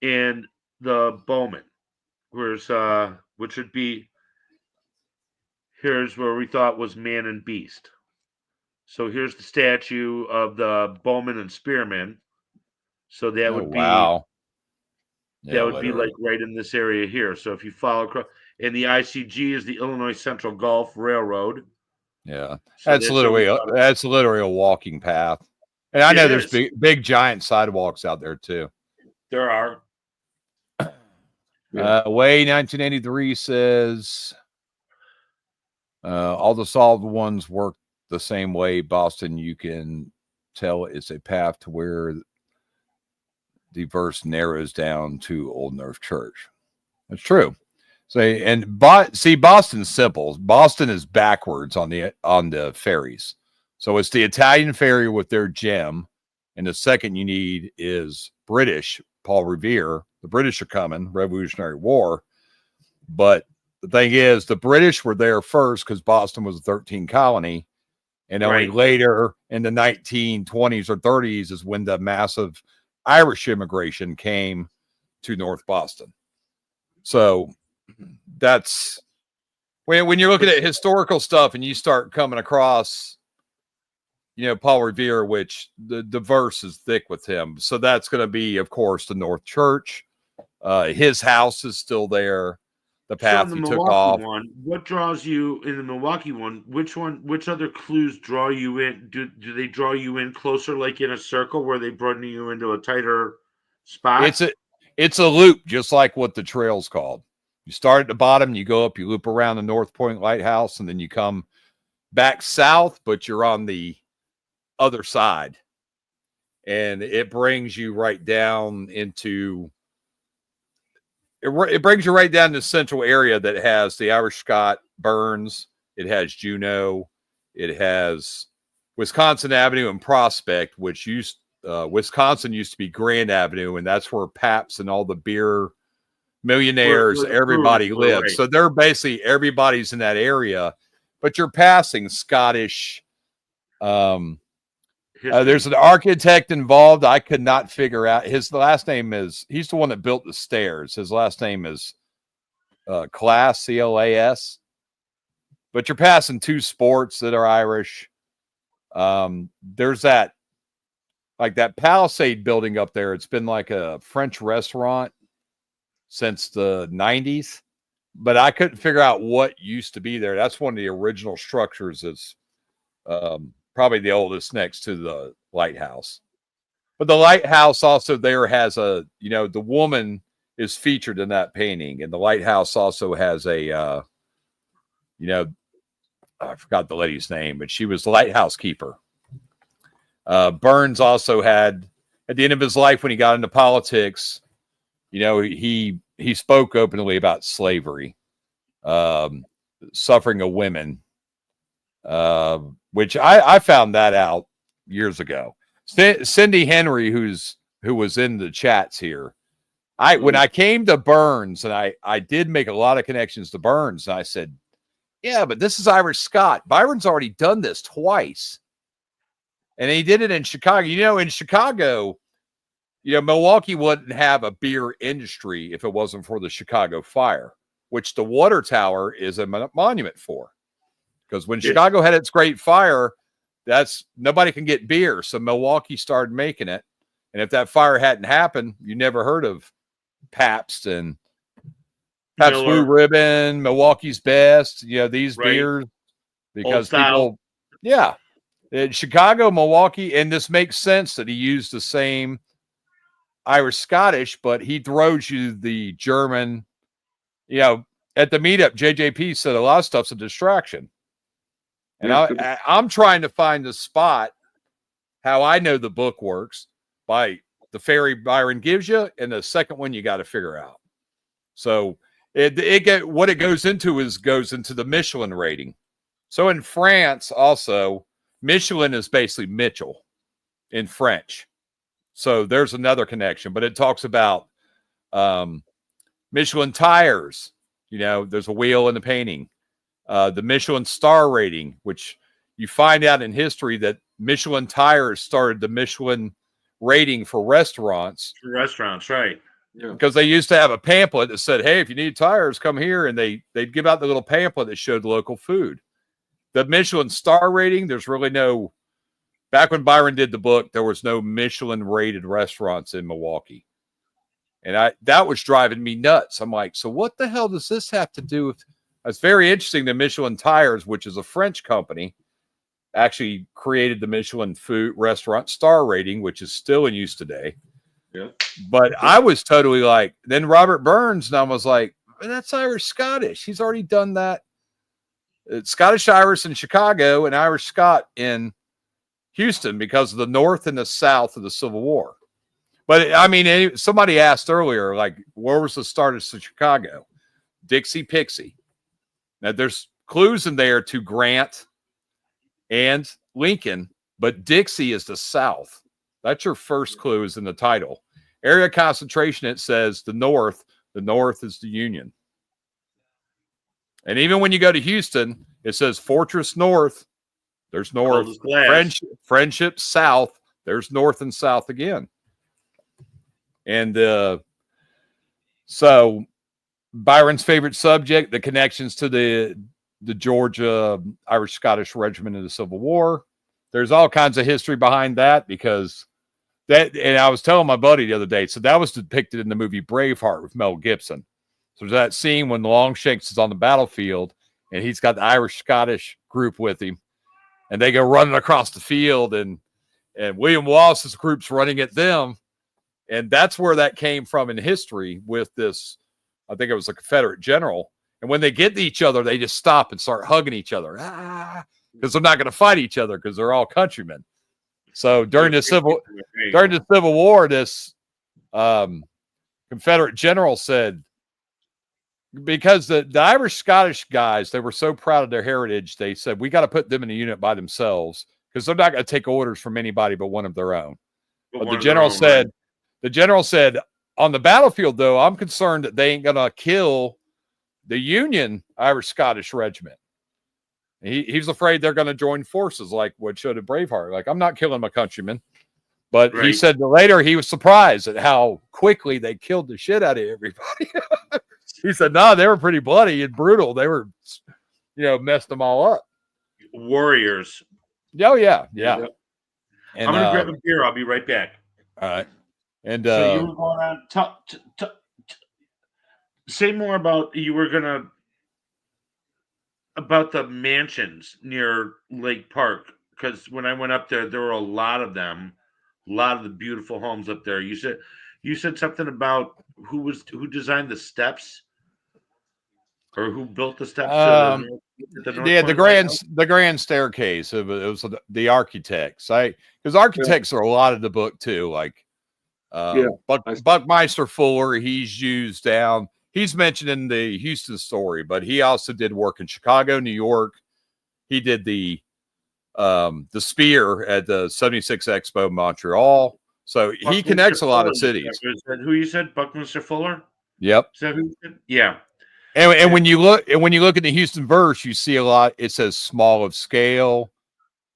and the Bowman, which would be here's where we thought was man and beast. So here's the statue of the Bowman and Spearman. So that would be wow. that Yeah, would be like right in this area here. So if you follow across, and the ICG is the Illinois Central Gulf Railroad. yeah. So That's literally a walking path. And I It know there's is. big giant sidewalks out there too. There are. Way 1983 says all the solved ones work the same way. Boston, you can tell it's a path to where the verse narrows down to Old North Church. That's true. So see, Boston's simple. Boston is backwards on the ferries. So it's the Italian ferry with their gem, and the second you need is British, Paul Revere. The British are coming, Revolutionary War. But the thing is, the British were there first because Boston was a 13th colony. And only later in the 1920s or 30s is when the massive Irish immigration came to North Boston. So that's when you're looking at historical stuff and you start coming across, Paul Revere, which the verse is thick with him. So that's going to be, of course, the North Church. His house is still there. the So path in the you took Milwaukee off. one, what draws you in the Milwaukee one? Which other clues draw you in? Do they draw you in closer, like in a circle, where they broaden you into a tighter spot? It's a loop, just like what the trail's called. You start at the bottom, you go up, you loop around the North Point Lighthouse, and then you come back south, but you're on the other side. And it brings you right down into it brings you right down to the central area that has the Irish Scott Burns, it has Juneau, it has Wisconsin Avenue and Prospect, which Wisconsin used to be Grand Avenue, and that's where Pabst and all the beer millionaires, Where the everybody breweries were, lives. right. So they're basically everybody's in that area, but you're passing Scottish. There's an architect involved. I could not figure out his last name he's the one that built the stairs. His last name is Class, Clas. But you're passing two sports that are Irish. There's that Palisade building up there. It's been like a French restaurant since the 90s, but I couldn't figure out what used to be there. That's one of the original structures. It's probably the oldest next to the lighthouse. But the lighthouse also there has the woman is featured in that painting, and the lighthouse also has I forgot the lady's name, but she was the lighthouse keeper. Burns also had, at the end of his life when he got into politics, he spoke openly about slavery, suffering of women, which I found that out years ago. Cindy Henry, who was in the chats here, when I came to Burns, and I did make a lot of connections to Burns, and I said, yeah, but this is Irish Scott. Byron's already done this twice. And he did it in Chicago. In Chicago, Milwaukee wouldn't have a beer industry if it wasn't for the Chicago fire, which the water tower is a monument for. Because when Chicago had its great fire, nobody can get beer. So Milwaukee started making it. And if that fire hadn't happened, you never heard of Pabst and Pabst Blue Ribbon, Milwaukee's Best, these beers, because people, in Chicago, Milwaukee, and this makes sense that he used the same Irish Scottish, but he throws you the German. At the meetup, JJP said a lot of stuff's a distraction. And I'm trying to find the spot, how I know the book works, by the fairy Byron gives you, and the second one you got to figure out. So what it goes into the Michelin rating. So in France also, Michelin is basically Mitchell in French. So there's another connection, but it talks about Michelin tires. There's a wheel in the painting. The Michelin star rating, which you find out in history that Michelin tires started the Michelin rating for restaurants. For restaurants, right. Yeah. Because they used to have a pamphlet that said, hey, if you need tires, come here. And they'd give out the little pamphlet that showed local food. The Michelin star rating, there's really no, back when Byron did the book, there was no Michelin rated restaurants in Milwaukee. And that was driving me nuts. I'm like, so what the hell does this have to do with? It's very interesting that Michelin Tires, which is a French company, actually created the Michelin food restaurant star rating, which is still in use today. Yeah. But I was totally like, then Robert Burns, and I was like, that's Irish Scottish. He's already done that. It's Scottish Irish in Chicago and Irish Scott in Houston because of the North and the South of the Civil War. But I mean, somebody asked earlier, like, where was the start of Chicago? Dixie Pixie. Now there's clues in there to Grant and Lincoln, but Dixie is the South. That's your first clue is in the title. Area concentration, it says the North is the Union. And even when you go to Houston, it says Fortress North. There's North. Friendship South. There's North and South again. And so Byron's favorite subject, the connections to the Georgia Irish Scottish Regiment in the Civil War. There's all kinds of history behind that because and I was telling my buddy the other day, so that was depicted in the movie Braveheart with Mel Gibson. So there's that scene when Longshanks is on the battlefield and he's got the Irish-Scottish group with him, and they go running across the field, and William Wallace's group's running at them. And that's where that came from in history with this, I think it was a Confederate general. And when they get to each other, they just stop and start hugging each other. Because they're not going to fight each other because they're all countrymen. So during the Civil War, this Confederate general said, because the Irish-Scottish guys, they were so proud of their heritage, they said, we got to put them in a unit by themselves because they're not going to take orders from anybody but one of their own. But the general said, on the battlefield, though, I'm concerned that they ain't going to kill the Union Irish-Scottish regiment. He's afraid they're going to join forces like what showed at Braveheart. Like, I'm not killing my countrymen. But he said later he was surprised at how quickly they killed the shit out of everybody. He said, no, they were pretty bloody and brutal. They were, messed them all up. Warriors. Oh, yeah. And, I'm going to grab a beer. I'll be right back. All right. And so you were going on. Say more about about the mansions near Lake Park, because when I went up there were a lot of them, a lot of the beautiful homes up there. You said something about who designed the steps, or who built the steps. The grand staircase. It was the architects. Because architects are a lot of the book too. Like Buckminster Fuller, he's used down. He's mentioned in the Houston story, but he also did work in Chicago, New York. He did the Spear at the 76 Expo in Montreal. So he connects a lot of cities. Who you said? Buckminster Fuller? Yep. Is that who you said? Yeah. And when you look at the Houston verse, you see a lot. It says small of scale,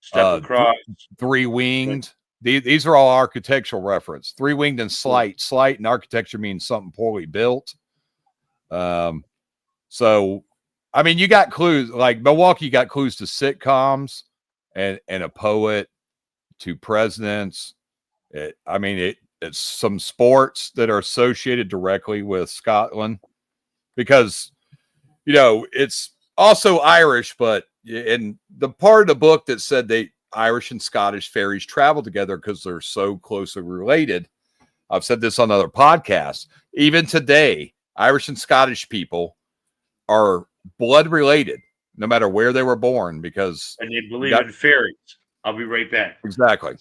step across, three winged. These are all architectural reference. Three winged and slight. Slight in architecture means something poorly built. So, I mean, you got clues. Like Milwaukee got clues to sitcoms and a poet, to presidents. It's some sports that are associated directly with Scotland, because it's also Irish, but in the part of the book that said Irish and Scottish fairies travel together because they're so closely related. I've said this on other podcasts. Even today, Irish and Scottish people are blood related, no matter where they were born, because and they believe in fairies. I'll be right back. Exactly.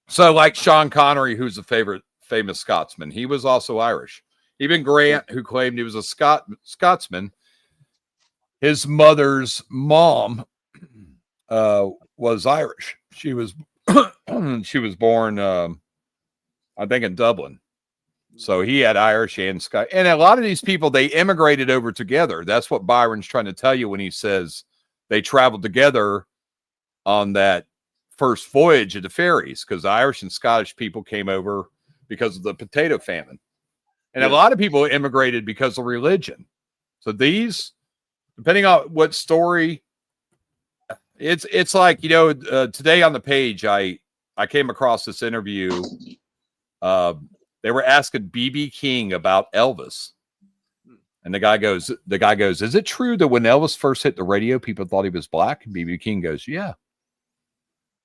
So, like Sean Connery, who's a famous Scotsman, he was also Irish. Even Grant, who claimed he was a Scotsman, his mother's mom was Irish. She was born, I think, in Dublin. So he had Irish and Scottish. And a lot of these people, they immigrated over together. That's what Byron's trying to tell you when he says they traveled together on that first voyage of the ferries, because Irish and Scottish people came over because of the potato famine. And a lot of people immigrated because of religion. So these, depending on what story, it's like, today on the page, I came across this interview. They were asking B.B. King about Elvis. And the guy goes, is it true that when Elvis first hit the radio, people thought he was black? And B.B. King goes, yeah.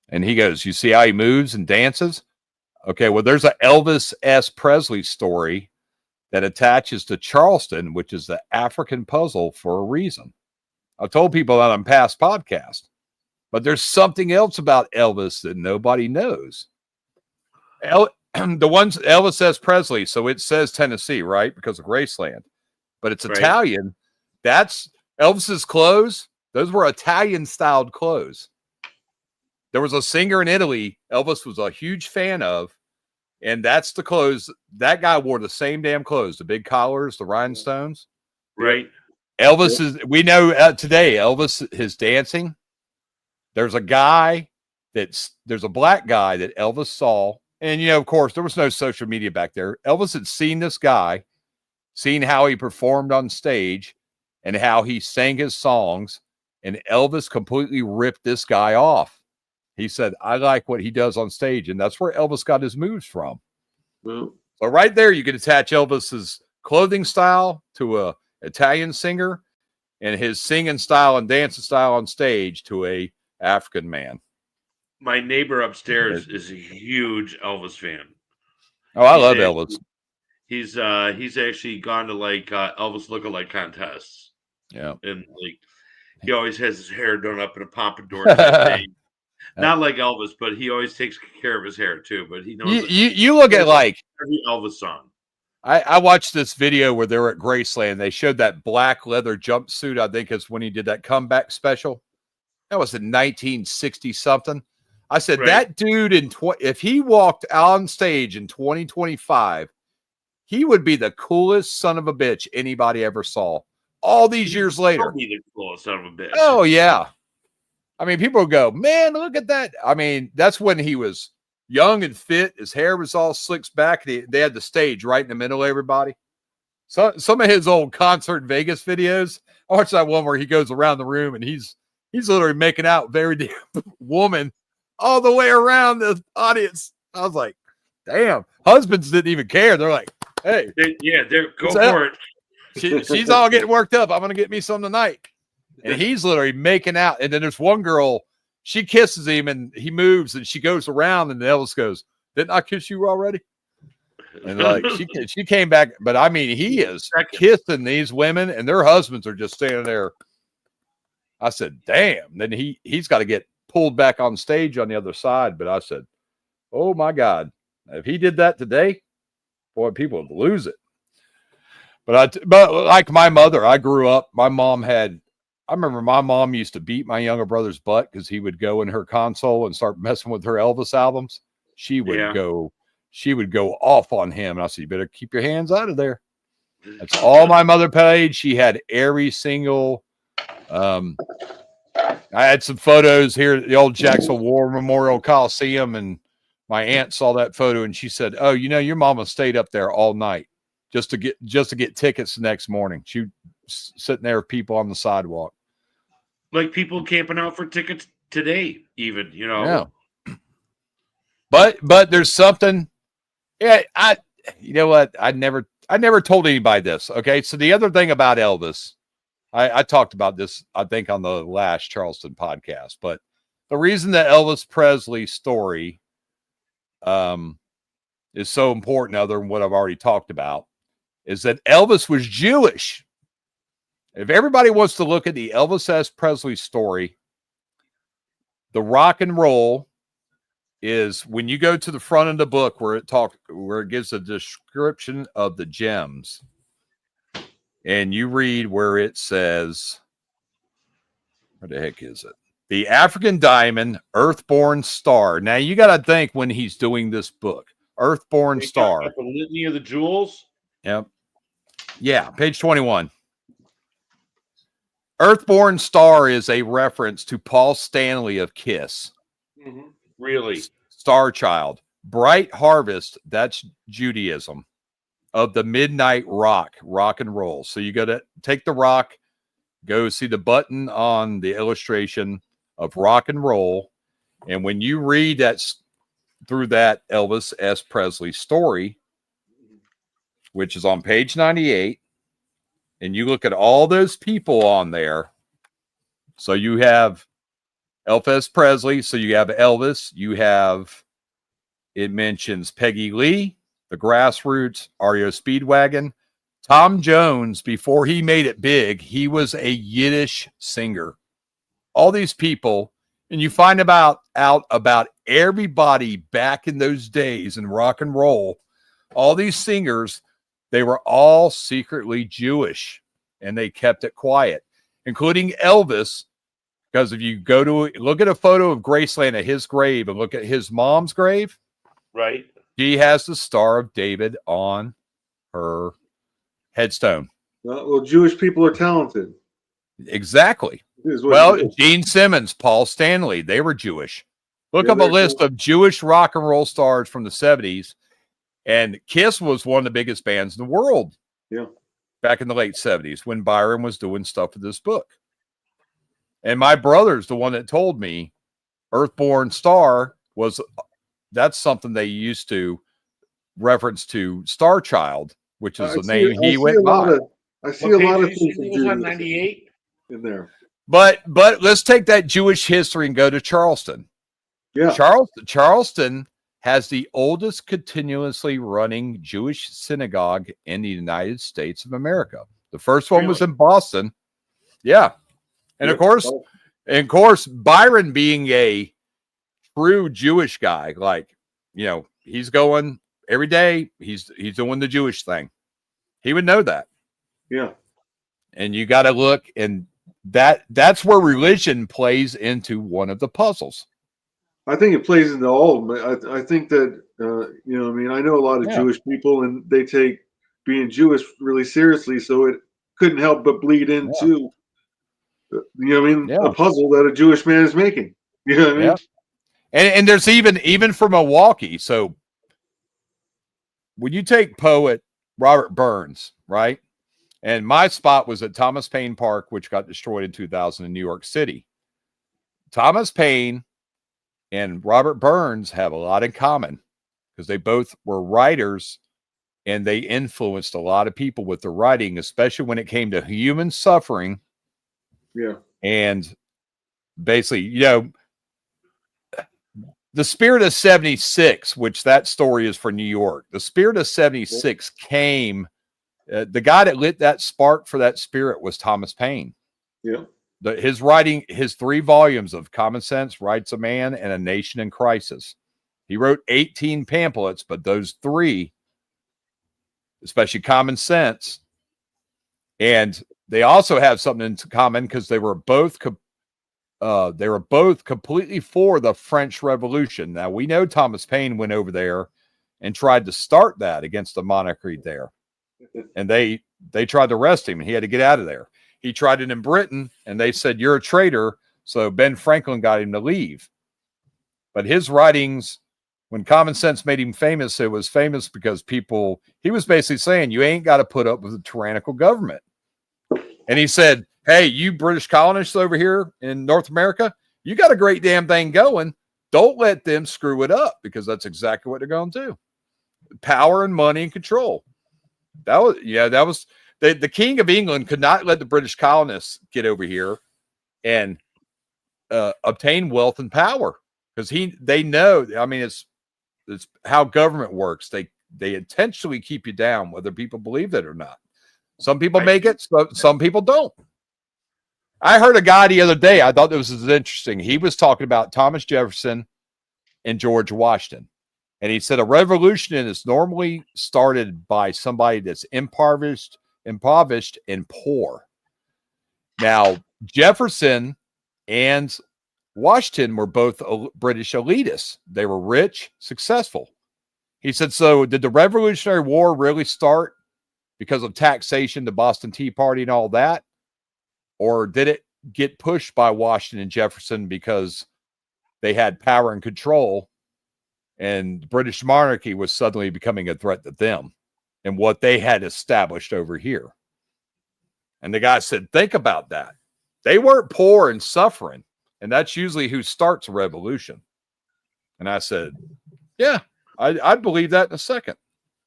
And he goes, you see how he moves and dances? Okay, well, there's a Elvis S. Presley story that attaches to Charleston, which is the African puzzle, for a reason. I've told people that on past podcasts, but there's something else about Elvis that nobody knows. The ones Elvis says Presley, so it says Tennessee, right? Because of Graceland, but it's right. Italian. That's Elvis's clothes. Those were Italian styled clothes. There was a singer in Italy Elvis was a huge fan of, and that's the clothes. That guy wore the same damn clothes, the big collars, the rhinestones. Right. Elvis is, we know today, Elvis is dancing. There's a black guy that Elvis saw. And, of course, there was no social media back there. Elvis had seen this guy, seen how he performed on stage and how he sang his songs. And Elvis completely ripped this guy off. He said, I like what he does on stage. And that's where Elvis got his moves from. Well, So right there, you can attach Elvis's clothing style to a Italian singer, and his singing style and dancing style on stage to a African man. My neighbor upstairs is a huge Elvis fan. Oh, I love Elvis. He's actually gone to like Elvis lookalike contests. Yeah. And like he always has his hair done up in a pompadour type thing. Not like Elvis, but he always takes care of his hair too. But he knows you look at like every Elvis song. I watched this video where they were at Graceland. They showed that black leather jumpsuit. I think is when he did that comeback special. That was in 1960 something. I said that dude if he walked on stage in 2025, he would be the coolest son of a bitch anybody ever saw. All these years later, Be the coolest son of a bitch. Oh yeah. I mean, people go, man, look at that. I mean, that's when he was young and fit. His hair was all slicked back. They had the stage right in the middle of everybody. So some of his old concert Vegas videos. I watched that one where he goes around the room and he's literally making out very damn woman all the way around the audience. I was like, damn, husbands didn't even care. They're like, hey. They're go for it. She's all getting worked up. I'm going to get me some tonight. And he's literally making out. And then there's one girl, she kisses him and he moves and she goes around and Elvis goes, didn't I kiss you already? And like she came back. But I mean, he is kissing these women and their husbands are just standing there. I said, damn. Then he's got to get pulled back on stage on the other side. But I said, oh my God, if he did that today, boy, people would lose it. But like my mother, I grew up, I remember my mom used to beat my younger brother's butt because he would go in her console and start messing with her Elvis albums. She would go off on him. And I said, you better keep your hands out of there. That's all my mother played. She had every single, I had some photos here at the old Jacksonville War Memorial Coliseum. And my aunt saw that photo and she said, oh, your mama stayed up there all night just to get tickets the next morning. She sitting there with people on the sidewalk. Like people camping out for tickets today, even, Yeah. But there's something. Yeah, you know what? I never told anybody this. Okay. So the other thing about Elvis, I talked about this, I think, on the last Charleston podcast, but the reason that Elvis Presley story is so important, other than what I've already talked about, is that Elvis was Jewish. If everybody wants to look at the Elvis S. Presley story, the rock and roll is when you go to the front of the book where it gives a description of the gems, and you read where it says, where the heck is it? The African diamond, earthborn star. Now you got to think when he's doing this book, earthborn star. The litany of the jewels. Yep. Yeah, page 21. Earthborn Star is a reference to Paul Stanley of Kiss. Mm-hmm. Really? Star Child. Bright Harvest, that's Judaism. Of the Midnight Rock and roll. So you got to take the rock, go see the button on the illustration of rock and roll. And when you read that through that Elvis S. Presley story, which is on page 98, and you look at all those people on there. So you have Elvis Presley. So you have Elvis. It mentions Peggy Lee, the Grassroots, REO Speedwagon. Tom Jones, before he made it big, he was a Yiddish singer. All these people, and you find out about everybody back in those days in rock and roll. All these singers, they were all secretly Jewish, and they kept it quiet, including Elvis, because if you go to look at a photo of Graceland at his grave and look at his mom's grave, right? She has the Star of David on her headstone. Well, Jewish people are talented. Exactly. Well, Gene Simmons, Paul Stanley, they were Jewish. Look up a list of Jewish rock and roll stars from the 70s. And Kiss was one of the biggest bands in the world. Yeah. Back in the late 70s when Byron was doing stuff with this book. And my brother's the one that told me Earthborn Star that's something they used to reference to Star Child which is the name he I went by. I see a lot of What page things did in you say it was on Judaism 98? in there. But let's take that Jewish history and go to Charleston. Yeah. Charleston has the oldest continuously running Jewish synagogue in the United States of America. The first one was in Boston. Yeah. And Yep. of course, Byron being a true Jewish guy, like, he's going every day. He's doing the Jewish thing. He would know that. Yeah. And you got to look, and that's where religion plays into one of the puzzles. I think it plays into all of them. I think that, I know a lot of Jewish people, and they take being Jewish really seriously, so it couldn't help but bleed into, a puzzle that a Jewish man is making. You know what I mean? And there's even for Milwaukee. So when you take poet Robert Burns, right? And my spot was at Thomas Paine Park, which got destroyed in 2000 in New York City. Thomas Paine and Robert Burns have a lot in common because they both were writers, and they influenced a lot of people with their writing, especially when it came to human suffering. Yeah. And basically, the Spirit of 76, which that story is for New York. The Spirit of 76 came, the guy that lit that spark for that spirit was Thomas Paine. Yeah. His writing, his 3 volumes of Common Sense, Rights of Man, and A Nation in Crisis. He wrote 18 pamphlets, but those 3, especially Common Sense, and they also have something in common because they were both completely for the French Revolution. Now, we know Thomas Paine went over there and tried to start that against the monarchy there. And they tried to arrest him, and he had to get out of there. He tried it in Britain, and they said, "You're a traitor." So Ben Franklin got him to leave. But his writings, when Common Sense made him famous, it was famous because he was basically saying, you ain't got to put up with a tyrannical government. And he said, hey, you British colonists over here in North America, you got a great damn thing going. Don't let them screw it up, because that's exactly what they're going to do. Power and money and control. That was the King of England could not let the British colonists get over here and obtain wealth and power, because they know. I mean, it's how government works. They intentionally keep you down, whether people believe that or not. Some people make it, some people don't. I heard a guy the other day. I thought this was interesting. He was talking about Thomas Jefferson and George Washington. And he said a revolution is normally started by somebody that's impoverished and poor. Now, Jefferson and Washington were both British elitists. They were rich, successful. He said, so did the Revolutionary War really start because of taxation, the Boston Tea Party and all that? Or did it get pushed by Washington and Jefferson because they had power and control, and the British monarchy was suddenly becoming a threat to them and what they had established over here? And the guy said, think about that. They weren't poor and suffering, and that's usually who starts a revolution. And I said, yeah, I'd believe that in a second.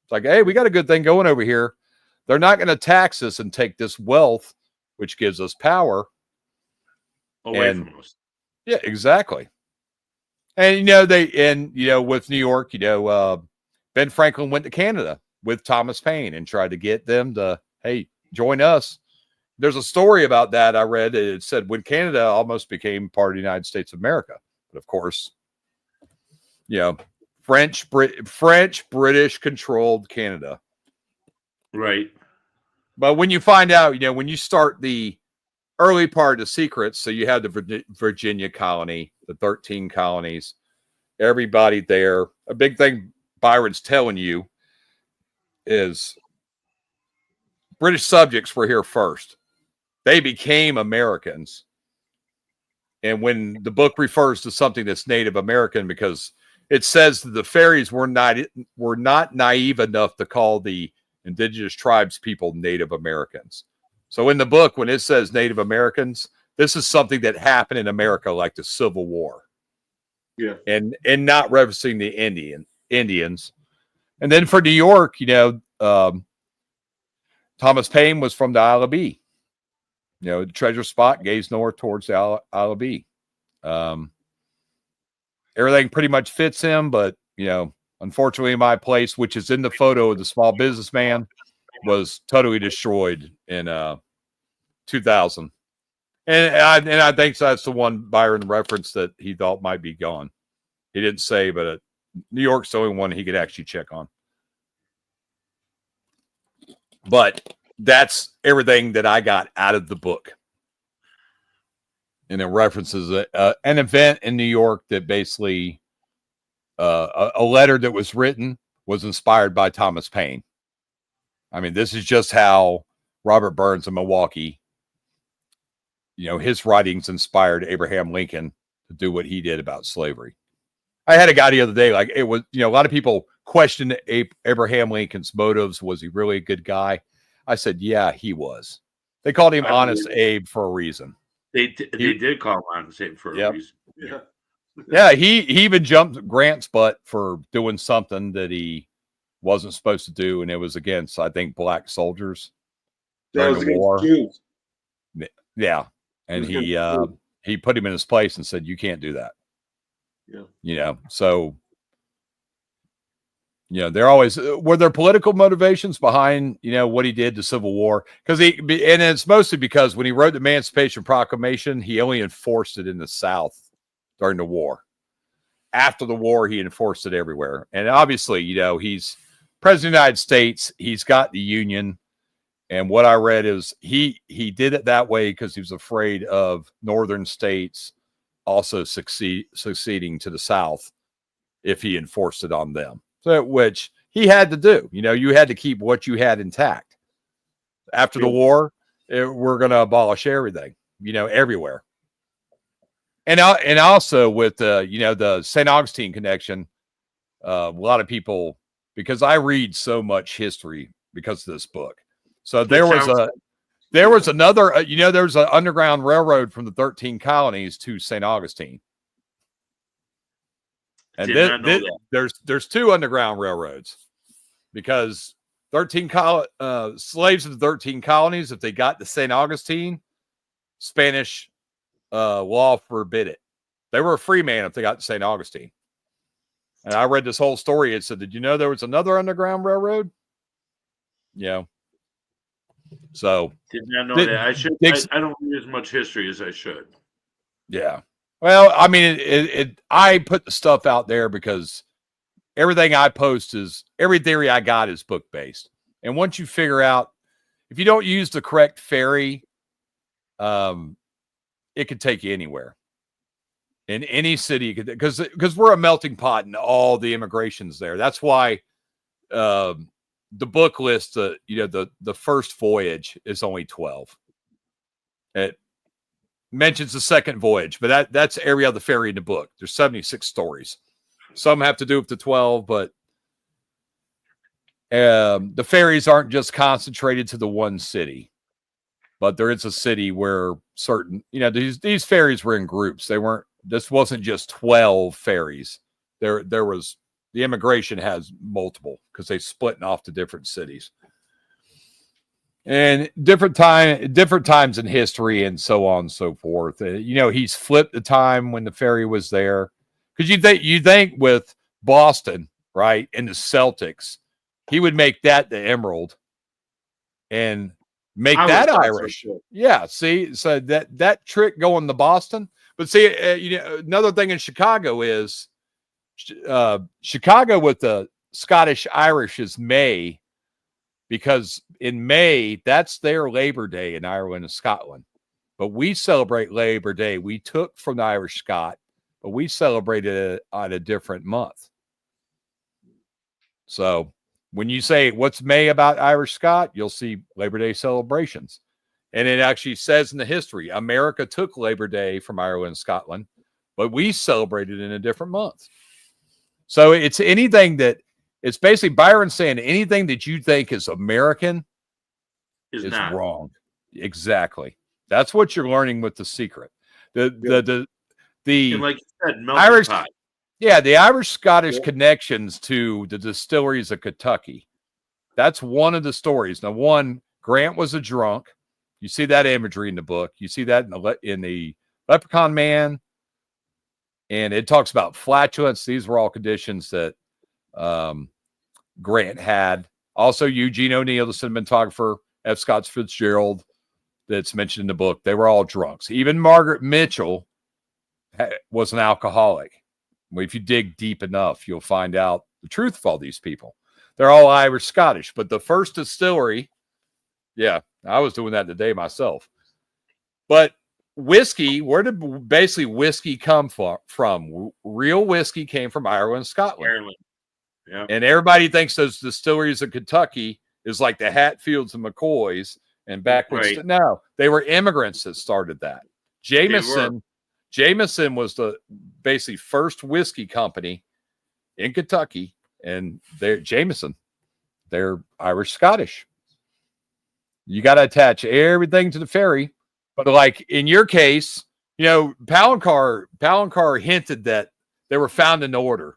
It's like, hey, we got a good thing going over here. They're not going to tax us and take this wealth, which gives us power, away from us. Yeah, exactly. And, with New York, Ben Franklin went to Canada with Thomas Paine and tried to get them to, hey, join us. There's a story about that I read. It said when Canada almost became part of the United States of America. But of course, French, British controlled Canada. Right. But when you find out, when you start the early part of the secrets, so you had the Virginia colony, the 13 colonies, everybody there. A big thing Byron's telling you is British subjects were here first. They became Americans. And when the book refers to something that's Native American, because it says that the fairies were not naive enough to call the indigenous tribes people Native Americans. So in the book, when it says Native Americans, this is something that happened in America, like the Civil War. Yeah. And not referencing the Indians. And then for New York, Thomas Paine was from the Isle of Bee. The treasure spot gazed north towards the Isle of Bee. Everything pretty much fits him, but, unfortunately, my place, which is in the photo of the small businessman, was totally destroyed in 2000. And I think that's the one Byron referenced that he thought might be gone. He didn't say, but New York's the only one he could actually check on. But that's everything that I got out of the book. And it references an event in New York that basically a letter that was written was inspired by Thomas Paine. I mean, this is just how Robert Burns in Milwaukee, his writings inspired Abraham Lincoln to do what he did about slavery. I had a guy the other day, like it was, a lot of people questioned Abraham Lincoln's motives. Was he really a good guy? I said, yeah, he was. They called him Honest Abe for a reason. They did call him Honest Abe for a reason. Yeah. Yeah, he even jumped Grant's butt for doing something that he wasn't supposed to do, and it was against, I think, black soldiers during the war. Jews. Yeah, and he put him in his place and said, "You can't do that." Yeah. So there always were there political motivations behind what he did to Civil War, and it's mostly because when he wrote the Emancipation Proclamation, he only enforced it in the South during the war. After the war, he enforced it everywhere, and obviously, he's president of the United States. He's got the Union, and what I read is he did it that way because he was afraid of northern states also succeeding to the South if he enforced it on them. So, which he had to do. You had to keep what you had intact. After the war, we're going to abolish everything, everywhere. And also with the St. Augustine connection, a lot of people, because I read so much history because of this book. So there was another, there's an underground railroad from the 13 colonies to St. Augustine. And there's two underground railroads because 13 slaves of the 13 colonies, if they got to St. Augustine, Spanish law forbid it. They were a free man if they got to St. Augustine. And I read this whole story. It said, did you know there was another underground railroad? So did not know that. I don't read as much history as I should. Yeah. Well, I mean, I put the stuff out there because everything I post every theory I got is book based. And once you figure out, if you don't use the correct ferry, it could take you anywhere in any city, because we're a melting pot and all the immigration's there. That's why the book lists the first voyage is only 12. It mentions the second voyage, but that's every other ferry in the book. There's 76 stories. Some have to do with the 12, but the ferries aren't just concentrated to the one city, but there is a city where certain, these ferries were in groups. This wasn't just 12 ferries. There was, the immigration has multiple because they split off to different cities. And different times in history and so on and so forth. He's flipped the time when the ferry was there. Because you think with Boston, right, and the Celtics, he would make that the Emerald and make that Irish. So yeah, see, so that trick going to Boston. But see, another thing in Chicago is Chicago with the Scottish Irish is May. Because in May, that's their Labor Day in Ireland and Scotland. But we celebrate Labor Day. We took from the Irish Scot, but we celebrated it on a different month. So when you say, what's May about Irish Scot, you'll see Labor Day celebrations. And it actually says in the history, America took Labor Day from Ireland and Scotland, but we celebrated in a different month. So it's anything that, it's basically Byron saying anything that you think is American is not wrong. Exactly. That's what you're learning with The Secret. The and like you said, Irish pot. Yeah, the Irish-Scottish connections to the distilleries of Kentucky. That's one of the stories. Now, one, Grant was a drunk. You see that imagery in the book. You see that in the Leprechaun Man. And it talks about flatulence. These were all conditions that Grant had. Also, Eugene O'Neill, the cinematographer, F. Scott Fitzgerald, that's mentioned in the book. They were all drunks. Even Margaret Mitchell was an alcoholic. If you dig deep enough, you'll find out the truth of all these people. They're all Irish Scottish. But the first distillery, yeah, I was doing that today myself. But whiskey, where did basically whiskey come from? Real whiskey came from Ireland, Scotland. Ireland. Yeah. And everybody thinks those distilleries in Kentucky is like the Hatfields and McCoys and backwoods. Right. No, they were immigrants that started that. Jameson was the basically first whiskey company in Kentucky, and they're Irish Scottish. You got to attach everything to the ferry. But like in your case, Palancar hinted that they were found in order.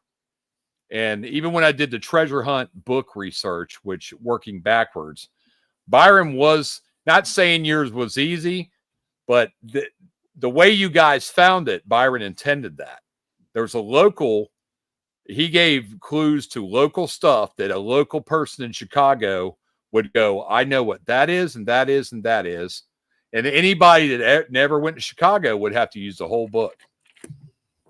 And even when I did the treasure hunt book research, which working backwards, Byron was not saying yours was easy, but the way you guys found it, Byron intended that. There was he gave clues to local stuff that a local person in Chicago would go, I know what that is, and that is, and that is. And anybody that never went to Chicago would have to use the whole book.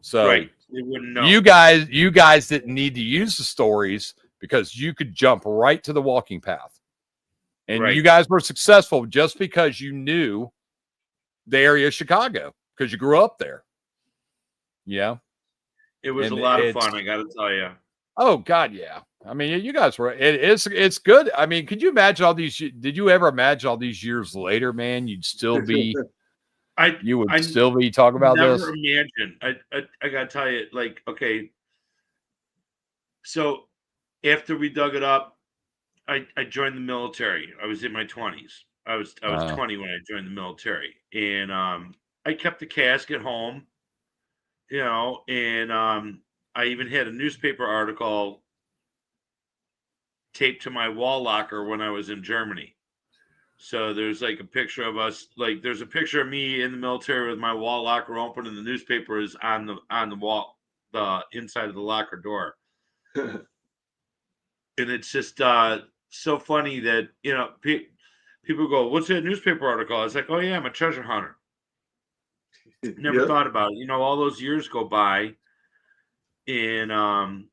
So right. They wouldn't know. you guys didn't need to use the stories because you could jump right to the walking path. And Right. you guys were successful just because you knew the area of Chicago because you grew up there. Yeah. It was And a lot of fun, I got to tell you. Oh God, yeah. I mean, you guys were. It's good. I mean, could you imagine all these? Did you ever imagine all these years later, man? You'd still be. You would still be talking about this. Never imagined. I got to tell you, like, okay. So after we dug it up, I joined the military. I was in my 20s. I was 20 when I joined the military, and I kept the casket home, and I even had a newspaper article taped to my wall locker when I was in Germany. So there's like a picture of us, like there's a picture of me in the military with my wall locker open, and the newspaper is on the wall, the inside of the locker door. And it's just so funny that people go, "What's that newspaper article?" I was like, "Oh yeah, I'm a treasure hunter." Never thought about it. All those years go by, and I'm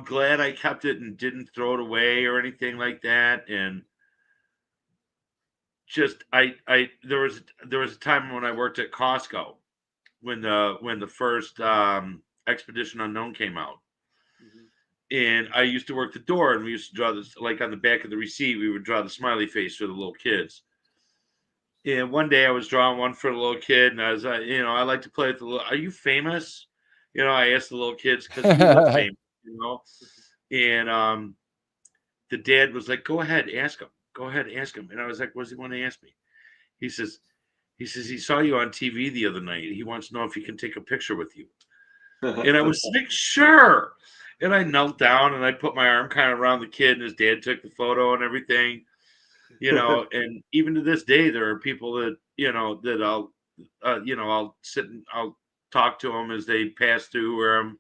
glad I kept it and didn't throw it away or anything like that. And just there was a time when I worked at Costco when the first Expedition Unknown came out. And I used to work the door, and we used to draw this, like on the back of the receipt, we would draw the smiley face for the little kids. And one day I was drawing one for the little kid, and I was like, I like to play with the little, are you famous? I asked the little kids because we were famous, And the dad was like, go ahead, ask him. Go ahead, ask him. And I was like, what does he want to ask me? He says he saw you on TV the other night. He wants to know if he can take a picture with you. And I was like, sure. And I knelt down and I put my arm kind of around the kid, and his dad took the photo and everything, and even to this day, there are people that, that I'll sit and I'll talk to them as they pass through where I'm,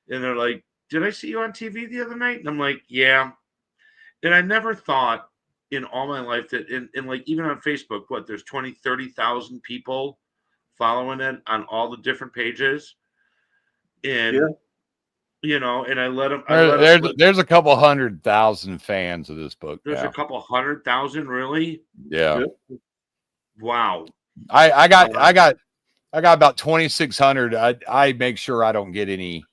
and they're like, did I see you on TV the other night? And I'm like, yeah. And I never thought in all my life that, and like even on Facebook, there's 20, 30,000 people following it on all the different pages. And, and I let them. There's a couple 100,000 fans of this book. There's a couple 100,000, really? Yeah. Wow. I got about 2,600. I make sure I don't get any,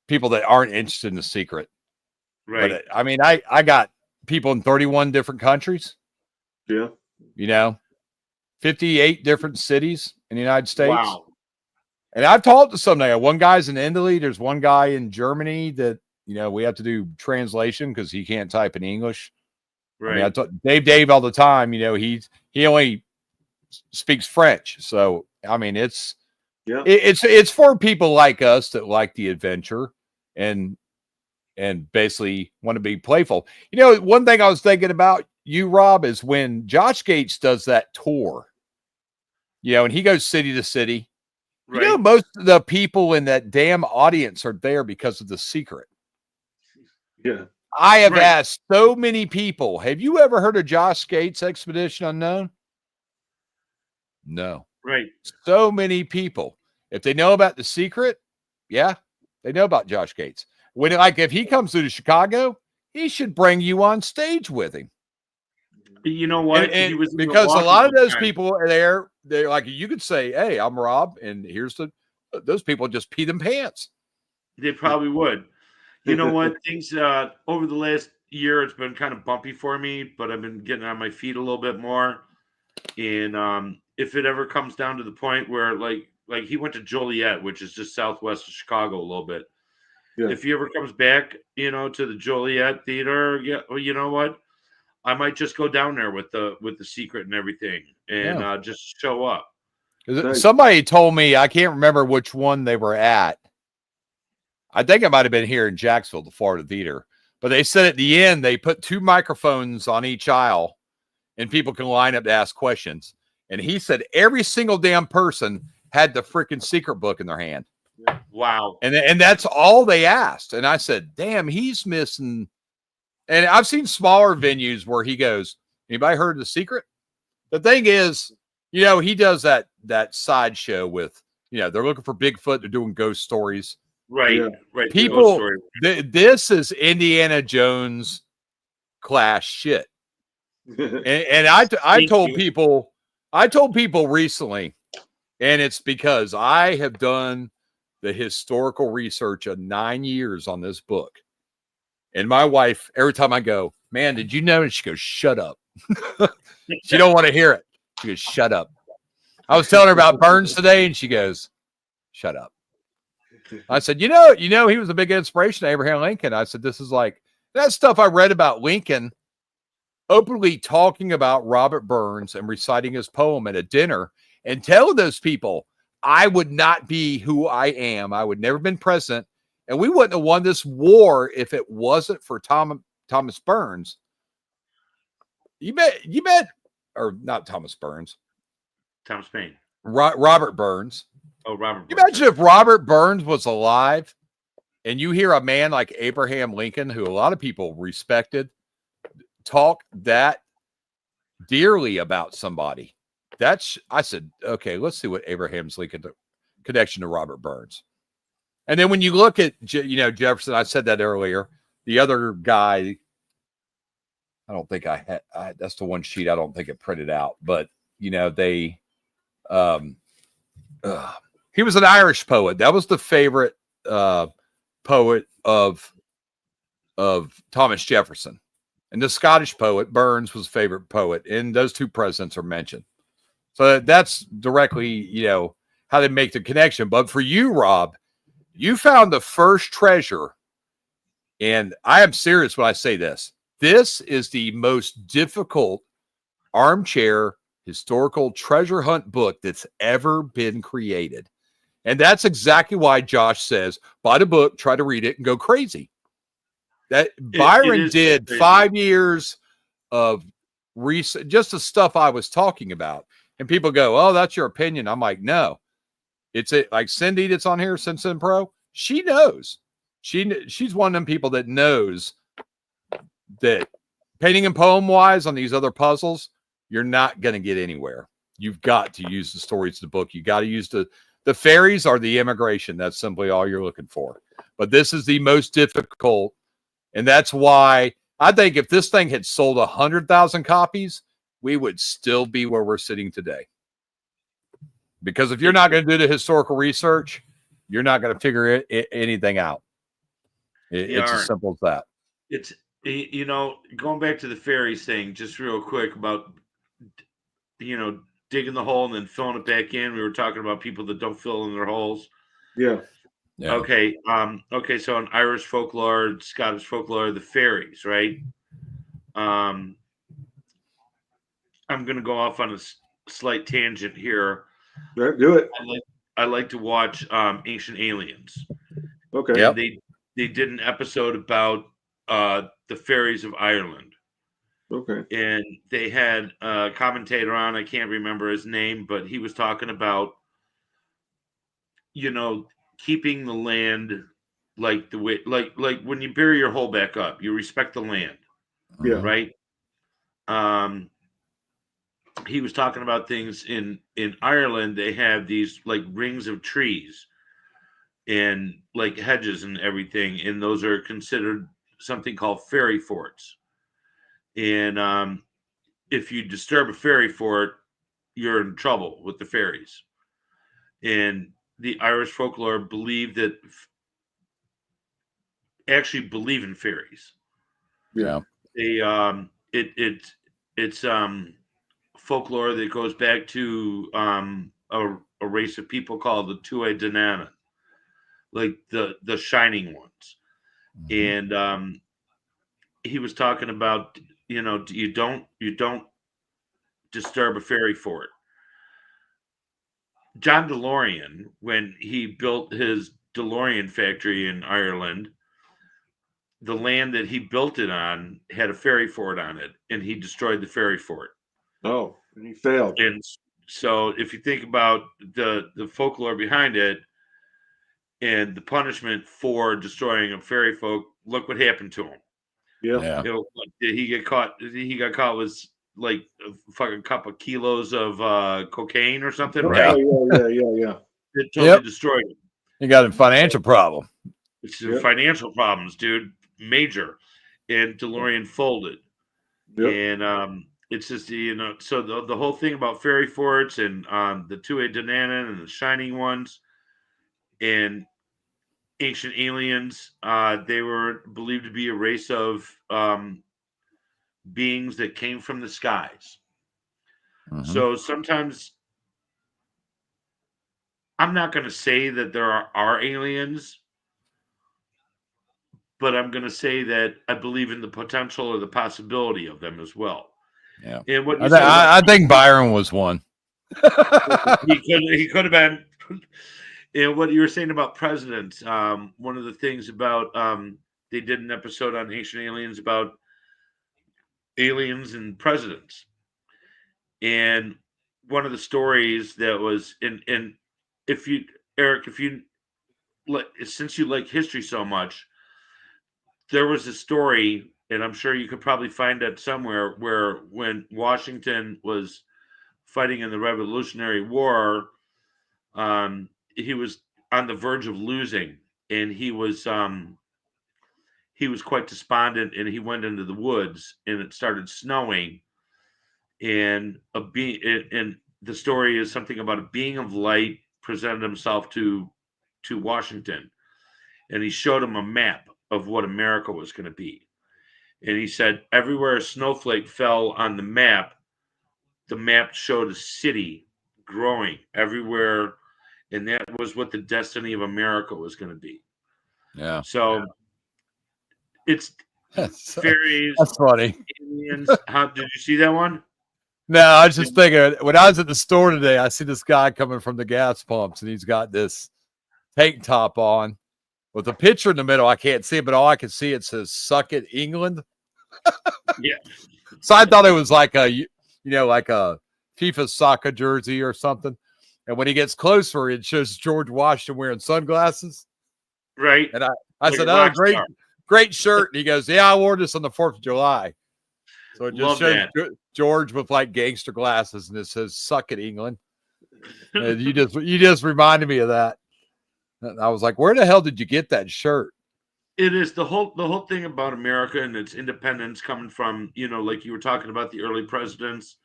people that aren't interested in the secret. Right. But I mean, I got people in 31 different countries. Yeah. 58 different cities in the United States. Wow. And I've talked to some. One guy's in Italy. There's one guy in Germany that, we have to do translation because he can't type in English. Right. I talk Dave all the time. He only speaks French. So, I mean, it's for people like us that like the adventure. And and basically want to be playful. You know, one thing I was thinking about you, Rob, is when Josh Gates does that tour, you know, and he goes city to city. Right. You know, most of the people in that damn audience are there because of The Secret. Yeah. I have Right. asked so many people, have you ever heard of Josh Gates Expedition Unknown? No. Right. So many people. If they know about The Secret, yeah, they know about Josh Gates. When, like, if he comes to Chicago, he should bring you on stage with him. You know what? And He was in because a Milwaukee lot of one those time. people are there, they're like, you could say, hey, I'm Rob, and here's those people just pee them pants. They probably would. You know what? Things over the last year, it's been kind of bumpy for me, but I've been getting on my feet a little bit more. And if it ever comes down to the point where, like he went to Joliet, which is just southwest of Chicago a little bit. Yeah. If he ever comes back, you know, to the Joliet Theater, yeah, well, you know what? I might just go down there with the Secret and everything, and just show up. Nice. Somebody told me, I can't remember which one they were at. I think it might have been here in Jacksonville, the Florida Theater. But they said at the end, they put 2 microphones on each aisle and people can line up to ask questions. And he said every single damn person had the freaking Secret book in their hand. Wow. And that's all they asked. And I said, damn, he's missing. And I've seen smaller venues where he goes, anybody heard of The Secret? The thing is, you know, he does that sideshow with, you know, they're looking for Bigfoot. They're doing ghost stories. Right. Yeah. Right. the ghost People, story. this is Indiana Jones class shit. And I told people recently, and it's because I have done the historical research of 9 years on this book. And my wife, every time I go, man, did you know? And she goes, shut up. She don't want to hear it. She goes, shut up. I was telling her about Burns today, and she goes, shut up. I said, you know, he was a big inspiration to Abraham Lincoln. I said, this is like that stuff I read about Lincoln openly talking about Robert Burns and reciting his poem at a dinner and telling those people, I would not be who I am. I would never been president. And we wouldn't have won this war if it wasn't for Thomas Burns. You bet, or not Thomas Burns. Thomas Paine. Robert Burns. Oh, Robert. You imagine if Robert Burns was alive and you hear a man like Abraham Lincoln, who a lot of people respected, talk that dearly about somebody. I said, okay, let's see what Abraham's Lincoln connection to Robert Burns. And then when you look at, you know, Jefferson, I said that earlier, the other guy, I don't think I had, that's the one sheet I don't think it printed out, but, you know, they, he was an Irish poet. That was the favorite poet of Thomas Jefferson. And the Scottish poet, Burns, was a favorite poet. And those 2 presidents are mentioned. So that's directly, you know, how they make the connection. But for you, Rob, you found the first treasure. And I am serious when I say this. This is the most difficult armchair historical treasure hunt book that's ever been created. And that's exactly why Josh says, buy the book, try to read it, and go crazy. That Byron did crazy. 5 years of research, just the stuff I was talking about. And people go, oh, that's your opinion. I'm like, no. It's like Cindy that's on here, Simpson Pro. She knows. She's one of them people that knows that painting and poem wise on these other puzzles, you're not going to get anywhere. You've got to use the stories of the book. You got to use the fairies are the immigration. That's simply all you're looking for. But this is the most difficult. And that's why I think if this thing had sold 100,000 copies, we would still be where we're sitting today. Because if you're not going to do the historical research, you're not going to figure anything out. It's as simple as that. It's, you know, going back to the fairies thing, just real quick about, you know, digging the hole and then filling it back in. We were talking about people that don't fill in their holes. Yeah. Yeah. Okay. Okay. So in Irish folklore, Scottish folklore, the fairies, right? I'm going to go off on a slight tangent here. Do it. I like to watch Ancient Aliens. Okay. Yep. they did an episode about the fairies of Ireland. Okay. And they had a commentator on, I can't remember his name, but he was talking about, keeping the land like the way, like when you bury your hole back up, you respect the land, Yeah. right? He was talking about things in Ireland. They have these like rings of trees and like hedges and everything, and those are considered something called fairy forts. And if you disturb a fairy fort, you're in trouble with the fairies. And the Irish folklore believe that actually believe in fairies. Yeah. They it's folklore that goes back to a race of people called the Tuatha De Danann, like the shining ones. And he was talking about, you don't disturb a fairy fort. John DeLorean, when he built his DeLorean factory in Ireland, the land that he built it on had a fairy fort on it, and he destroyed the fairy fort. Oh, and he failed. And so, if you think about the folklore behind it and the punishment for destroying a fairy folk, look what happened to him. Yeah. Did he get caught? He got caught with like a fucking couple of kilos of cocaine or something, right? Yeah. It totally destroyed him. You got a financial problem. It's financial problems, dude, major. And DeLorean folded. Yep. And it's just so the whole thing about fairy forts and the Tuatha De Danann and the shining ones and ancient aliens, they were believed to be a race of beings that came from the skies. So sometimes I'm not going to say that there are aliens, but I'm going to say that I believe in the potential or the possibility of them as well. Yeah. And what I think Byron was one. he could have been. And what you were saying about presidents, one of the things about they did an episode on ancient aliens about aliens and presidents. And one of the stories that was in if you Eric, if you since you like history so much, there was a story, and I'm sure you could probably find that somewhere, where when Washington was fighting in the Revolutionary War, he was on the verge of losing, and he was quite despondent, and he went into the woods, and it started snowing, and and the story is something about a being of light presented himself to Washington, and he showed him a map of what America was going to be. And he said everywhere a snowflake fell on the map showed a city growing everywhere, and that was what the destiny of America was going to be. Yeah. So it's fairies. That's funny. Aliens. Did you see that one? No, I was just thinking, when I was at the store today, I see this guy coming from the gas pumps, and he's got this tank top on with a picture in the middle. I can't see it, but all I can see, it says "Suck It, England." Yeah. So I thought it was like like a FIFA soccer jersey or something. And when he gets closer, it shows George Washington wearing sunglasses. Right. And I said, "Oh, great shirt." And he goes, "Yeah, I wore this on the 4th of July." So it just shows George with like gangster glasses, and it says "Suck It, England." And you just reminded me of that. And I was like, "Where the hell did you get that shirt?" It is the whole thing about America and its independence coming from, like you were talking about the early presidents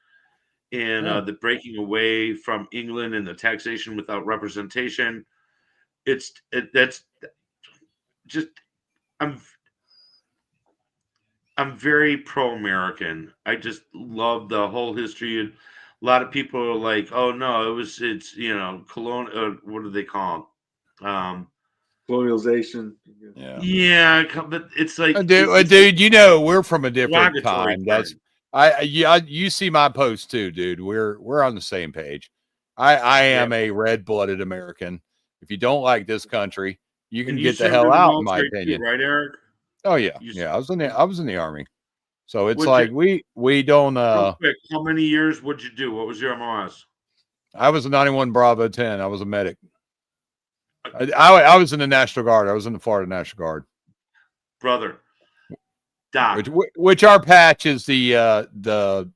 and the breaking away from England and the taxation without representation. That's just I'm very pro-American. I just love the whole history. And a lot of people are like, "Oh no, it's colonial. What do they call it? Colonialization. Yeah, but it's like, dude, we're from a different time. That's you see my post too, dude. We're on the same page. I am a red-blooded American. If you don't like this country, you can And you get the served hell in the out, in my military too, opinion. right, Eric? Oh yeah, You yeah. I was in the army, so it's What'd like you- we don't. real quick, how many years would you do? What was your MOS? I was a 91 Bravo 10. I was a medic. I was in the National Guard. I was in the Florida National Guard. Brother, Doc, Which our patch is the you know,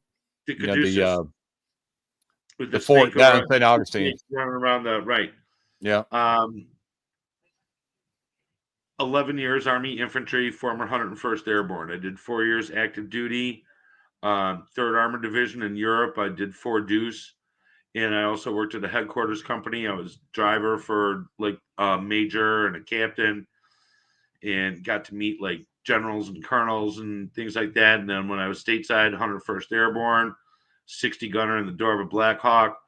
Caduceus. With the fort snake down around- in St. Augustine. snake running around the right. Yeah. 11 years Army Infantry, former 101st Airborne. I did 4 years active duty, 3rd Armored Division in Europe. I did 4 Deuce, and I also worked at a headquarters company. I was driver for like a major and a captain, and got to meet like generals and colonels and things like that. And then when I was stateside, 101st Airborne, 60 gunner in the door of a Black Hawk.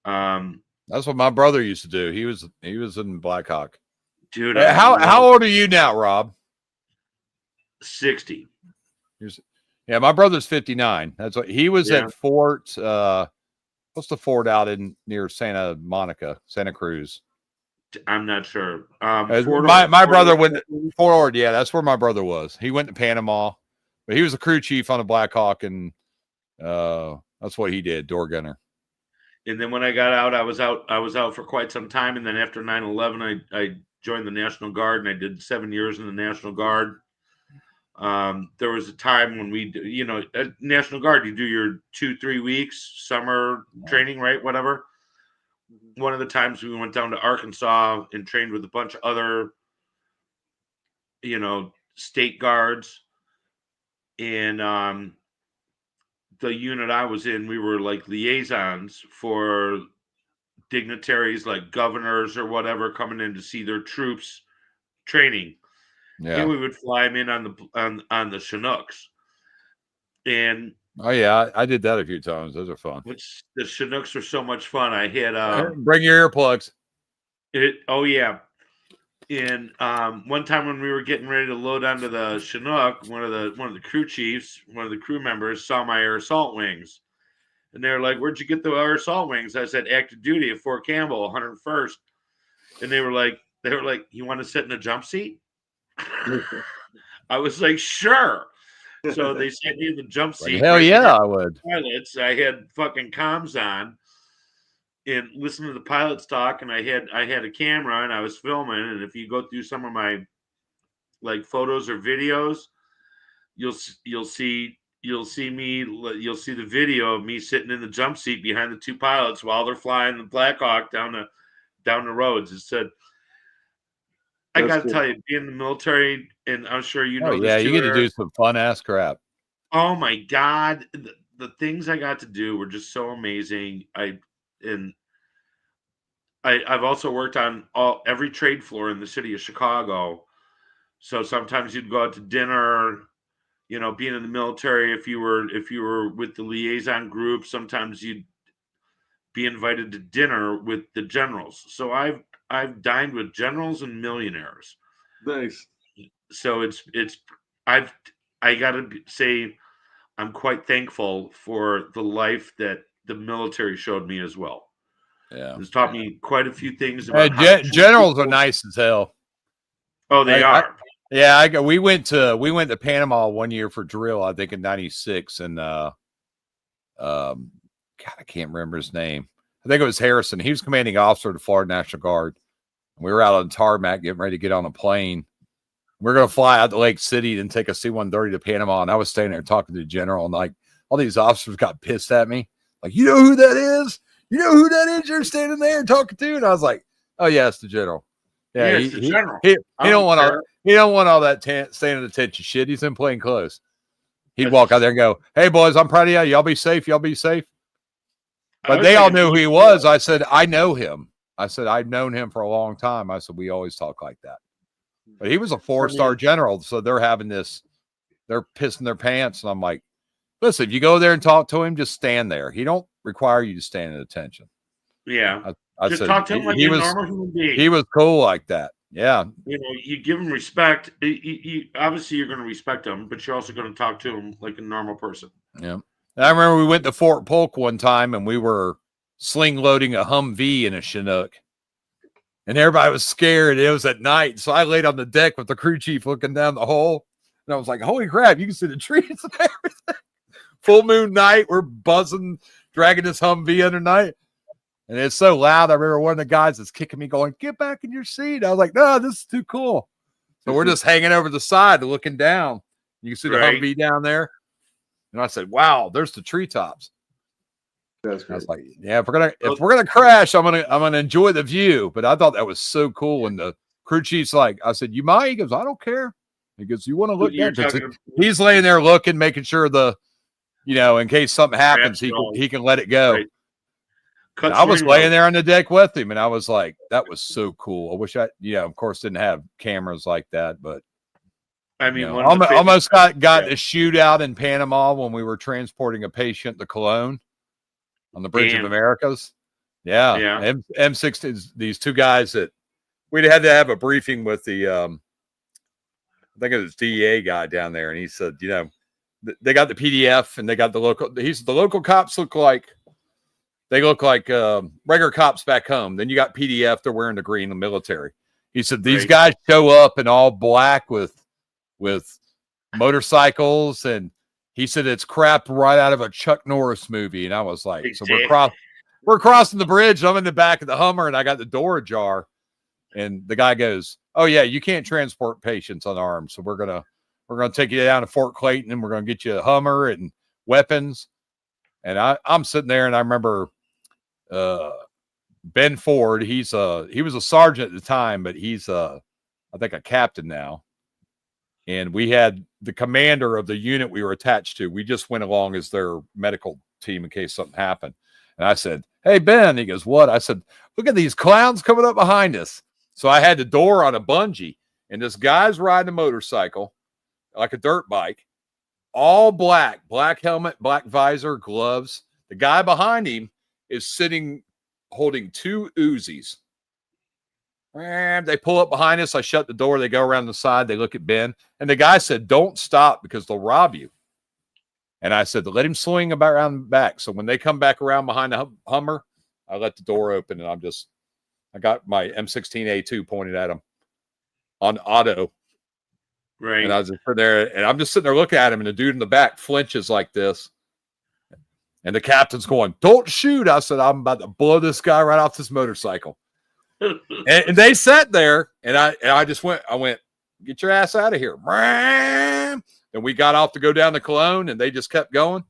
That's what my brother used to do. He was in Black Hawk. Dude, How old are you now, Rob? 60. Yeah, my brother's 59. That's what he was at Fort. What's the fort out in near Santa Monica, Santa Cruz? I'm not sure. My brother went Fort Ord. Yeah, that's where my brother was. He went to Panama, but he was a crew chief on a Black Hawk, and that's what he did, door gunner. And then when I got out, I was out for quite some time. And then after 9/11, I joined the National Guard, and I did 7 years in the National Guard. There was a time when at National Guard, you do your 2-3 weeks summer training, right? Whatever. One of the times we went down to Arkansas and trained with a bunch of other, state guards. And the unit I was in, we were like liaisons for dignitaries like governors or whatever coming in to see their troops training. Yeah. And we would fly them in on the Chinooks. And oh yeah, I did that a few times. Those are fun. Which the Chinooks were so much fun. I had bring your earplugs. Oh yeah. And one time when we were getting ready to load onto the Chinook, one of the crew chiefs, one of the crew members saw my air assault wings. And they were like, "Where'd you get the air assault wings?" I said, "Active duty at Fort Campbell, 101st." And they were like, "You want to sit in a jump seat?" I was like, "Sure." So they sat me in the jump seat. Hell yeah, I would. Pilots. I had fucking comms on and listened to the pilots talk, and I had a camera and I was filming. And if you go through some of my like photos or videos, you'll see the video of me sitting in the jump seat behind the 2 pilots while they're flying the Black Hawk down the roads. It said, I got to tell you, being in the military, and I'm sure you know this too, you get Eric, to do some fun ass crap. Oh my God. The things I got to do were just so amazing. I've also worked on every trade floor in the city of Chicago. So sometimes you'd go out to dinner, being in the military, if you were with the liaison group, sometimes you'd be invited to dinner with the generals. So I've dined with generals and millionaires. Nice. So I got to say, I'm quite thankful for the life that the military showed me as well. Yeah. It's taught me quite a few things about generals are nice as hell. Oh, they are. We went to Panama one year for drill, I think in 96, and God, I can't remember his name. I think it was Harrison. He was commanding officer of the Florida National Guard. We were out on tarmac getting ready to get on a plane. We're going to fly out to Lake City and take a C-130 to Panama. And I was standing there talking to the general, and like all these officers got pissed at me. Like, you know who that is? You know who that is you're standing there talking to? And I was like, oh yeah, it's the general. Yeah, it's the general. He don't want all that standing attention shit. He's in plain clothes. He'd walk out there and go, "Hey boys, I'm proud of you. Y'all be safe. Y'all be safe." But they all knew who he was. I said, I know him. I said, I've known him for a long time. I said, we always talk like that. But he was a 4-star general. So they're pissing their pants. And I'm like, listen, if you go there and talk to him, just stand there. He don't require you to stand at attention. Yeah. I just said, talk to him like a normal human being. He was cool like that. Yeah. You give him respect. Obviously, you're going to respect him, but you're also going to talk to him like a normal person. Yeah. And I remember we went to Fort Polk one time, and we were sling loading a Humvee in a Chinook. and everybody was scared. It was at night, so I laid on the deck with the crew chief looking down the hole, and I was like, "Holy crap! You can see the trees and everything." Full moon night, we're buzzing, dragging this Humvee under night, and it's so loud. I remember one of the guys is kicking me, going, "Get back in your seat!" I was like, "No, this is too cool." So we're just hanging over the side, looking down. You can see the Humvee down there, and I said, "Wow, there's the treetops." That's I great. was like, "Yeah, if we're gonna crash, I'm gonna enjoy the view." But I thought that was so cool. And the crew chief's like, I said, "You mind?" He goes, "I don't care." He goes, "You want to look down?" He's laying there looking, making sure in case something happens, he can let it go. Right. I was laying there on the deck with him, and I was like, that was so cool. I wish of course, didn't have cameras like that, but I mean, almost got a shootout in Panama when we were transporting a patient to Cologne on the Bridge of Americas. Yeah. M16, these two guys that we'd had to have a briefing with the, I think it was DEA guy down there. And he said, they got the PDF and they got the local cops look like regular cops back home. Then you got PDF, they're wearing the green, the military. He said, these guys show up in all black with motorcycles. And he said, it's crap right out of a Chuck Norris movie. And I was like, so we're crossing the bridge. I'm in the back of the Hummer and I got the door ajar. And the guy goes, "Oh yeah, you can't transport patients unarmed. So we're going to take you down to Fort Clayton and we're going to get you a Hummer and weapons." And I'm sitting there and I remember, Ben Ford, he was a sergeant at the time, but he's I think a captain now. And we had the commander of the unit we were attached to. We just went along as their medical team in case something happened. And I said, "Hey, Ben." He goes, "What?" I said, "Look at these clowns coming up behind us." So I had the door on a bungee, and this guy's riding a motorcycle like a dirt bike, all black helmet, black visor, gloves. The guy behind him is sitting holding two Uzis. And they pull up behind us. I shut the door. They go around the side. They look at Ben. And the guy said, "Don't stop because they'll rob you." And I said, "Let him swing about around the back." So when they come back around behind the Hummer, I let the door open and I got my M16A2 pointed at him on auto. Right. And I was just sitting there, and I'm just sitting there looking at him, and the dude in the back flinches like this. And the captain's going, "Don't shoot." I said, "I'm about to blow this guy right off this motorcycle." and they sat there, and I went, "Get your ass out of here." And we got off to go down to Cologne, and they just kept going.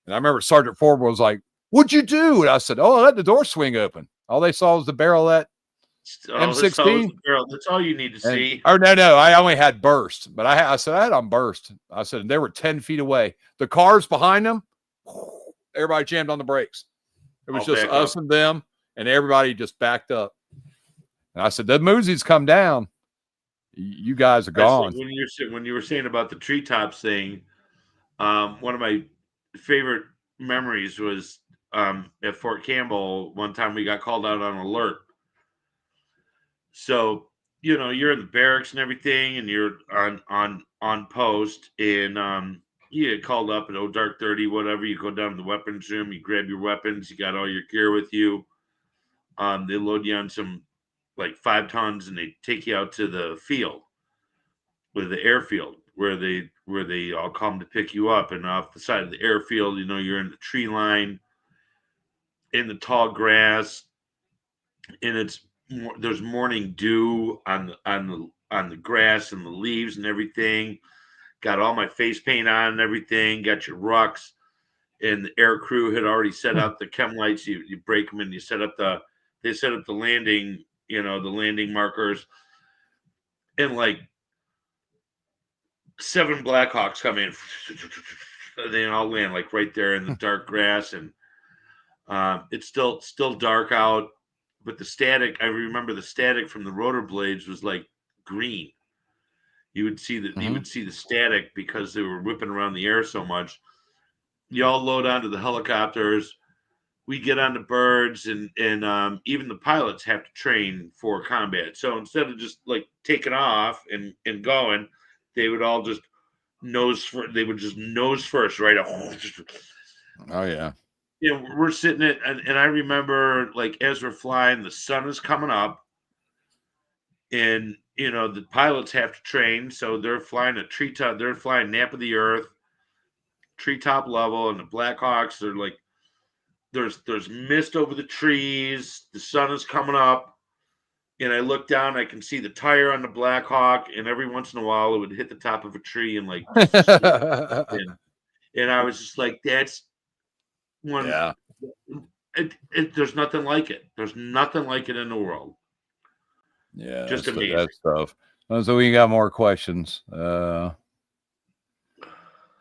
And I remember Sergeant Ford was like, "What'd you do?" And I said, "Oh, I let the door swing open." All they saw was the barrel of that M16. That's all you need to see. Oh, no. I only had burst, but I said I had on burst. I said, and they were 10 feet away. The cars behind them, everybody jammed on the brakes. It was just us and them, and everybody just backed up. And I said, "The Moosies come down. You guys are gone." When you were saying about the treetops thing, one of my favorite memories was at Fort Campbell. One time we got called out on alert. So you're in the barracks and everything, and you're on post, and you get called up at dark 30, whatever. You go down to the weapons room, you grab your weapons, you got all your gear with you. They load you on some like 5 tons, and they take you out to the field, with the airfield, where they all come to pick you up. And off the side of the airfield, you're in the tree line, in the tall grass, and there's morning dew on the grass and the leaves and everything. Got all my face paint on and everything. Got your rucks, and the air crew had already set up the chem lights. You break them and you set up the landing, the landing markers, and like 7 Blackhawks come in. They all land like right there in the dark grass, and it's still dark out. But the static, I remember the static from the rotor blades was like green. You would see the static because they were whipping around the air so much. You all load onto the helicopters. We get on the birds, and even the pilots have to train for combat. So instead of just like taking off and going, they would all just nose first, right? Oh yeah. We're sitting and I remember, like, as we're flying, the sun is coming up, and the pilots have to train, so they're flying a treetop. They're flying nap of the earth, treetop level, and the Blackhawks. They're like, there's mist over the trees. The sun is coming up, and I look down. I can see the tire on the Blackhawk, and every once in a while, it would hit the top of a tree and like. And I was just like, that's one. Yeah. There's nothing like it. There's nothing like it in the world. Yeah, Just that's, amazing. that stuff. So we got more questions.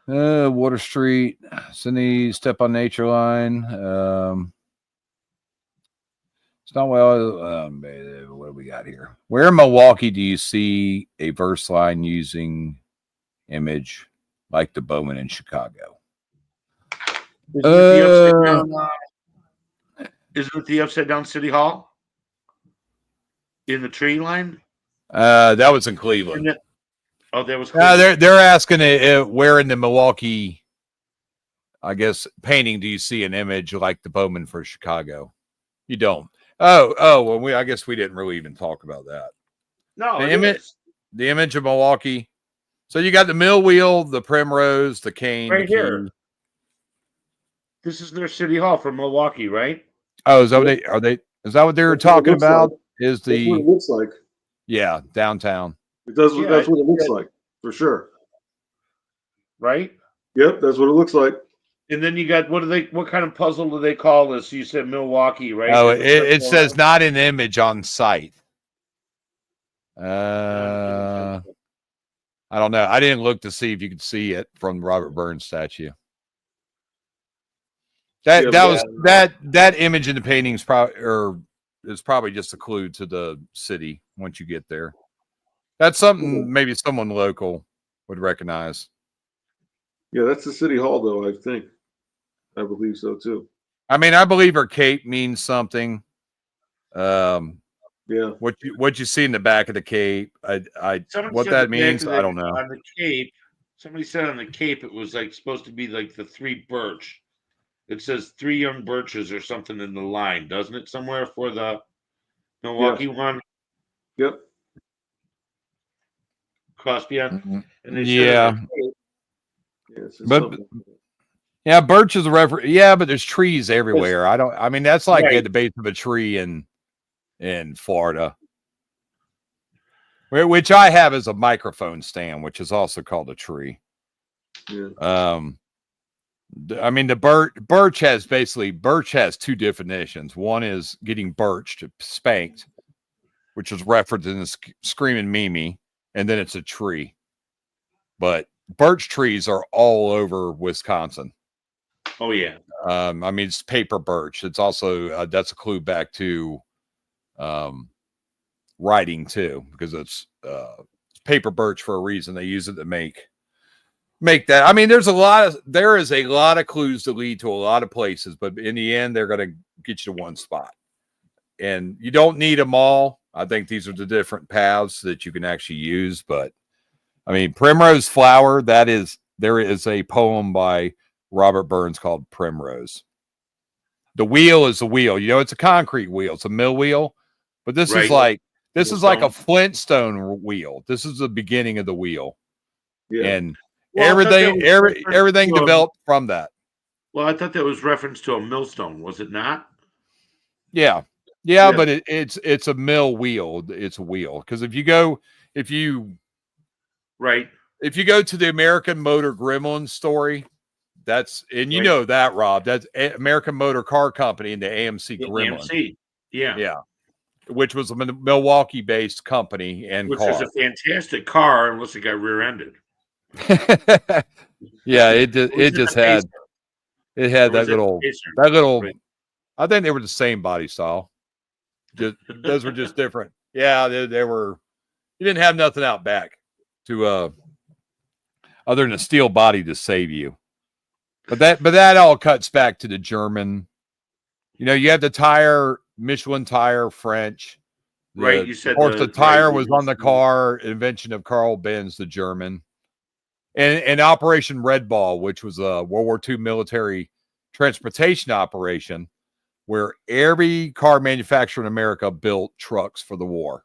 Water Street, Cindy, Step on Nature Line. It's not well. What do we got here? Where in Milwaukee do you see a verse line using image like the Bowman in Chicago? Isn't it the upside down City Hall in the tree line? That was in Cleveland. That was Cleveland. They're asking where in the Milwaukee, I guess, painting do you see an image like the Bowman for Chicago? You don't. Well, I guess we didn't really even talk about that. No, the image of Milwaukee. So you got the mill wheel, the primrose, the cane, right the here. key. This is their City Hall from Milwaukee, right? Oh, is that what is that what they were talking about? Like. Is That's what it looks like. Yeah, downtown. It does. Yeah, that's what it looks like for sure. Right. Yep, that's what it looks like. And then you got what kind of puzzle do they call this? You said Milwaukee, right? Oh, it says not an image on site. I don't know. I didn't look to see if you could see it from Robert Burns statue. That image in the painting is probably just a clue to the city once you get there. That's something maybe someone local would recognize. Yeah, that's the City Hall, though, I think. I believe so, too. I mean, I believe her cape means something. Yeah. What you see in the back of the cape, what that means, I don't know. On the cape, somebody said on the cape it was like supposed to be like the three birch. It says three young birches or something in the line, doesn't it? Somewhere for the Milwaukee one. Yep. Caspian. And they yeah, birch is a reference. Yeah, but there's trees everywhere. I mean, that's like at the base of a tree in Florida, which I have as a microphone stand, which is also called a tree. Yeah. I mean, the birch has two definitions. One is getting birched, spanked, which is referenced in the Screaming Mimi, and then it's a tree. But birch trees are all over Wisconsin. Oh yeah. I mean, it's paper birch. It's also that's a clue back to writing too, because it's paper birch for a reason. They use it to make that. I mean, there is a lot of clues to lead to a lot of places, but in the end, they're going to get you to one spot, and you don't need them all. I think these are the different paths that you can actually use. But I mean, Primrose Flower. There is a poem by Robert Burns called Primrose. The wheel is a wheel. It's a concrete wheel. It's a mill wheel, but this is like a Flintstone wheel. This is the beginning of the wheel, and everything developed from that. Well, I thought that was reference to a millstone, was it not? Yeah. But it's a mill wheel. It's a wheel because if you go to the American Motor Gremlin story, know that, Rob. That's American Motor Car Company and the AMC Gremlin. AMC. Yeah. Which was a Milwaukee-based company and which car. was a fantastic car unless it got rear-ended. Yeah, it had that little. I think they were the same body style. Those were just different. Yeah, they were. You didn't have nothing out back to other than a steel body to save you. But that all cuts back to the German. You have the tire, Michelin tire, French. Right. You said of course the tire was on the car, invention of Carl Benz, the German. And Operation Red Ball, which was a World War II military transportation operation where every car manufacturer in America built trucks for the war.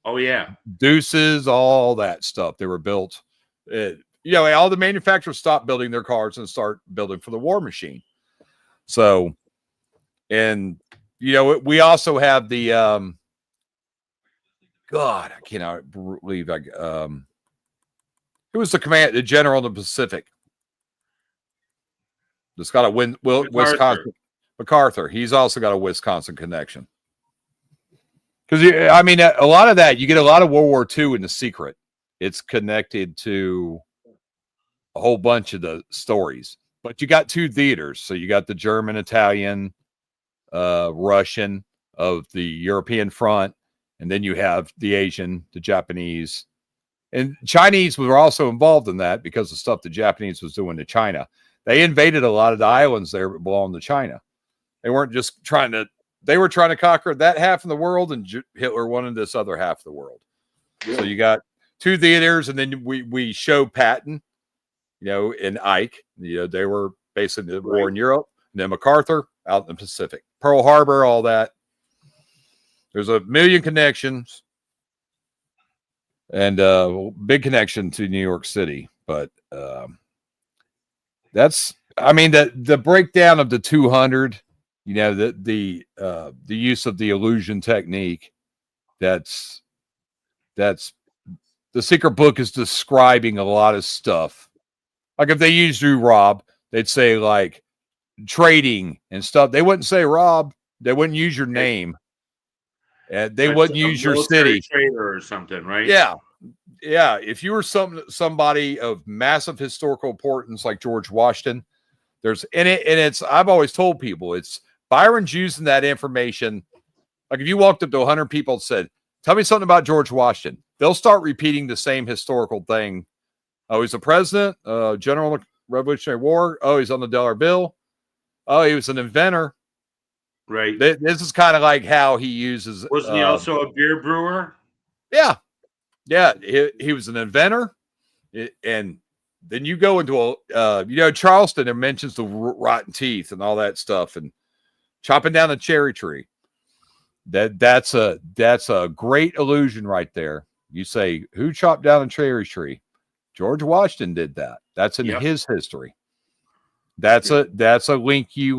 Oh yeah. Deuces, all that stuff. They were built. All the manufacturers stopped building their cars and start building for the war machine. So, and we also have the God, I cannot believe who was the general in the Pacific? That's got a Wisconsin. MacArthur. He's also got a Wisconsin connection. Because a lot of that, you get a lot of World War II in the secret. It's connected to a whole bunch of the stories. But you got two theaters. So you got the German, Italian, Russian of the European front. And then you have the Asian, the Japanese. And Chinese were also involved in that because of stuff the Japanese was doing to China. They invaded a lot of the islands there that belonged to China. They weren't just they were trying to conquer that half of the world, and Hitler wanted this other half of the world. Yeah. So you got two theaters, and then we show Patton, and Ike. They were basically the war in Europe. And then MacArthur out in the Pacific. Pearl Harbor, all that. There's a million connections. And big connection to New York City. But that's, the breakdown of the 200, the use of the illusion technique, that's the secret book is describing a lot of stuff. Like if they used Rob, they'd say like trading and stuff. They wouldn't say Rob. They wouldn't use your name. They wouldn't use your city. Trader or something, right? Yeah. If you were somebody of massive historical importance like George Washington, I've always told people it's Byron's using that information. Like if you walked up to 100 people and said, "Tell me something about George Washington," they'll start repeating the same historical thing. Oh, he's a president, general of the Revolutionary War. Oh, he's on the dollar bill. Oh, he was an inventor. Right. This is kind of like how he uses. Wasn't he also a beer brewer? Yeah. He was an inventor, and then you go into Charleston. It mentions the rotten teeth and all that stuff, and chopping down a cherry tree. That's a great illusion right there. You say, who chopped down a cherry tree? George Washington did that. That's in his history. That's a link you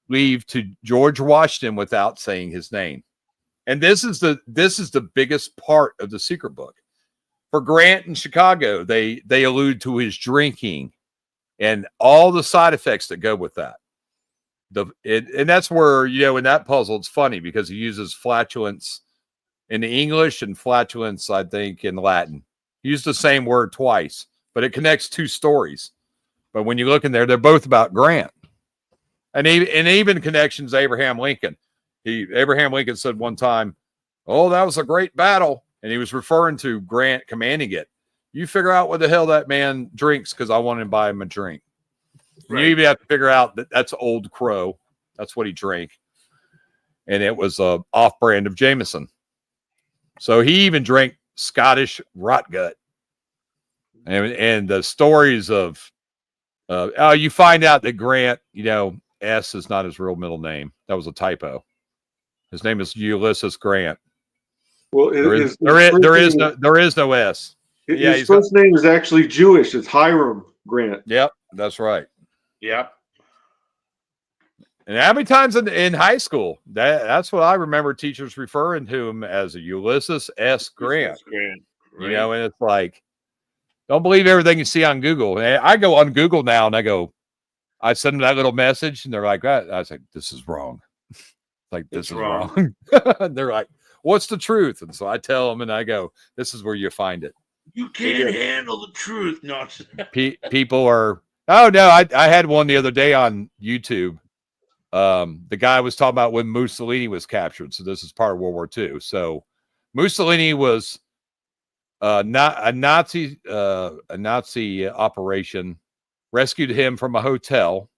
leave to George Washington without saying his name. And this is the biggest part of the secret book. For Grant in Chicago, they allude to his drinking and all the side effects that go with that. And that's where, in that puzzle, it's funny because he uses flatulence in English and flatulence, I think, in Latin. He used the same word twice, but it connects two stories. But when you look in there, they're both about Grant. And even connections to Abraham Lincoln. Abraham Lincoln said one time, "Oh, that was a great battle." And he was referring to Grant commanding it. You figure out what the hell that man drinks because I want to buy him a drink. Right. You even have to figure out that's Old Crow. That's what he drank. And it was a off-brand of Jameson. So he even drank Scottish rot gut. And the stories of, you find out that Grant, S is not his real middle name. That was a typo. His name is Ulysses Grant. Well, there is no S. His first name is actually Jewish. It's Hiram Grant. Yep, that's right. Yep. And how many times in high school? That's what I remember teachers referring to him as a Ulysses S. Grant. Right. And it's like, don't believe everything you see on Google. And I go on Google now and I send them that little message and they're like, I was like, this is wrong. Like, this is wrong. They're like, what's the truth? And so I tell them and I go, this is where you find it. You can't handle the truth. No. People are, oh no, I had one the other day on YouTube. The guy was talking about when Mussolini was captured. So this is part of World War II. So Mussolini was not a Nazi operation, rescued him from a hotel.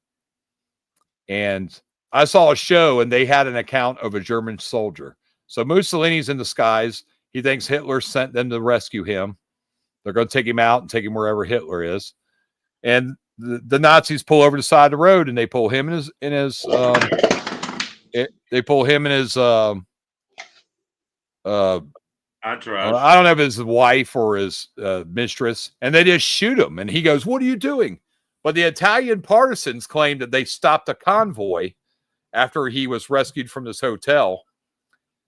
And I saw a show and they had an account of a German soldier. So Mussolini's in the skies. He thinks Hitler sent them to rescue him. They're going to take him out and take him wherever Hitler is. And the Nazis pull over the side of the road and they pull him in his Entourage. I don't know if it's his wife or his mistress, and they just shoot him. And he goes, "What are you doing?" But the Italian partisans claimed that they stopped a convoy after he was rescued from this hotel.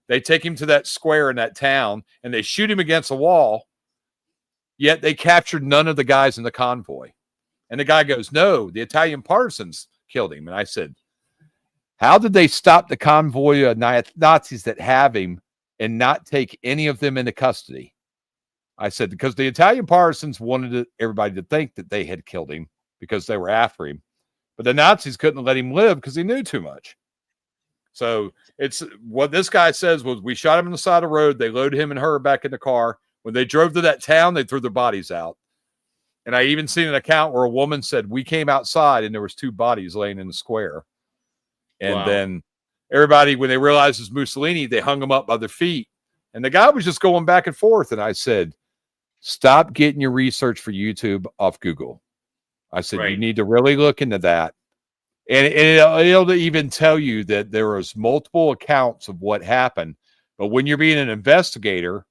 They take him to that square in that town, and they shoot him against a wall. Yet they captured none of the guys in the convoy. And the guy goes, "No, the Italian partisans killed him." And I said, "How did they stop the convoy of Nazis that have him and not take any of them into custody?" I said, "Because the Italian partisans wanted everybody to think that they had killed him because they were after him. But the Nazis couldn't let him live because he knew too much." So it's what this guy says was, we shot him on the side of the road. They loaded him and her back in the car. When they drove to that town, they threw their bodies out. And I even seen an account where a woman said, "We came outside and there was 2 bodies laying in the square." And then everybody, when they realized it was Mussolini, they hung him up by their feet. And the guy was just going back and forth. And I said, "Stop getting your research for YouTube off Google." I said, "You need to really look into that." And it'll even tell you that there was multiple accounts of what happened. But when you're being an investigator,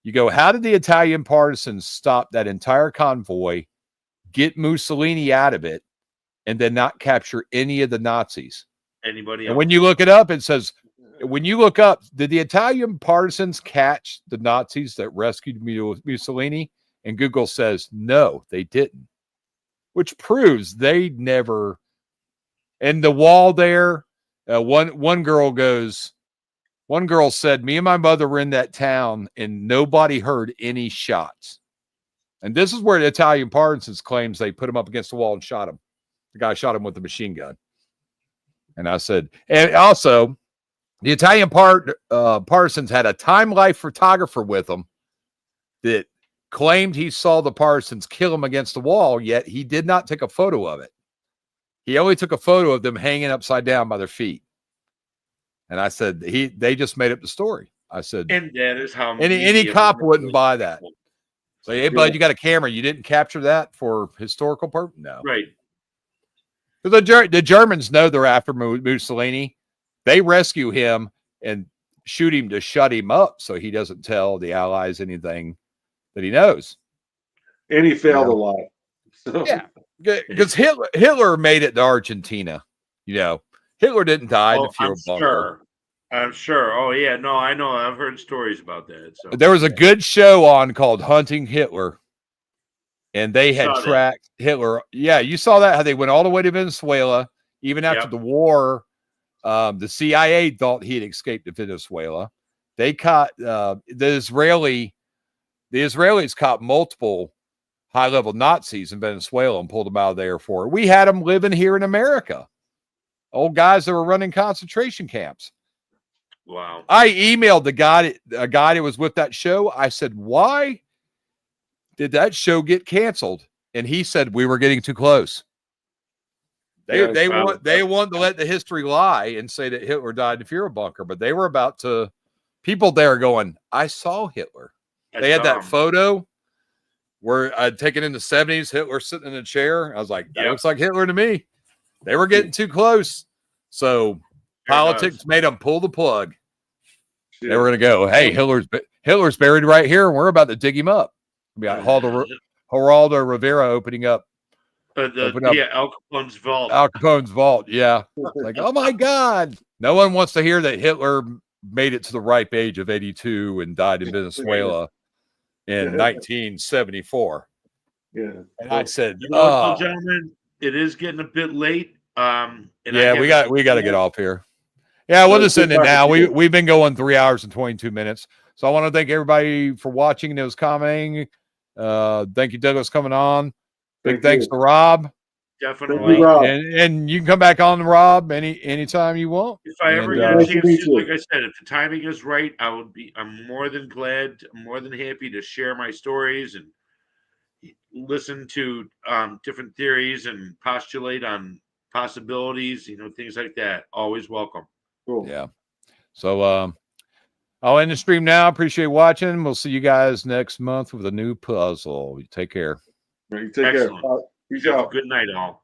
you go, how did the Italian partisans stop that entire convoy, get Mussolini out of it, and then not capture any of the Nazis? Anybody else? And when you look it up, it says, when you look up, did the Italian partisans catch the Nazis that rescued Mussolini? And Google says, no, they didn't, which proves they never. And the wall there, one girl said, "Me and my mother were in that town and nobody heard any shots." And this is where the Italian partisans claims they put him up against the wall and shot him. The guy shot him with a machine gun. And I said, and also the Italian partisans had a Time Life photographer with them that claimed he saw the partisans kill him against the wall, yet he did not take a photo of it. He only took a photo of them hanging upside down by their feet. And I said, they just made up the story. I said, and that is how any cop wouldn't buy that. So, hey, bud, you got a camera. You didn't capture that for historical purpose? No. Right. Because the Germans know they're after Mussolini. They rescue him and shoot him to shut him up so he doesn't tell the Allies anything that he knows. And he failed a lot. So. Yeah. Because Hitler made it to Argentina. Hitler didn't die in the fuel bunker. I'm sure. Oh, yeah. No, I know. I've heard stories about that. So. There was a good show on called Hunting Hitler. And they had tracked Hitler. Yeah, you saw that, how they went all the way to Venezuela. Even after the war, the CIA thought he had escaped to Venezuela. They caught the Israelis caught multiple high-level Nazis in Venezuela and pulled them out of there for it. We had them living here in America. Old guys that were running concentration camps. Wow. I emailed a guy that was with that show. I said, "Why did that show get canceled?" And he said, "We were getting too close." They want to let the history lie and say that Hitler died in the fuel bunker, but they were about to. People there going, "I saw Hitler." They had that photo where I'd taken in the 70s, Hitler sitting in a chair. I was like, that looks like Hitler to me. They were getting too close. So politics made them pull the plug. Yeah. They were going to go, hey, Hitler's buried right here, and we're about to dig him up. Be like Geraldo Rivera opening up. Al Capone's vault. Al Capone's vault, yeah. Like, oh my God. No one wants to hear that Hitler made it to the ripe age of 82 and died in Venezuela in 1974. Yeah. And I said, gentlemen, it is getting a bit late. We got to get off here. Yeah, we'll just end it now. We've been going 3 hours and 22 minutes. So I want to thank everybody for watching and those commenting. Thank you, Douglas, coming on. Big thanks to Rob. Definitely. And you can come back on, Rob, anytime you want. If I ever get a chance to, like I said, if the timing is right, I'm more than glad, I'm more than happy to share my stories and listen to different theories and postulate on possibilities, things like that. Always welcome. Cool. Yeah. So I'll end the stream now. Appreciate watching. We'll see you guys next month with a new puzzle. Take care. Take care. Good night, all.